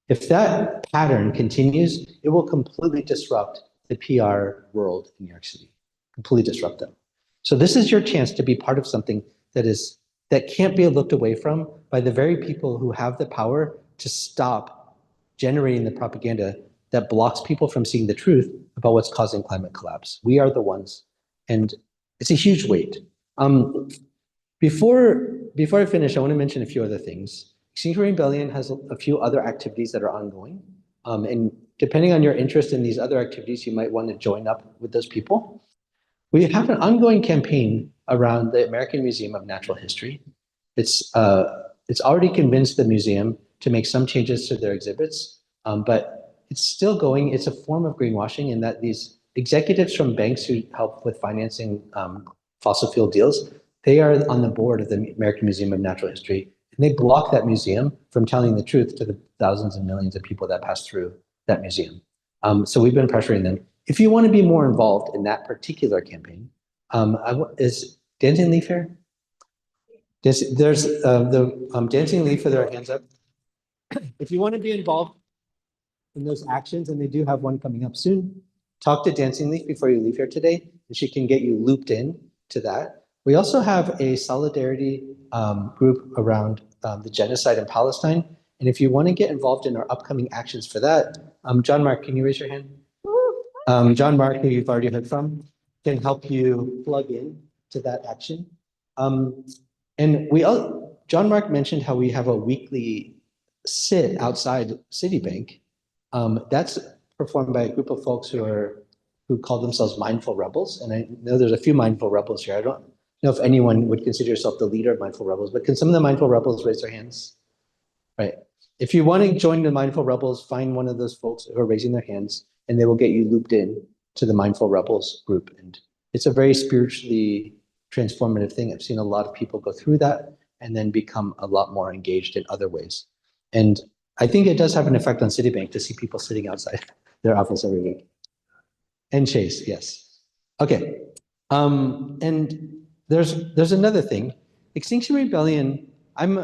If that pattern continues, it will completely disrupt the PR world in New York City, completely disrupt them. So this is your chance to be part of something that can't be looked away from by the very people who have the power to stop generating the propaganda that blocks people from seeing the truth about what's causing climate collapse. We are the ones, and it's a huge weight. Before I finish, I want to mention a few other things. Extinction Rebellion has a few other activities that are ongoing, and depending on your interest in these other activities, you might want to join up with those people. We have an ongoing campaign around the American Museum of Natural History. It's already convinced the museum to make some changes to their exhibits, but it's still going. It's a form of greenwashing in that these executives from banks who help with financing fossil fuel deals, they are on the board of the American Museum of Natural History, and they block that museum from telling the truth to the thousands and millions of people that pass through that museum. So we've been pressuring them. If you want to be more involved in that particular campaign, is Dancing Leaf here? There's the Dancing Leaf with their hands up. If you want to be involved in those actions, and they do have one coming up soon, talk to Dancing Leaf before you leave here today, and she can get you looped in to that. We also have a solidarity group around the genocide in Palestine. And if you want to get involved in our upcoming actions for that, John Mark, can you raise your hand? John Mark, who you've already heard from, can help you plug in to that action. And John Mark mentioned how we have a weekly sit outside Citibank. That's performed by a group of folks who call themselves Mindful Rebels. And I know there's a few Mindful Rebels here. I don't know if anyone would consider yourself the leader of Mindful Rebels, but can some of the Mindful Rebels raise their hands? Right. If you want to join the Mindful Rebels, find one of those folks who are raising their hands, and they will get you looped in to the Mindful Rebels group. And it's a very spiritually transformative thing. I've seen a lot of people go through that, and then become a lot more engaged in other ways. And I think it does have an effect on Citibank to see people sitting outside their office every week. And Chase, yes. Okay. And there's another thing. Extinction Rebellion, I'm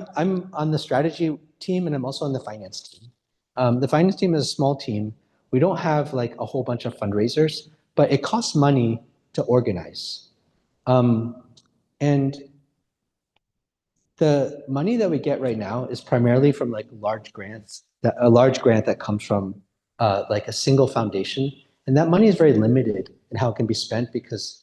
on the strategy team and I'm also on the finance team. The finance team is a small team. We don't have like a whole bunch of fundraisers, but it costs money to organize. And the money that we get right now is primarily from like large grants, a large grant that comes from like a single foundation. And that money is very limited in how it can be spent because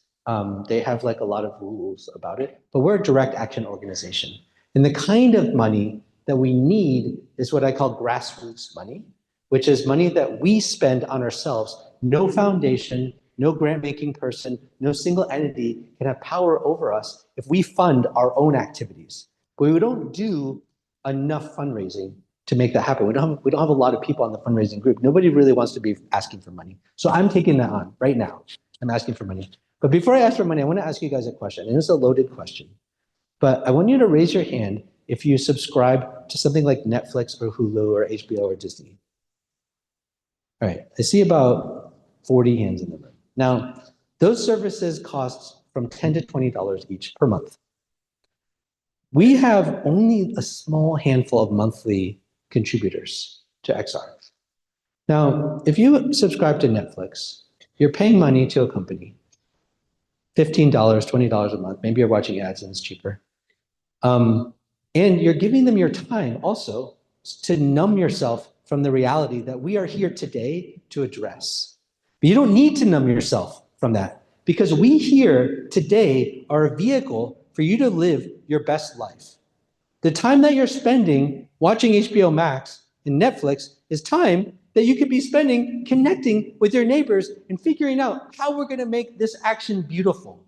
they have like a lot of rules about it. But we're a direct action organization. And the kind of money that we need is what I call grassroots money, which is money that we spend on ourselves. No foundation, no grant-making person, no single entity can have power over us if we fund our own activities. But we don't do enough fundraising to make that happen. We don't have a lot of people on the fundraising group. Nobody really wants to be asking for money. So I'm taking that on right now. I'm asking for money. But before I ask for money, I want to ask you guys a question. And it's a loaded question. But I want you to raise your hand if you subscribe to something like Netflix or Hulu or HBO or Disney. All right, I see about 40 hands in the room. Now, those services cost from $10 to $20 each per month. We have only a small handful of monthly contributors to XR. Now, if you subscribe to Netflix, you're paying money to a company, $15, $20 a month. Maybe you're watching ads and it's cheaper. And you're giving them your time also to numb yourself from the reality that we are here today to address. But you don't need to numb yourself from that because we here today are a vehicle for you to live your best life. The time that you're spending watching HBO Max and Netflix is time that you could be spending connecting with your neighbors and figuring out how we're going to make this action beautiful.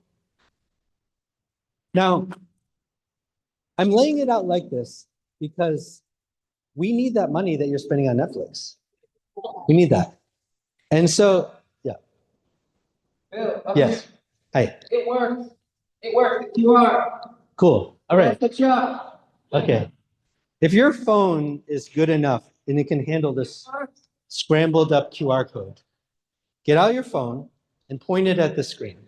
Now, I'm laying it out like this because we need that money that you're spending on Netflix. We need that. And so, yeah. Bill, yes. Hi. It works. It works. You are. Cool. All right. Good job. Okay. If your phone is good enough and it can handle this scrambled up QR code, get out your phone and point it at the screen.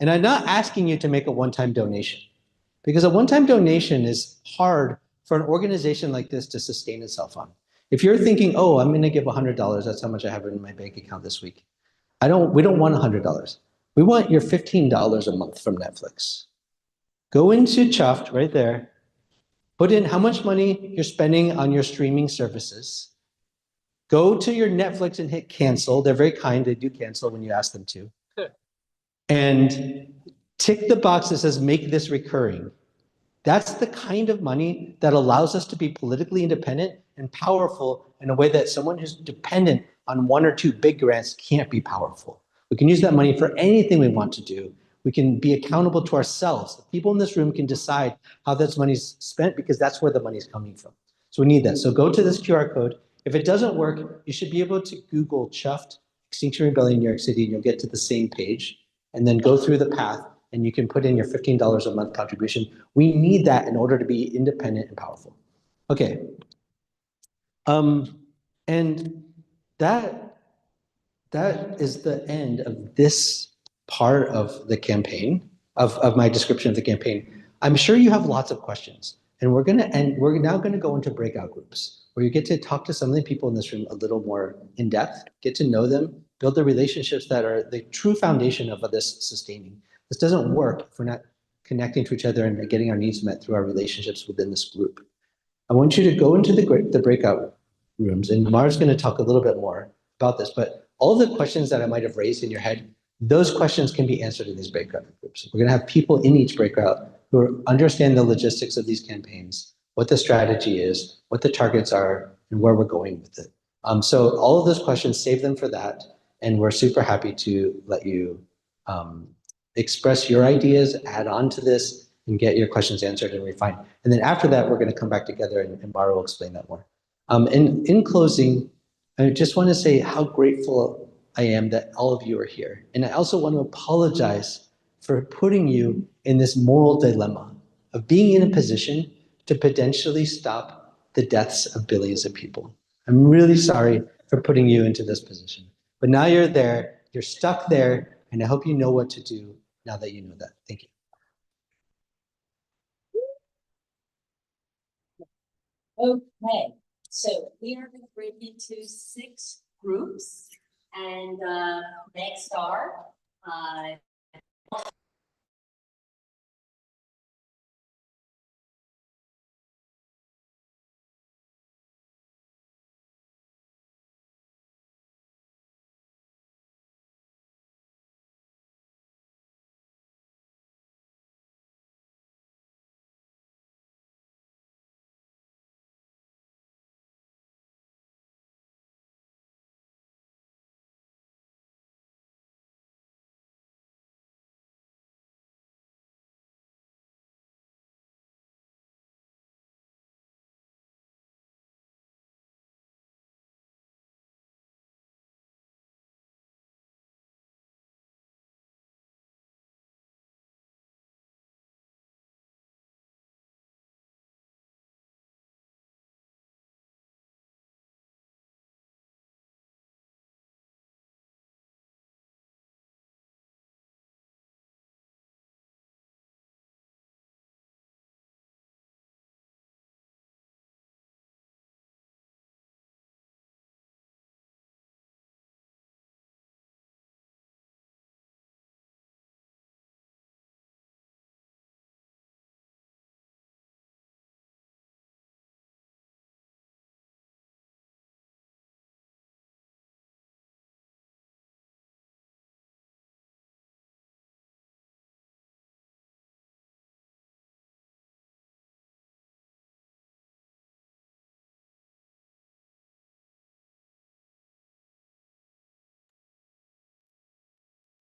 And I'm not asking you to make a one-time donation because a one-time donation is hard for an organization like this to sustain itself on. If you're thinking, oh, I'm going to give $100, that's how much I have in my bank account this week. We don't want $100. We want your $15 a month from Netflix. Go into Chuffed right there. Put in how much money you're spending on your streaming services. Go to your Netflix and hit cancel. They're very kind. They do cancel when you ask them to. And tick the box that says make this recurring. That's the kind of money that allows us to be politically independent and powerful in a way that someone who's dependent on one or two big grants can't be powerful. We can use that money for anything we want to do. We can be accountable to ourselves. The people in this room can decide how this money's spent because that's where the money's coming from. So we need that. So go to this QR code. If it doesn't work, you should be able to Google Chuffed Extinction Rebellion New York City and you'll get to the same page and then go through the path and you can put in your $15 a month contribution. We need that in order to be independent and powerful. Okay. And that is the end of this part of the campaign, of my description of the campaign. I'm sure you have lots of questions. And we're now gonna go into breakout groups where you get to talk to some of the people in this room a little more in depth, get to know them, build the relationships that are the true foundation of this sustaining. This doesn't work if we're not connecting to each other and getting our needs met through our relationships within this group. I want you to go into the breakout rooms, and Mar's going to talk a little bit more about this, but all the questions that I might have raised in your head, those questions can be answered in these breakout groups. We're going to have people in each breakout who understand the logistics of these campaigns, what the strategy is, what the targets are, and where we're going with it. So all of those questions, save them for that, and we're super happy to let you express your ideas, add on to this, and get your questions answered and refined. And then after that, we're going to come back together and Mara will explain that more. And in closing, I just want to say how grateful I am that all of you are here. And I also want to apologize for putting you in this moral dilemma of being in a position to potentially stop the deaths of billions of people. I'm really sorry for putting you into this position, but now you're there, you're stuck there, and I hope you know what to do now that you know that. Thank you. Okay, so we are going to break into 6 groups, and next are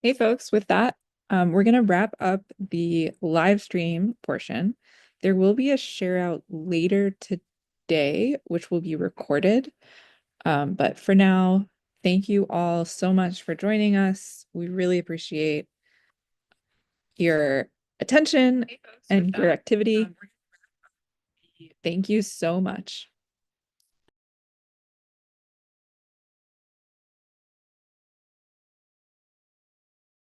Hey folks, with that, we're going to wrap up the live stream portion. There will be a share out later today, which will be recorded. But for now, thank you all so much for joining us. We really appreciate your attention and your activity. Thank you so much.